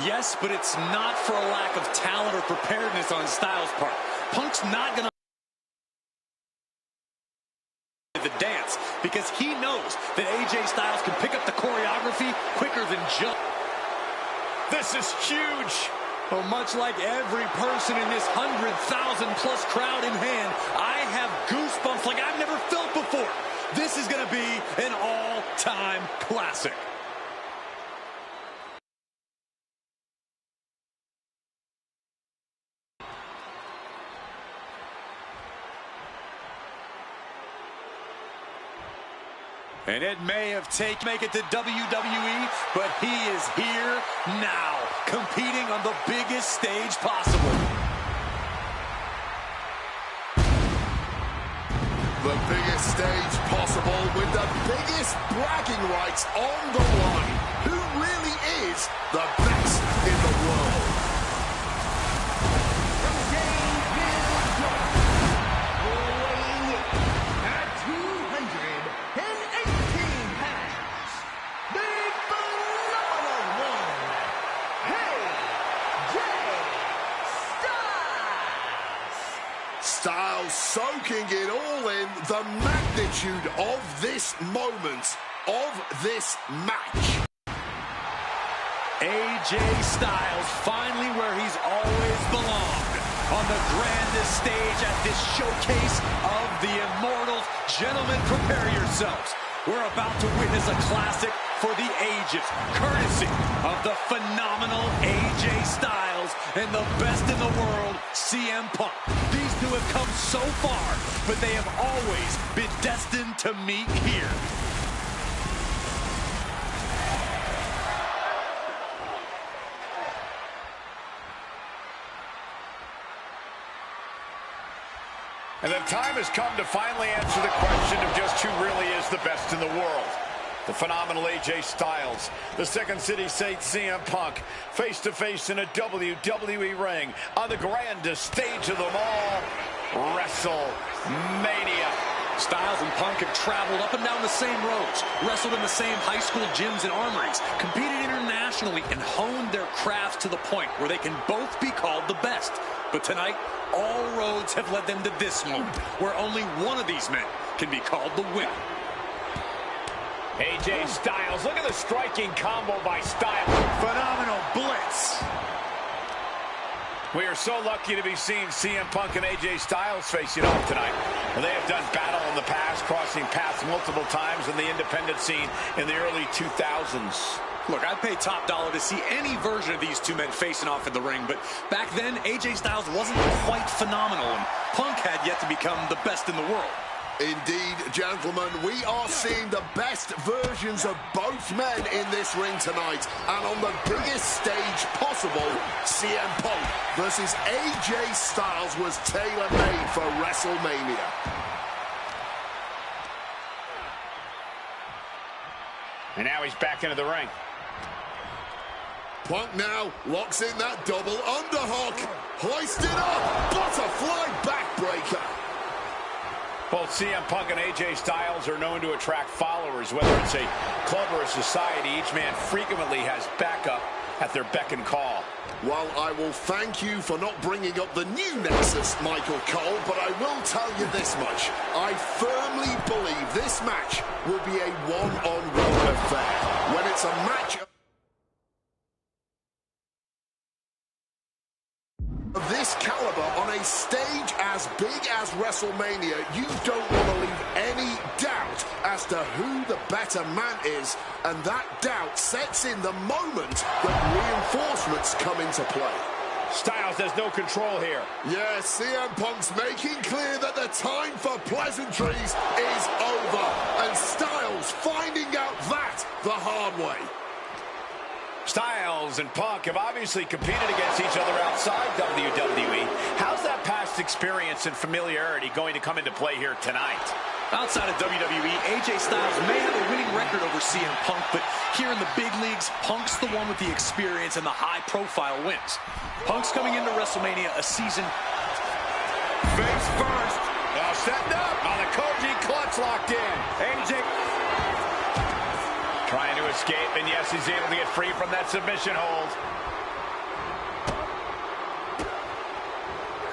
Yes, but it's not for a lack of talent or preparedness on Styles' part. Punk's not going to the dance because he knows that AJ Styles can pick up the choreography quicker than just. This is huge. Well, much like every person in this 100,000+ crowd in hand, I have goosebumps like I've never felt before. This is going to be an all-time classic. And it may have make it to WWE, but he is here now, competing on the biggest stage possible. The biggest stage possible with the biggest bragging rights on the line. Who really is the best in the world? soaking it all in, the magnitude of this moment, of this match. AJ Styles finally where he's always belonged, on the grandest stage at this showcase of the Immortals. Gentlemen, prepare yourselves. We're about to witness a classic for the ages, courtesy of the phenomenal AJ Styles and the best in the world, CM Punk. These two have come so far, but they have always been destined to meet here. And the time has come to finally answer the question of just who really is the best in the world. The phenomenal AJ Styles, the Second City Saint CM Punk, face-to-face in a WWE ring on the grandest stage of them all, WrestleMania. Styles and Punk have traveled up and down the same roads, wrestled in the same high school gyms and armories, competed internationally, and honed their crafts to the point where they can both be called the best. But tonight, all roads have led them to this moment, where only one of these men can be called the winner. AJ Styles, look at the striking combo by Styles. Phenomenal blitz. We are so lucky to be seeing CM Punk and AJ Styles facing off tonight. They have done battle in the past, crossing paths multiple times in the independent scene in the early 2000s. Look, I'd pay top dollar to see any version of these two men facing off in the ring, but back then, AJ Styles wasn't quite phenomenal, and Punk had yet to become the best in the world. Indeed, gentlemen, we are seeing the best versions of both men in this ring tonight. And on the biggest stage possible, CM Punk versus AJ Styles was tailor-made for WrestleMania. And now he's back into the ring. Punk now locks in that double underhook. Hoisted up, butterfly backbreaker. Both CM Punk and AJ Styles are known to attract followers. Whether it's a club or a society, each man frequently has backup at their beck and call. Well, I will thank you for not bringing up the new Nexus, Michael Cole, but I will tell you this much. I firmly believe this match will be a one-on-one affair. When it's a match of this caliber on a stage as big as WrestleMania, you don't want to leave any doubt as to who the better man is, and that doubt sets in the moment that reinforcements come into play. Styles has no control here. Yes, CM Punk's making clear that the time for pleasantries is over, and Styles finding out that the hard way. Styles and Punk have obviously competed against each other outside WWE. How's that past experience and familiarity going to come into play here tonight? Outside of WWE, AJ Styles may have a winning record over CM Punk, but here in the big leagues, Punk's the one with the experience and the high-profile wins. Punk's coming into WrestleMania a season face first. Now setting up on the Koji clutch locked in. AJ trying to escape, and yes, he's able to get free from that submission hold.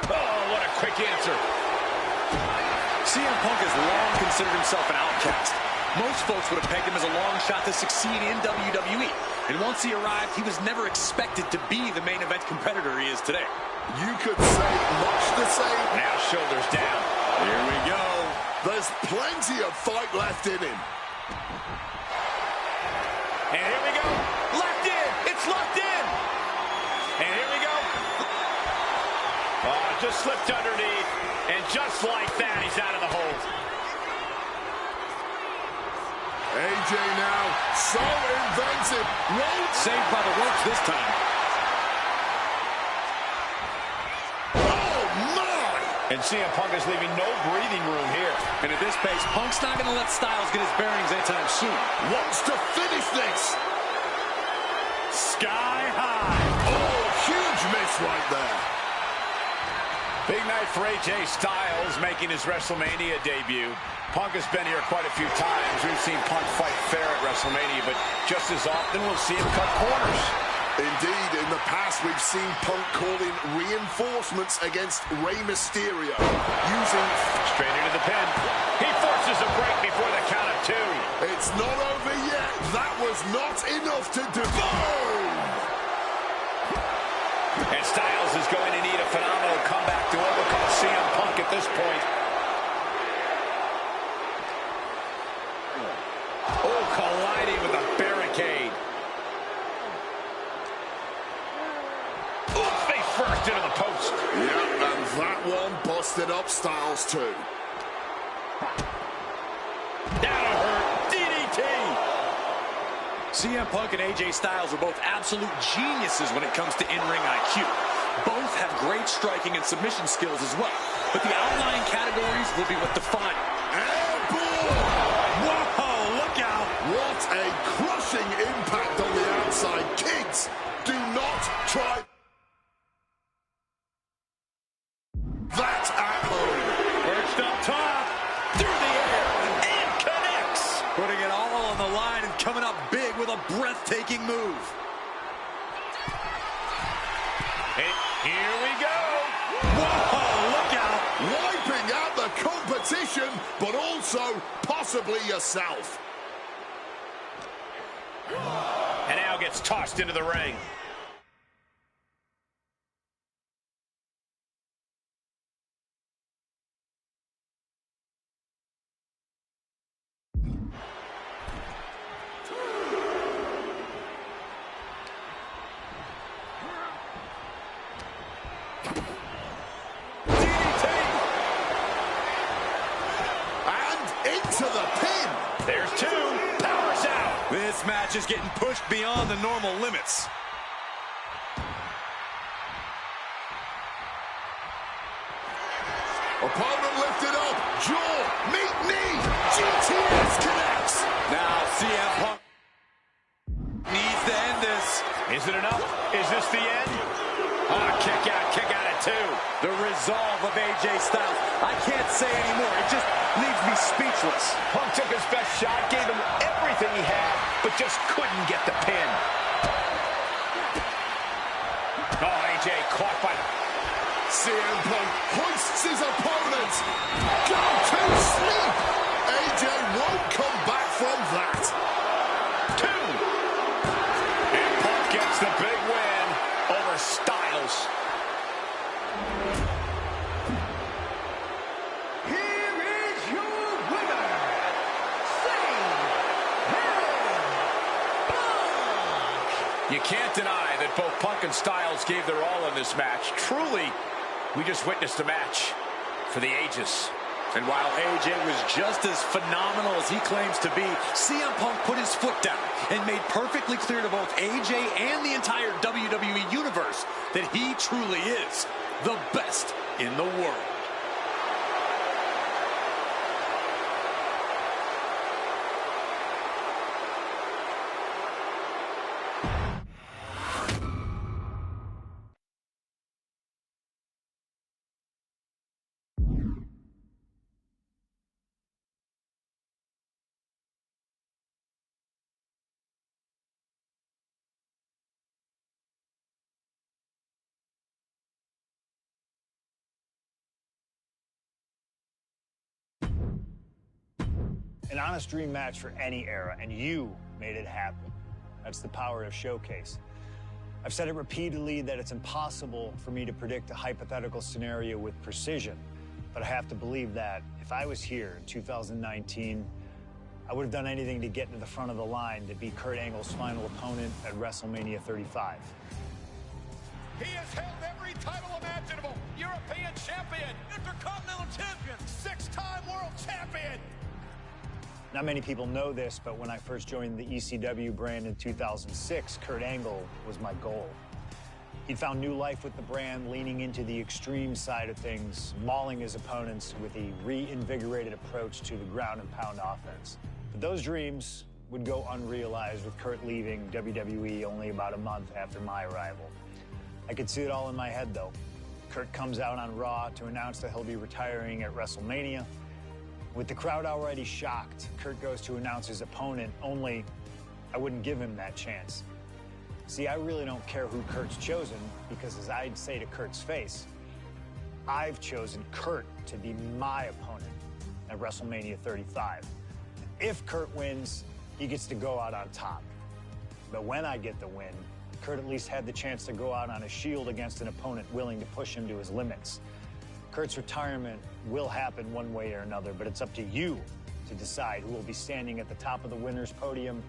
Oh, what a quick answer. CM Punk has long considered himself an outcast. Most folks would have pegged him as a long shot to succeed in WWE. And once he arrived, he was never expected to be the main event competitor he is today. You could say much the same. Now shoulders down. Here we go. There's plenty of fight left in him. And here we go. Locked in. It's locked in. And here we go. Oh, just slipped underneath. And just like that, he's out of the hold. AJ now, so inventive. Saved by the ropes this time. Oh, my! And CM Punk is leaving no breathing room here. And at this pace, Punk's not going to let Styles get his bearings anytime soon. Wants to finish this. Sky high. Oh, huge miss right there. Big night for AJ Styles making his WrestleMania debut. Punk has been here quite a few times. We've seen Punk fight fair at WrestleMania, but just as often we'll see him cut corners. Indeed, in the past, we've seen Punk call in reinforcements against Rey Mysterio, using... Straight into the pin. He forces a break before the count of 2. It's not over yet. That was not enough to boom! And Styles is going to need a phenomenal comeback to overcome CM Punk at this point. Oh, colliding with a barricade. Face first into the post. Yep, and that one busted up Styles too. That'll hurt. DDT. CM Punk and AJ Styles are both absolute geniuses when it comes to in-ring IQ. Both have great striking and submission skills as well. But the outlying categories will be what define it. Airborne! Whoa, look out! What a crushing impact on the outside. Kids, do not try that at home. Perched up top. Through the air. And connects. Putting it all on the line and coming up big with a breathtaking move. And here we go. Whoa, look out. Wiping out the competition, but also possibly yourself. And now gets tossed into the ring. To the pin. There's 2. Powers out. This match is getting pushed beyond the normal limits. Opponent lifted up. Jaw. Meet knee. GTS connects. Now CM Punk needs to end this. Is it enough? Is this the end? Kick out at 2. The resolve of AJ Styles. I can't say anymore. It just leaves me speechless. Punk took his best shot, gave him everything he had, but just couldn't get the pin. Oh, AJ caught by... CM Punk hoists his opponent. Go to sleep. AJ won't come back from that. 2. And Punk gets the big win over Styles. You can't deny that both Punk and Styles gave their all in this match. Truly, we just witnessed a match for the ages. And while AJ was just as phenomenal as he claims to be, CM Punk put his foot down and made perfectly clear to both AJ and the entire WWE Universe that he truly is the best in the world. An honest dream match for any era, and you made it happen. That's the power of Showcase. I've said it repeatedly that it's impossible for me to predict a hypothetical scenario with precision, but I have to believe that if I was here in 2019, I would have done anything to get into the front of the line to beat Kurt Angle's final opponent at WrestleMania 35. He has held every title imaginable. European champion, Intercontinental champion, 6-time world champion. Not many people know this, but when I first joined the ECW brand in 2006, Kurt Angle was my goal. He'd found new life with the brand, leaning into the extreme side of things, mauling his opponents with a reinvigorated approach to the ground and pound offense. But those dreams would go unrealized with Kurt leaving WWE only about a month after my arrival. I could see it all in my head, though. Kurt comes out on Raw to announce that he'll be retiring at WrestleMania. With the crowd already shocked, Kurt goes to announce his opponent, only I wouldn't give him that chance. See, I really don't care who Kurt's chosen, because as I'd say to Kurt's face, I've chosen Kurt to be my opponent at WrestleMania 35. If Kurt wins, he gets to go out on top. But when I get the win, Kurt at least had the chance to go out on a shield against an opponent willing to push him to his limits. Kurt's retirement will happen one way or another, but it's up to you to decide who will be standing at the top of the winner's podium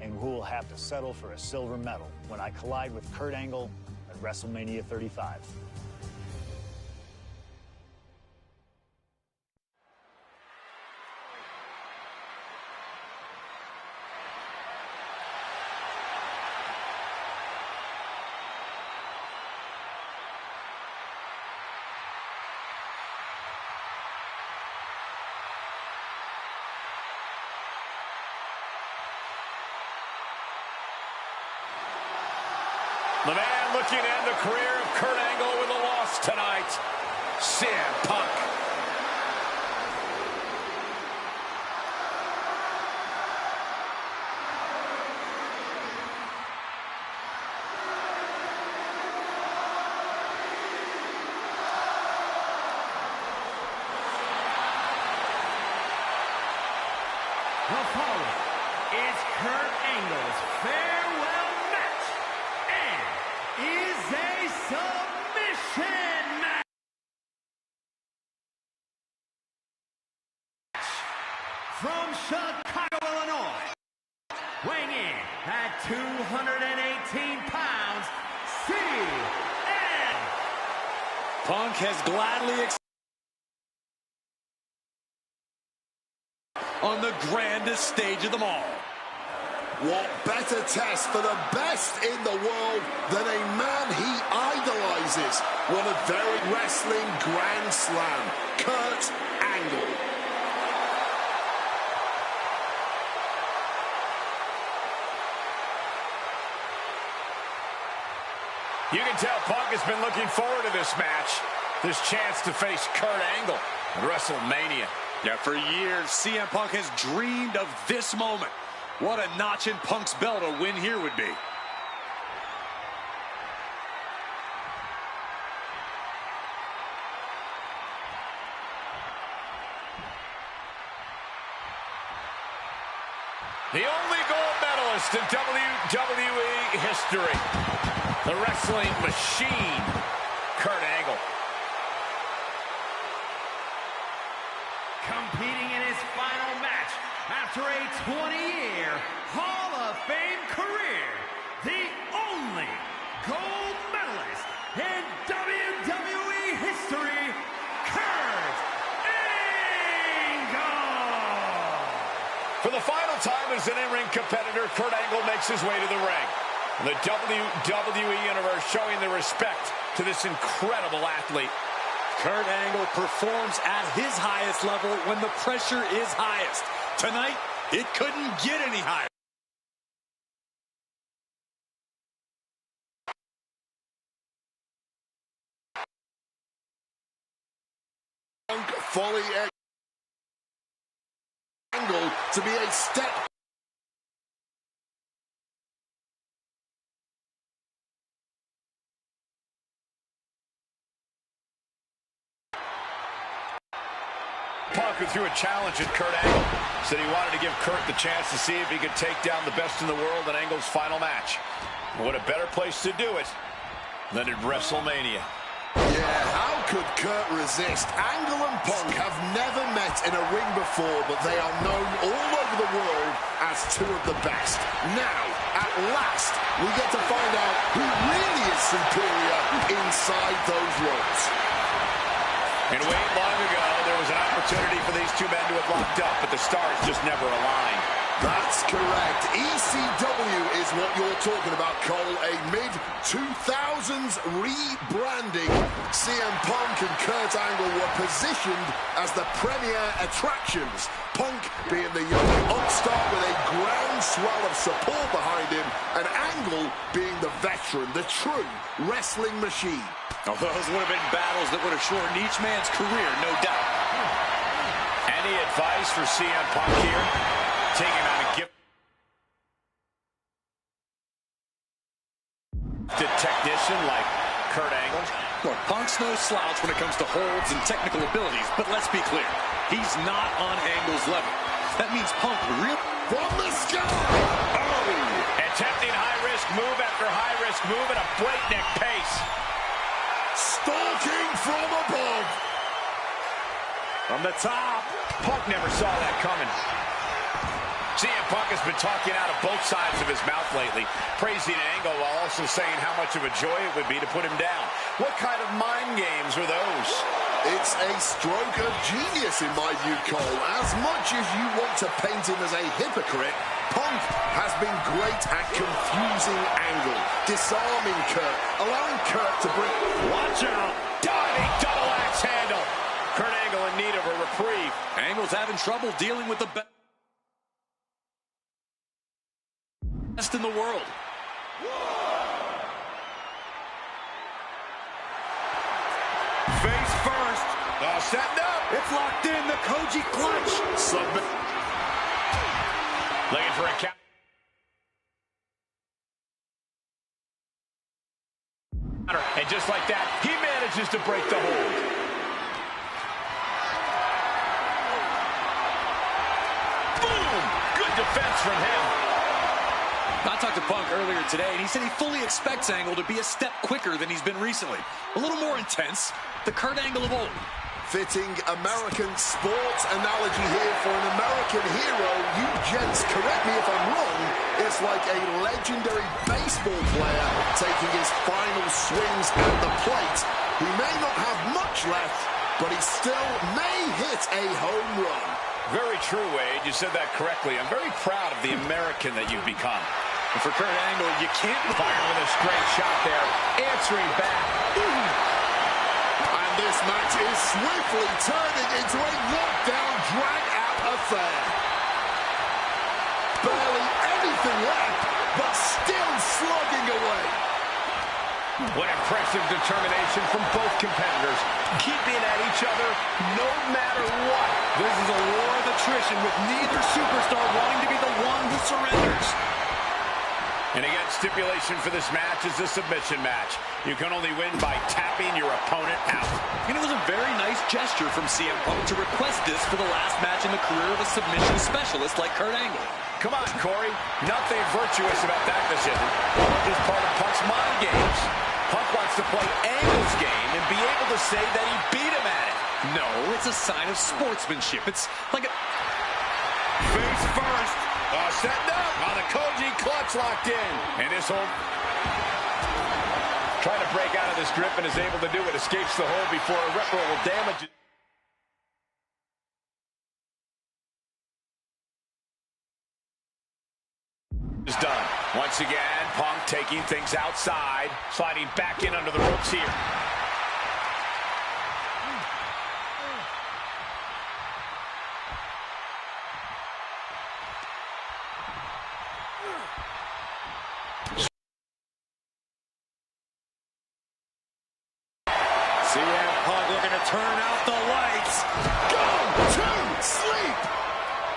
and who will have to settle for a silver medal when I collide with Kurt Angle at WrestleMania 35. The man looking to end the career of Kurt Angle with a loss tonight, CM Punk. The following is Kurt Angle's farewell match and is a submission match. From Chicago, Illinois, weighing in at 218 pounds, CM Punk has gladly on the grandest stage of them all. What better test for the best in the world than a man he idolizes? Won a very wrestling grand slam, Kurt Angle. You can tell Punk has been looking forward to this match, this chance to face Kurt Angle at WrestleMania. Yeah, for years, CM Punk has dreamed of this moment. What a notch in Punk's belt a win here would be. The only gold medalist in WWE history, the wrestling machine, Kurt Angle. competing in his final match after a 20-year Hall of Fame career, the only gold medalist in WWE history, Kurt Angle! For the final time as an in-ring competitor, Kurt Angle makes his way to the ring. And the WWE Universe showing their respect to this incredible athlete. Kurt Angle performs at his highest level when the pressure is highest. Tonight, it couldn't get any higher. Foley Angle to be a step. Punk, who threw a challenge at Kurt Angle, said he wanted to give Kurt the chance to see if he could take down the best in the world in Angle's final match. What a better place to do it than at WrestleMania. Yeah, how could Kurt resist? Angle and Punk have never met in a ring before, but they are known all over the world as two of the best. Now, at last, we get to find out who really is superior inside those ropes. And way long ago, there was an opportunity for these two men to have locked up, but the stars just never aligned. That's correct. ECW is what you're talking about, Cole. A mid-2000s rebranding. CM Punk and Kurt Angle were positioned as the premier attractions. Punk being the young upstart with a groundswell of support behind him, and Angle being the veteran, the true wrestling machine. Oh, those would have been battles that would have shortened each man's career, no doubt. Any advice for CM Punk here? Take him out and give gifted technician like Kurt Angle. Look, Punk's no slouch when it comes to holds and technical abilities, but let's be clear, he's not on Angle's level. That means Punk really... From the sky! Oh! Attempting high-risk move after high-risk move at a breakneck pace. Stalking from above! From the top. Punk never saw that coming. CM Punk has been talking out of both sides of his mouth lately, praising Angle while also saying how much of a joy it would be to put him down. What kind of mind games were those? It's a stroke of genius in my view, Cole. As much as you want to paint him as a hypocrite, Punk has been great at confusing Angle, disarming Kurt, allowing Kurt to bring... Watch out! Diving double axe handle! Kurt Angle in need of a reprieve. Angle's having trouble dealing with the best in the world. Face first. Setting up. It's locked in, the Koji clutch. Submit. Looking for a count. And just like that, he manages to break the hold. Boom! Good defense from him. I talked to Punk earlier today, and he said he fully expects Angle to be a step quicker than he's been recently. A little more intense. The Kurt Angle of old. Fitting American sports analogy here for an American hero. You gents, correct me if I'm wrong, it's like a legendary baseball player taking his final swings at the plate. He may not have much left, but he still may hit a home run. Very true, Wade. You said that correctly. I'm very proud of the American that you've become. And for Kurt Angle, you can't fire with a straight shot there. Answering back. And this match is swiftly turning into a knockdown, drag-out affair. Barely anything left, but still slugging away. What impressive determination from both competitors, keeping at each other no matter what. This is a war of attrition with neither superstar wanting to be the one who surrenders. And again, stipulation for this match is a submission match. You can only win by tapping your opponent out. And it was a very nice gesture from CM Punk to request this for the last match in the career of a submission specialist like Kurt Angle. Come on, Corey. Nothing virtuous about that decision. Just part of Punk's mind games. Punk wants to play Angle's game and be able to say that he beat him at it. No, it's a sign of sportsmanship. It's like a... Face first. Setting up. The Koji clutch locked in. And this hold... Trying to break out of this grip and is able to do it. Escapes the hold before irreparable damage. Is done. Once again, Punk taking things outside. Sliding back in under the ropes here. CM Punk looking to turn out the lights. Go to sleep.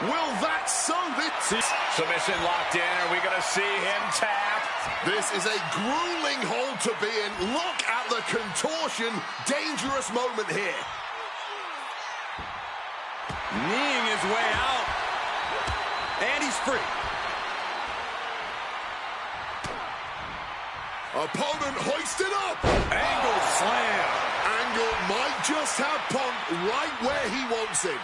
Will that solve it? Submission locked in. Are we going to see him tap? This is a grueling hold to be in. Look at the contortion. Dangerous moment here. Kneeing his way out. And he's free. Opponent hoisted up. Angle slam. Angle might just have Punk right where he wants him.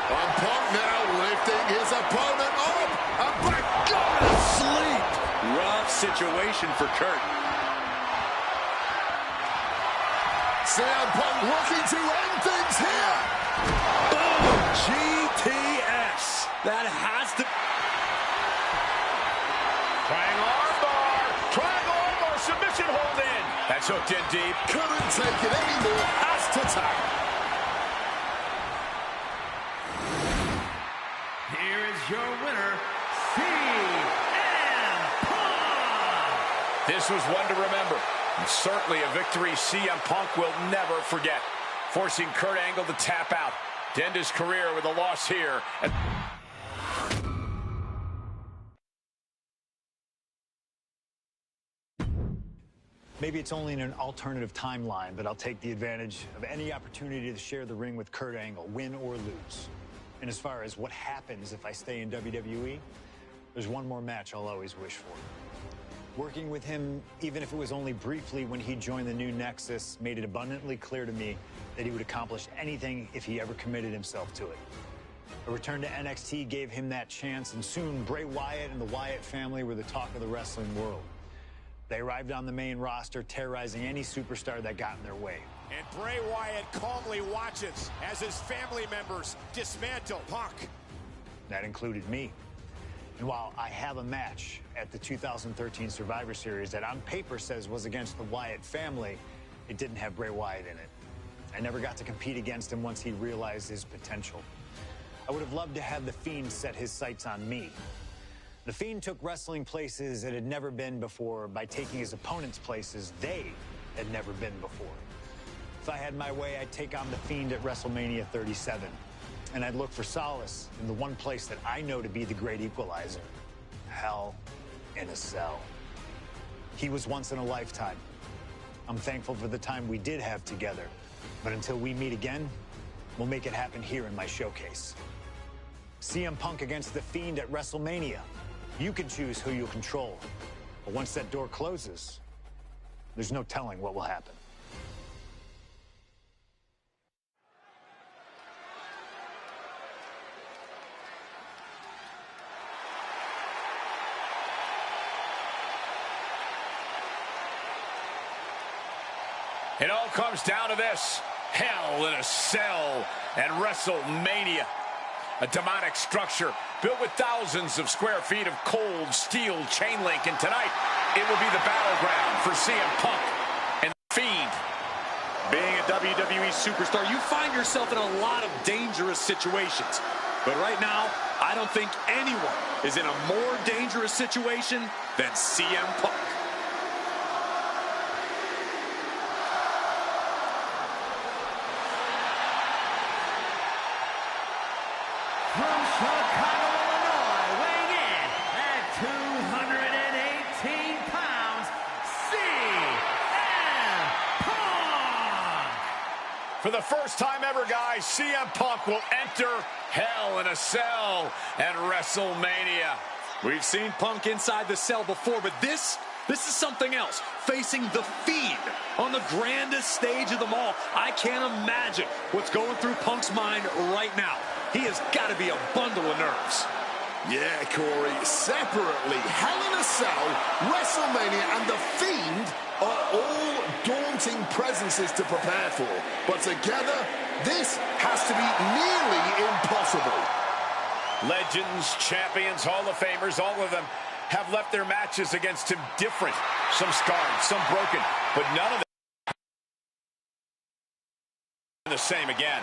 And Punk now lifting his opponent up. And back going to sleep. Rough situation for Kurt. CM Punk looking to end things here. Boom! GTS. That has to... Triangle armbar. Triangle armbar. Submission hold in. That's hooked in deep. Couldn't take it anymore. Has to tap. Here is your winner, CM Punk. This was one to remember. Certainly a victory CM Punk will never forget, forcing Kurt Angle to tap out to end his career with a loss here. Maybe it's only in an alternative timeline, but I'll take the advantage of any opportunity to share the ring with Kurt Angle, win or lose. And as far as what happens if I stay in WWE, there's one more match I'll always wish for. Working with him, even if it was only briefly when he joined the new Nexus, made it abundantly clear to me that he would accomplish anything if he ever committed himself to it. A return to NXT gave him that chance, and soon Bray Wyatt and the Wyatt family were the talk of the wrestling world. They arrived on the main roster, terrorizing any superstar that got in their way. And Bray Wyatt calmly watches as his family members dismantle Punk. That included me. And while I have a match at the 2013 Survivor Series that on paper says was against the Wyatt family, it didn't have Bray Wyatt in it. I never got to compete against him once he realized his potential. I would have loved to have The Fiend set his sights on me. The Fiend took wrestling places it had never been before by taking his opponents places they had never been before. If I had my way, I'd take on The Fiend at WrestleMania 37. And I'd look for solace in the one place that I know to be the great equalizer: Hell in a Cell. He was once in a lifetime. I'm thankful for the time we did have together. But until we meet again, we'll make it happen here in my showcase. CM Punk against The Fiend at WrestleMania. You can choose who you'll control. But once that door closes, there's no telling what will happen. It all comes down to this: Hell in a Cell and WrestleMania. A demonic structure built with thousands of square feet of cold steel chain link. And tonight, it will be the battleground for CM Punk and The Fiend. Being a WWE superstar, you find yourself in a lot of dangerous situations. But right now, I don't think anyone is in a more dangerous situation than CM Punk. From Chicago, Illinois, weighing in at 218 pounds, CM Punk! For the first time ever, guys, CM Punk will enter Hell in a Cell at WrestleMania. We've seen Punk inside the cell before, but this is something else. Facing The Fiend on the grandest stage of them all. I can't imagine what's going through Punk's mind right now. He has got to be a bundle of nerves. Yeah, Corey, separately, Hell in a Cell, WrestleMania, and The Fiend are all daunting presences to prepare for. But together, this has to be nearly impossible. Legends, champions, Hall of Famers, all of them have left their matches against him different. Some scarred, some broken, but none of them the same again.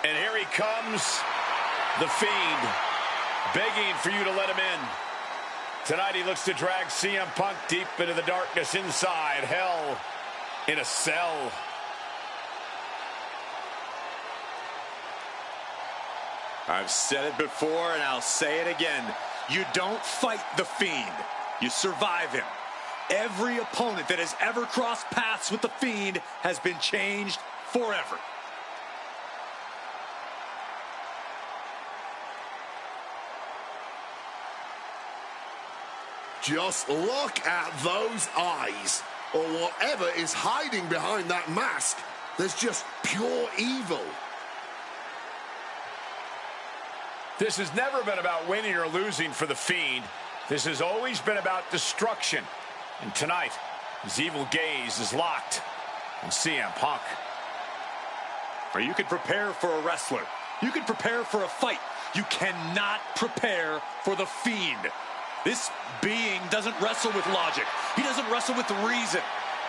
And here he comes, The Fiend, begging for you to let him in. Tonight he looks to drag CM Punk deep into the darkness inside Hell in a Cell. I've said it before and I'll say it again. You don't fight The Fiend. You survive him. Every opponent that has ever crossed paths with The Fiend has been changed forever. Just look at those eyes, or whatever is hiding behind that mask. There's just pure evil. This has never been about winning or losing for The Fiend. This has always been about destruction. And tonight, his evil gaze is locked on CM Punk. Or you could prepare for a wrestler. You could prepare for a fight. You cannot prepare for The Fiend. This being doesn't wrestle with logic. He doesn't wrestle with reason.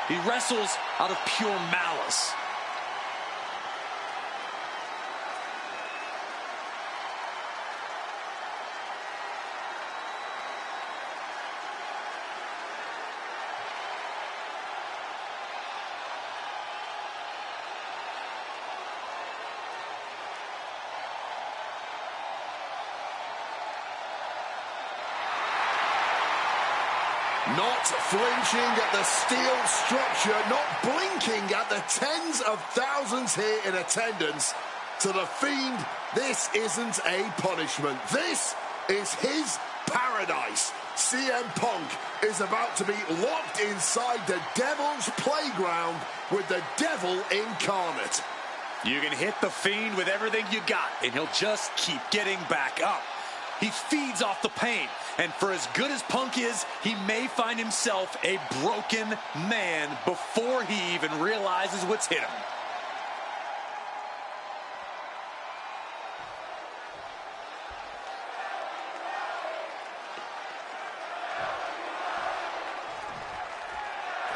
He wrestles out of pure malice. Not flinching at the steel structure, not blinking at the tens of thousands here in attendance. To The Fiend, this isn't a punishment. This is his paradise. CM Punk is about to be locked inside the devil's playground with the devil incarnate. You can hit The Fiend with everything you got, and he'll just keep getting back up. He feeds off the pain, and for as good as Punk is, he may find himself a broken man before he even realizes what's hit him.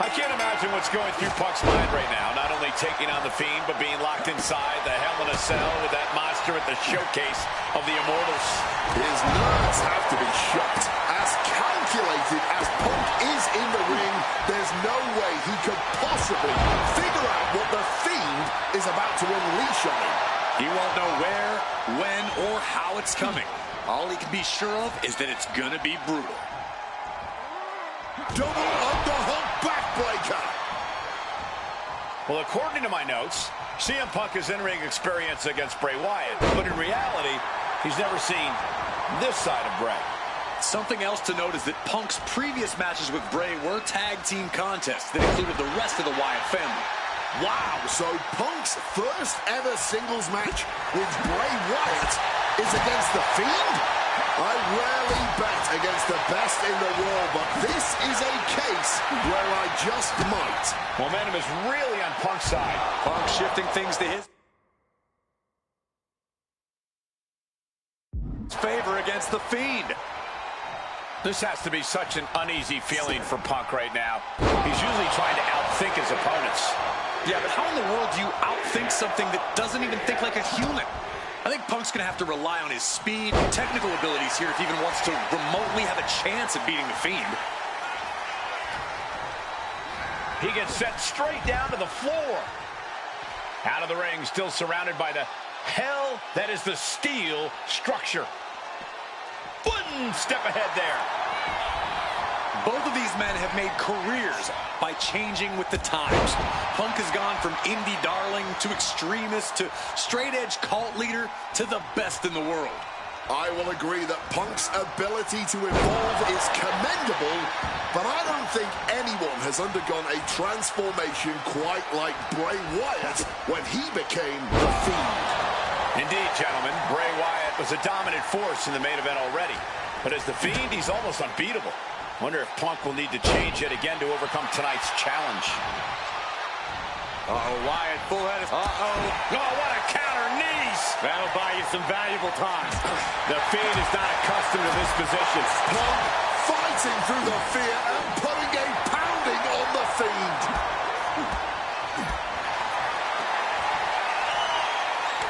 I can't imagine what's going through Punk's mind right now. Not only taking on The Fiend, but being locked inside the Hell in a Cell with that monster at the showcase of the Immortals. His nerves have to be shot. As calculated as Punk is in the ring, there's no way he could possibly figure out what The Fiend is about to unleash on him. He won't know where, when, or how it's coming. All he can be sure of is that it's gonna be brutal. Double underhook backbreaker. Well, according to my notes, CM Punk has in-ring experience against Bray Wyatt, but in reality, he's never seen this side of Bray. Something else to note is that Punk's previous matches with Bray were tag team contests that included the rest of the Wyatt family. Wow, so Punk's first ever singles match with Bray Wyatt is against The Fiend? I rarely bet against the best in the world, but this is a case where I just might. Momentum is really on Punk's side. Punk shifting things to his favor against The Fiend. This has to be such an uneasy feeling for Punk right now. He's usually trying to outthink his opponents. Yeah, but how in the world do you outthink something that doesn't even think like a human? I think Punk's going to have to rely on his speed and technical abilities here if he even wants to remotely have a chance at beating The Fiend. He gets sent straight down to the floor. Out of the ring, still surrounded by the hell that is the steel structure. One step ahead there. Both of these men have made careers by changing with the times. Punk has gone from indie darling to extremist to straight-edge cult leader to the best in the world. I will agree that Punk's ability to evolve is commendable, but I don't think anyone has undergone a transformation quite like Bray Wyatt when he became The Fiend. Indeed, gentlemen, Bray Wyatt was a dominant force in the main event already. But as The Fiend, he's almost unbeatable. Wonder if Punk will need to change yet again to overcome tonight's challenge. Uh-oh, Wyatt, full head of... Oh, what a counter, knees! That'll buy you some valuable time. The Fiend is not accustomed to this position. Punk fighting through the fear and putting a pounding on The Fiend.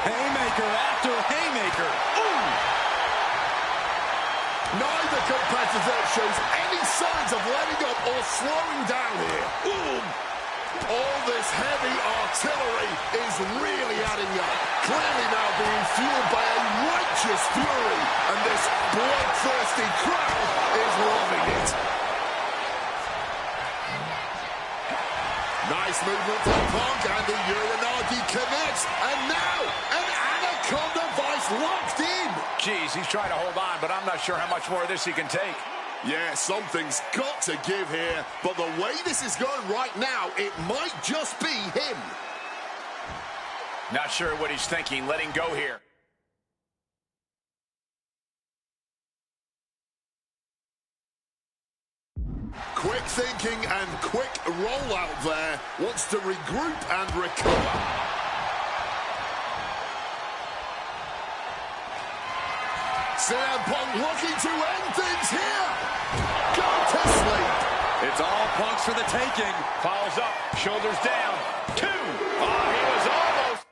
Haymaker after haymaker. Ooh! Neither competitor shows any signs of letting up or slowing down here. Ooh. All this heavy artillery is really adding up. Clearly now being fueled by a righteous fury. And this bloodthirsty crowd is loving it. Nice movement from Punk, and the Uranagi connects. And now, an Anaconda Vice locked in. Jeez, he's trying to hold on, but I'm not sure how much more of this he can take. Yeah, something's got to give here. But the way this is going right now, it might just be him. Not sure what he's thinking, letting go here. Quick thinking and quick rollout there. Wants to regroup and recover. CM Punk looking to end things here. Go to sleep. It's all Punk's for the taking. Follows up, shoulders down. 2. Oh, he was almost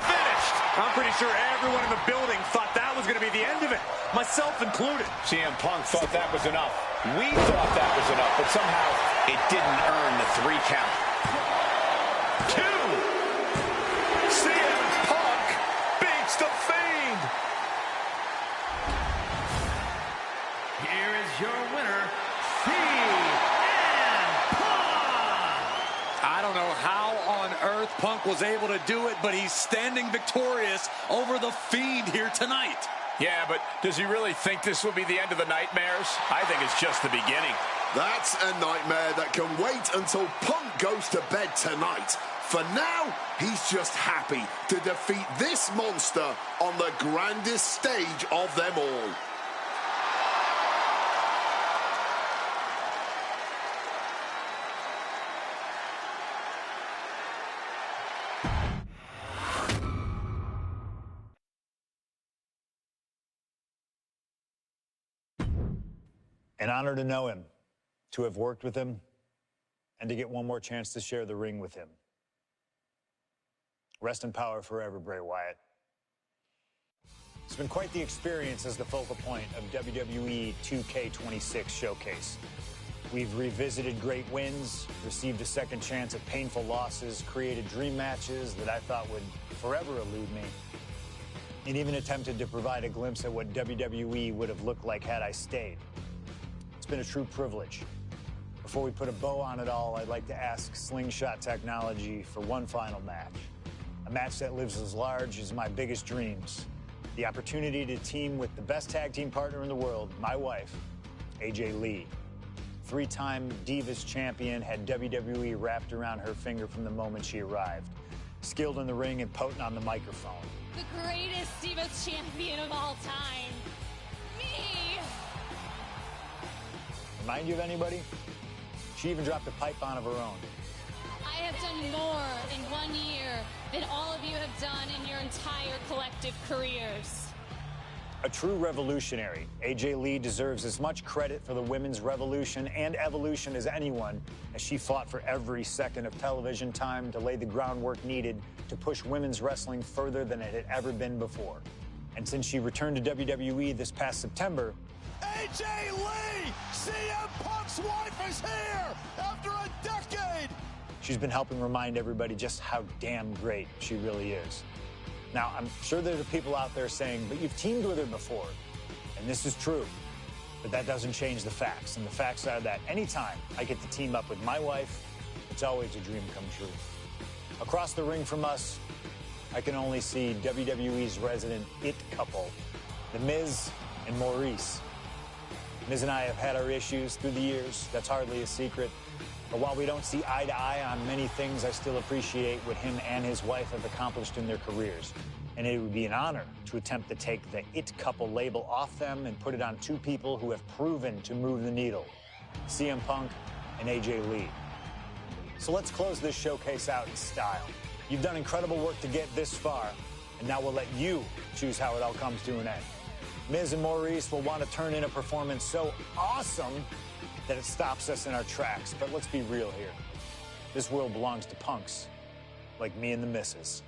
finished. I'm pretty sure everyone in the building thought that was going to be the end of it, myself included. CM Punk thought that was enough. We thought that was enough, but somehow it didn't earn the 3 count. 2. CM Punk beats the Fiend. Here is your winner, CM Punk. I don't know how on earth Punk was able to do it, but he's standing victorious over the Fiend here tonight. Yeah, but does he really think this will be the end of the nightmares? I think it's just the beginning. That's a nightmare that can wait until Punk goes to bed tonight. For now, he's just happy to defeat this monster on the grandest stage of them all. An honor to know him, to have worked with him, and to get one more chance to share the ring with him. Rest in power forever, Bray Wyatt. It's been quite the experience as the focal point of WWE 2K26 Showcase. We've revisited great wins, received a second chance at painful losses, created dream matches that I thought would forever elude me, and even attempted to provide a glimpse at what WWE would have looked like had I stayed. It's been a true privilege. Before we put a bow on it all, I'd like to ask Slingshot Technology for one final match. A match that lives as large as my biggest dreams. The opportunity to team with the best tag team partner in the world, my wife, AJ Lee. 3-time Divas champion, had WWE wrapped around her finger from the moment she arrived. Skilled in the ring and potent on the microphone. The greatest Divas champion of all time. Me! Remind you of anybody? She even dropped a pipe on of her own. I have done more in 1 year than all of you have done in your entire collective careers. A true revolutionary, AJ Lee deserves as much credit for the women's revolution and evolution as anyone, as she fought for every second of television time to lay the groundwork needed to push women's wrestling further than it had ever been before. And since she returned to WWE this past September, AJ Lee, CM Punk's wife, is here after a decade. she's been helping remind everybody just how damn great she really is. Now, I'm sure there are people out there saying, but you've teamed with her before. And this is true. But that doesn't change the facts. And the facts are that anytime I get to team up with my wife, it's always a dream come true. Across the ring from us, I can only see WWE's resident it couple, The Miz and Maurice. Miz and I have had our issues through the years. That's hardly a secret. But while we don't see eye to eye on many things, I still appreciate what him and his wife have accomplished in their careers. And it would be an honor to attempt to take the it couple label off them and put it on two people who have proven to move the needle, CM Punk and AJ Lee. So let's close this showcase out in style. You've done incredible work to get this far, and now we'll let you choose how it all comes to an end. Miz and Maurice will want to turn in a performance so awesome that it stops us in our tracks. But let's be real here. This world belongs to punks like me and the missus.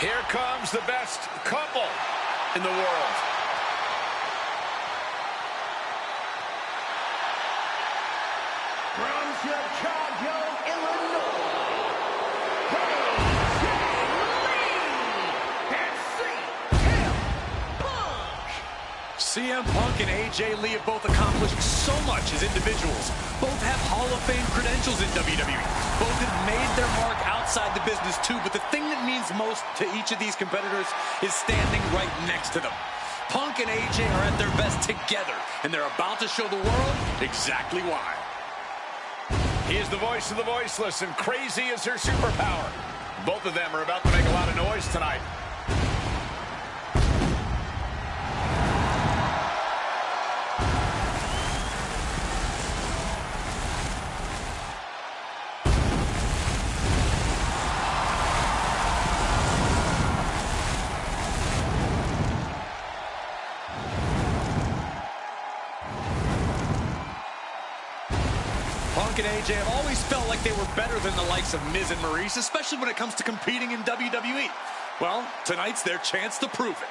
Here comes the best couple in the world. From Chicago, Illinois, CM Punk and AJ Lee have both accomplished so much as individuals. Both have Hall of Fame credentials in WWE. Both have made their mark outside the business too, but the thing that means most to each of these competitors is standing right next to them. Punk and AJ are at their best together, and they're about to show the world exactly why. He is the voice of the voiceless, and crazy is her superpower. Both of them are about to make a lot of noise tonight. Punk and AJ have always felt like they were better than the likes of Miz and Maurice, especially when it comes to competing in WWE. Well, tonight's their chance to prove it.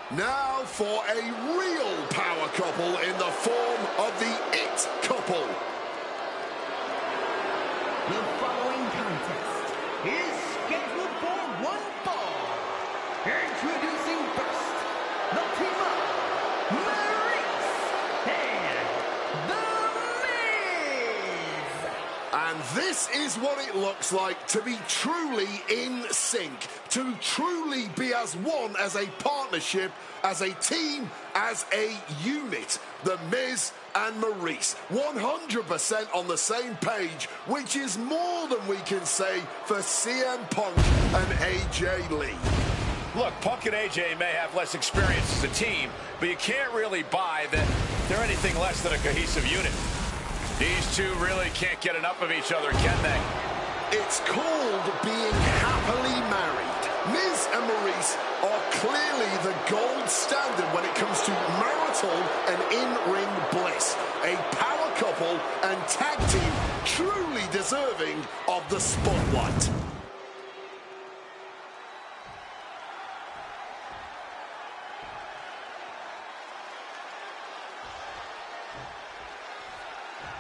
Now for a real power couple in the form of the It Couple. The following contest is scheduled for one fall. Introducing first, the team of Maurice and The Miz. And this is what it looks like to be truly in sync, to truly be as one, as a partnership, as a team, as a unit. The Miz and Maurice, 100% on the same page, which is more than we can say for CM Punk and AJ Lee. Look, Punk and AJ may have less experience as a team, but you can't really buy that they're anything less than a cohesive unit. These two really can't get enough of each other, can they? It's called being happily married. Miz and Maurice are clearly the gold standard when it comes to marital and in-ring bliss. A power couple and tag team truly deserving of the spotlight.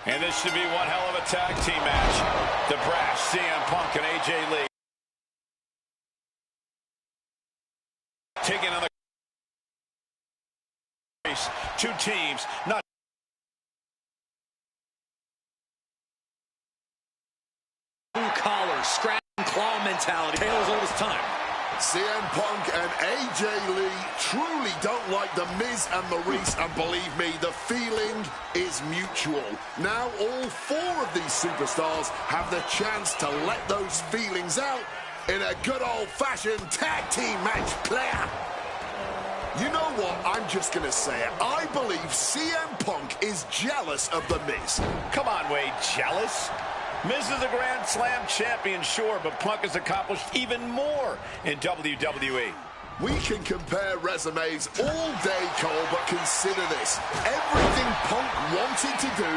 And this should be one hell of a tag team match. The brash CM Punk and AJ Lee taking on the race. Two teams, not blue collar, scratch and claw mentality. Tale as old as time. CM Punk and AJ Lee truly don't like the Miz and Maurice, and believe me, the feeling is mutual. Now all four of these superstars have the chance to let those feelings out in a good old-fashioned tag team match, player. You know what? I'm just going to say it. I believe CM Punk is jealous of the Miz. Come on, Wade, jealous? Miz is the Grand Slam champion, sure, but Punk has accomplished even more in WWE. We can compare resumes all day, Cole, but consider this. Everything Punk wanted to do,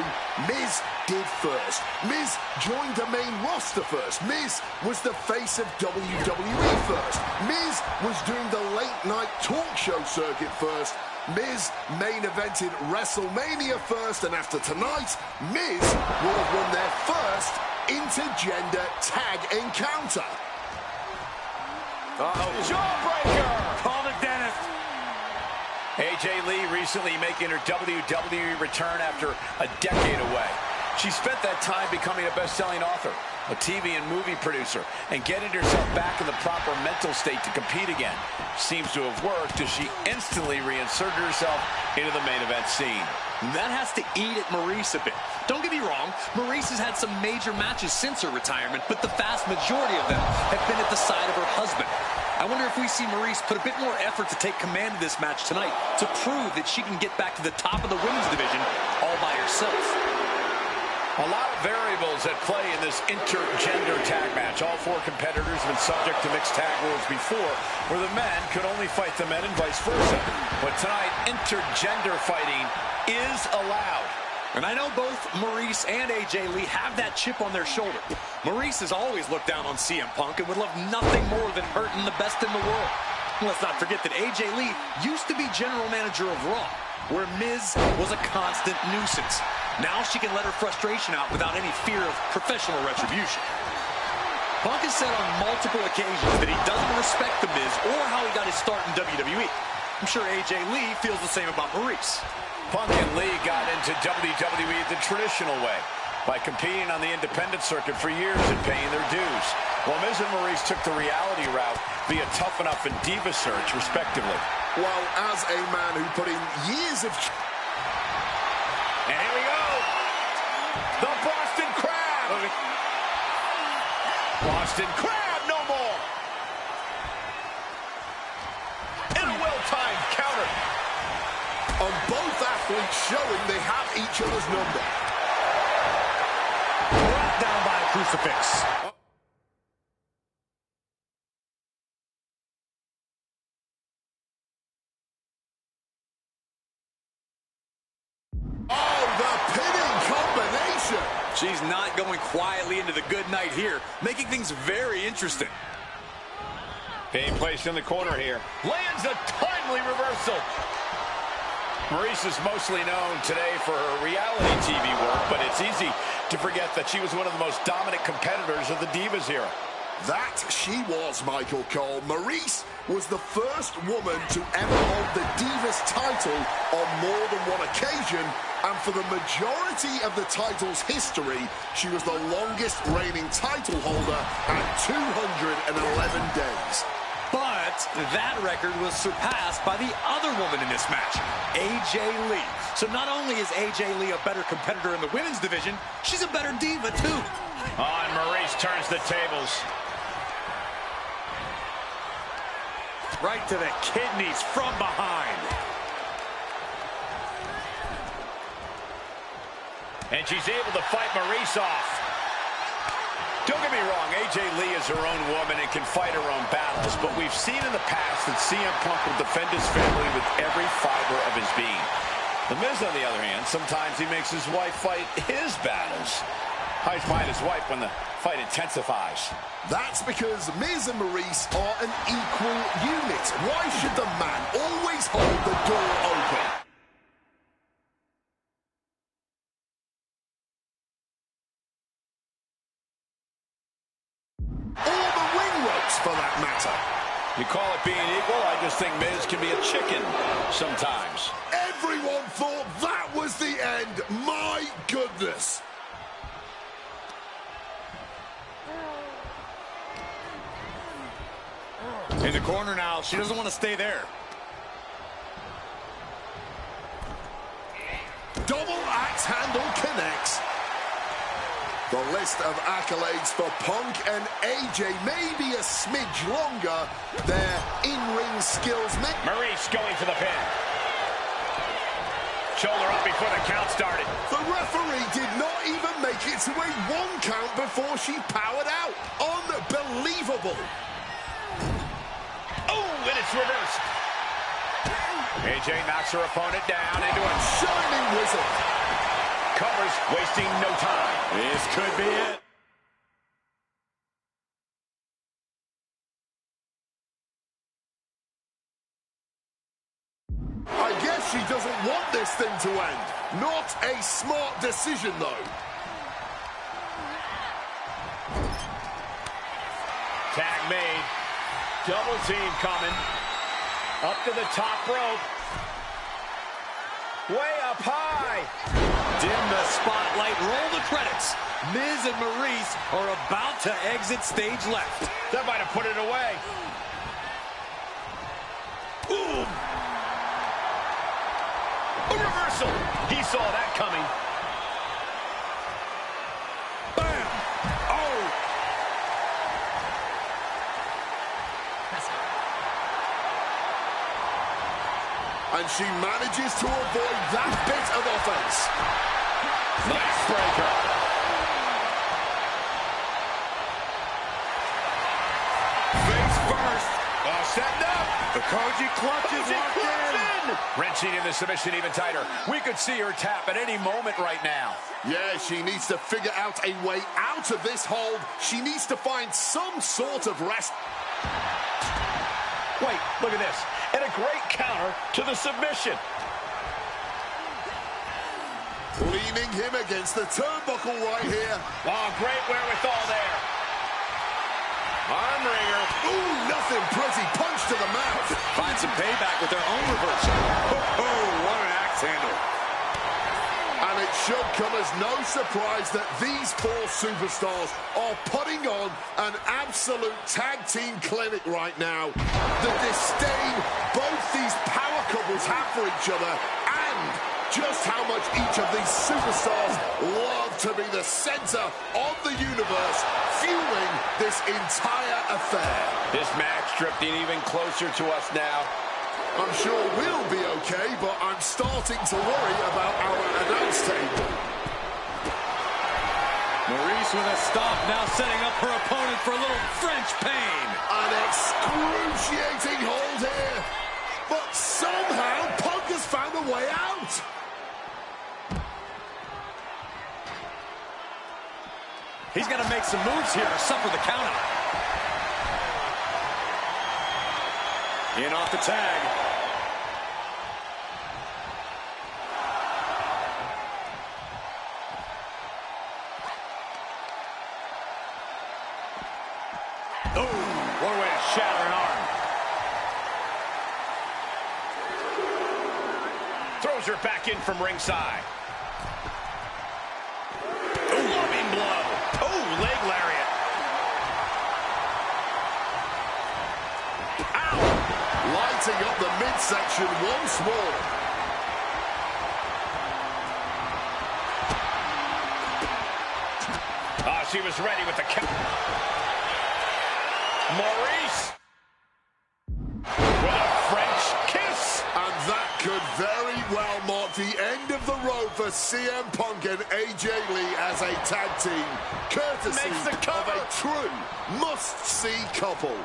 Miz did first. Miz joined the main roster first. Miz was the face of WWE first. Miz was doing the late-night talk show circuit first. Miz main evented WrestleMania first, and after tonight, Miz will have won their first intergender tag encounter. Jawbreaker! Call the dentist. AJ Lee recently making her WWE return after a decade away. She spent that time becoming a best-selling author, a TV and movie producer, and getting herself back in the proper mental state to compete again. Seems to have worked as she instantly reinserted herself into the main event scene. That has to eat at Maurice a bit. Don't get me wrong, Maurice has had some major matches since her retirement, but the vast majority of them have been at the side of her husband. I wonder if we see Maurice put a bit more effort to take command of this match tonight to prove that she can get back to the top of the women's division all by herself. A lot of variables at play in this intergender tag match. All four competitors have been subject to mixed tag rules before, where the men could only fight the men and vice versa. But tonight, intergender fighting is allowed. And I know both Maryse and AJ Lee have that chip on their shoulder. Maryse has always looked down on CM Punk and would love nothing more than hurting the best in the world. Let's not forget that AJ Lee used to be general manager of Raw, where Miz was a constant nuisance. Now she can let her frustration out without any fear of professional retribution. Punk has said on multiple occasions that he doesn't respect The Miz or how he got his start in WWE. I'm sure AJ Lee feels the same about Maryse. Punk and Lee got into WWE the traditional way, by competing on the independent circuit for years and paying their dues, while Miz and Maryse took the reality route via Tough Enough and Diva Search, respectively. Well, as a man who put in years of... And here we go! The Boston Crab! Boston Crab, no more! And a well-timed counter. On both athletes showing they have each other's number. Brought down by a crucifix. Oh, the pinning combination. She's not going quietly into the good night here, making things very interesting. Being placed in the corner here. Lands a timely reversal. Maryse is mostly known today for her reality TV work, but it's easy to forget that she was one of the most dominant competitors of the Divas era. That she was, Michael Cole. Maryse was the first woman to ever hold the Divas title on more than one occasion, and for the majority of the title's history, she was the longest reigning title holder at 211 days. But that record was surpassed by the other woman in this match, AJ Lee. So not only is AJ Lee a better competitor in the women's division, she's a better diva too. And Maryse turns the tables. Right to the kidneys from behind. And she's able to fight Maryse off. Don't get me wrong, AJ Lee is her own woman and can fight her own battles, but we've seen in the past that CM Punk will defend his family with every fiber of his being. The Miz, on the other hand, sometimes he makes his wife fight his battles. Hides behind his wife when the fight intensifies. That's because Miz and Maryse are an equal unit. Why should the man always hold the door open? Or the ring ropes, for that matter. You call it being equal? I just think Miz can be a chicken sometimes. Everyone thought that was the end. My goodness. In the corner now, she doesn't want to stay there. Double axe handle connects. The list of accolades for Punk and AJ may be a smidge longer. Their in-ring skills may... Maryse going for the pin. Shoulder up before the count started. The referee did not even make it to a 1 count before she powered out. Unbelievable. Oh, and it's reversed. AJ knocks her opponent down into a shining wizard. Covers, wasting no time. This could be it. I guess she doesn't want this thing to end. Not a smart decision, though. Tag made. Double team coming. Up to the top rope. Way up high. Dim the spotlight, roll the credits. Miz and Maryse are about to exit stage left. That might have put it away. Ooh. A reversal. He saw that coming. Bam. Oh. And she manages to avoid that bit of offense. Nice breaker. Koji clutches in. Wrenching in the submission even tighter. We could see her tap at any moment right now. Yeah, she needs to figure out a way out of this hold. She needs to find some sort of rest. Wait, look at this. And a great counter to the submission. Leaning him against the turnbuckle right here. Oh, great wherewithal there. Arm wringer. Ooh, nothing pretty. Punch to the mouth. Find some payback with their own reversal. Oh, what an axe handle. And it should come as no surprise that these four superstars are putting on an absolute tag team clinic right now. The disdain both these power couples have for each other, and just how much each of these superstars love to be the center of the universe, fueling this entire affair. This match drifting even closer to us now. I'm sure we'll be okay, but I'm starting to worry about our announce table. Maryse with a stomp, now setting up her opponent for a little French pain. An excruciating hold here, but somehow Punk has found a way out. He's going to make some moves here to suffer the counter. In off the tag. Oh, what a way to shatter an arm. Throws her back in from ringside. Loving blow. Oh, leg lariat. Lighting up the midsection once more. Ah, she was ready with the count. Maryse with a French kiss. And that could very well mark the end of the road for CM Punk and AJ Lee as a tag team, courtesy of a true must-see couple.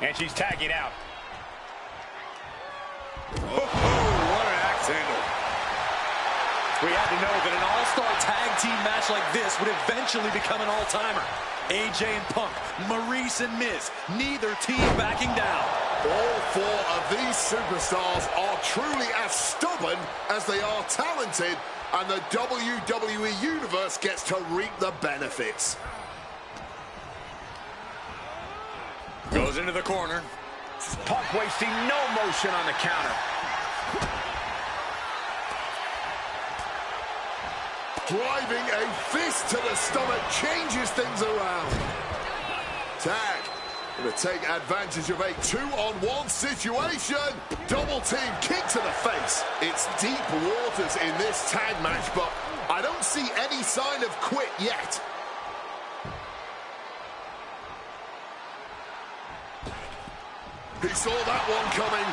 And she's tagging out. Oh, what an axe handle. We had to know that an all-star tag team match like this would eventually become an all-timer. AJ and Punk, Maryse and Miz, neither team backing down. All four of these superstars are truly as stubborn as they are talented, and the WWE Universe gets to reap the benefits. Goes into the corner. Punk wasting no motion on the counter. Driving a fist to the stomach changes things around. Tag. Going to take advantage of a 2-on-1 situation. Double team kick to the face. It's deep waters in this tag match, but I don't see any sign of quit yet. He saw that one coming.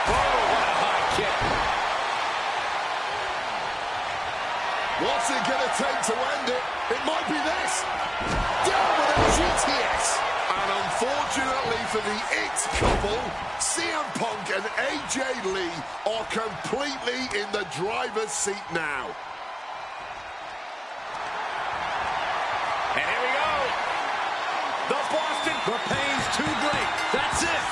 Oh, what a high kick. What's it going to take to end it? It might be this. Down with a GTS. And unfortunately for the It couple, CM Punk and AJ Lee are completely in the driver's seat now. And here we go. The Boston. The pain's too great. That's it.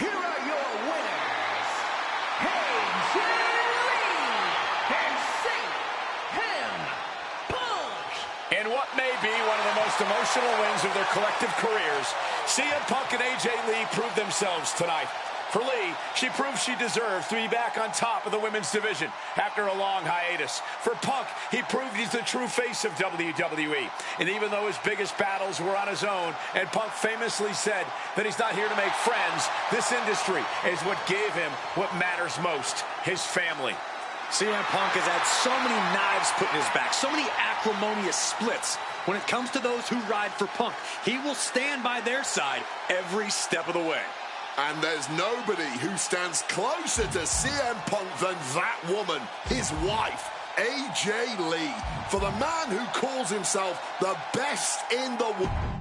Here are your winners, AJ Lee and CM Punk. In what may be one of the most emotional wins of their collective careers, CM Punk and AJ Lee proved themselves tonight. For Lee, she proved she deserves to be back on top of the women's division after a long hiatus. For Punk, he proved he's the true face of WWE. And even though his biggest battles were on his own, and Punk famously said that he's not here to make friends, this industry is what gave him what matters most, his family. CM Punk has had so many knives put in his back, so many acrimonious splits. When it comes to those who ride for Punk, he will stand by their side every step of the way. And there's nobody who stands closer to CM Punk than that woman, his wife, AJ Lee, for the man who calls himself the best in the world.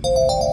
you.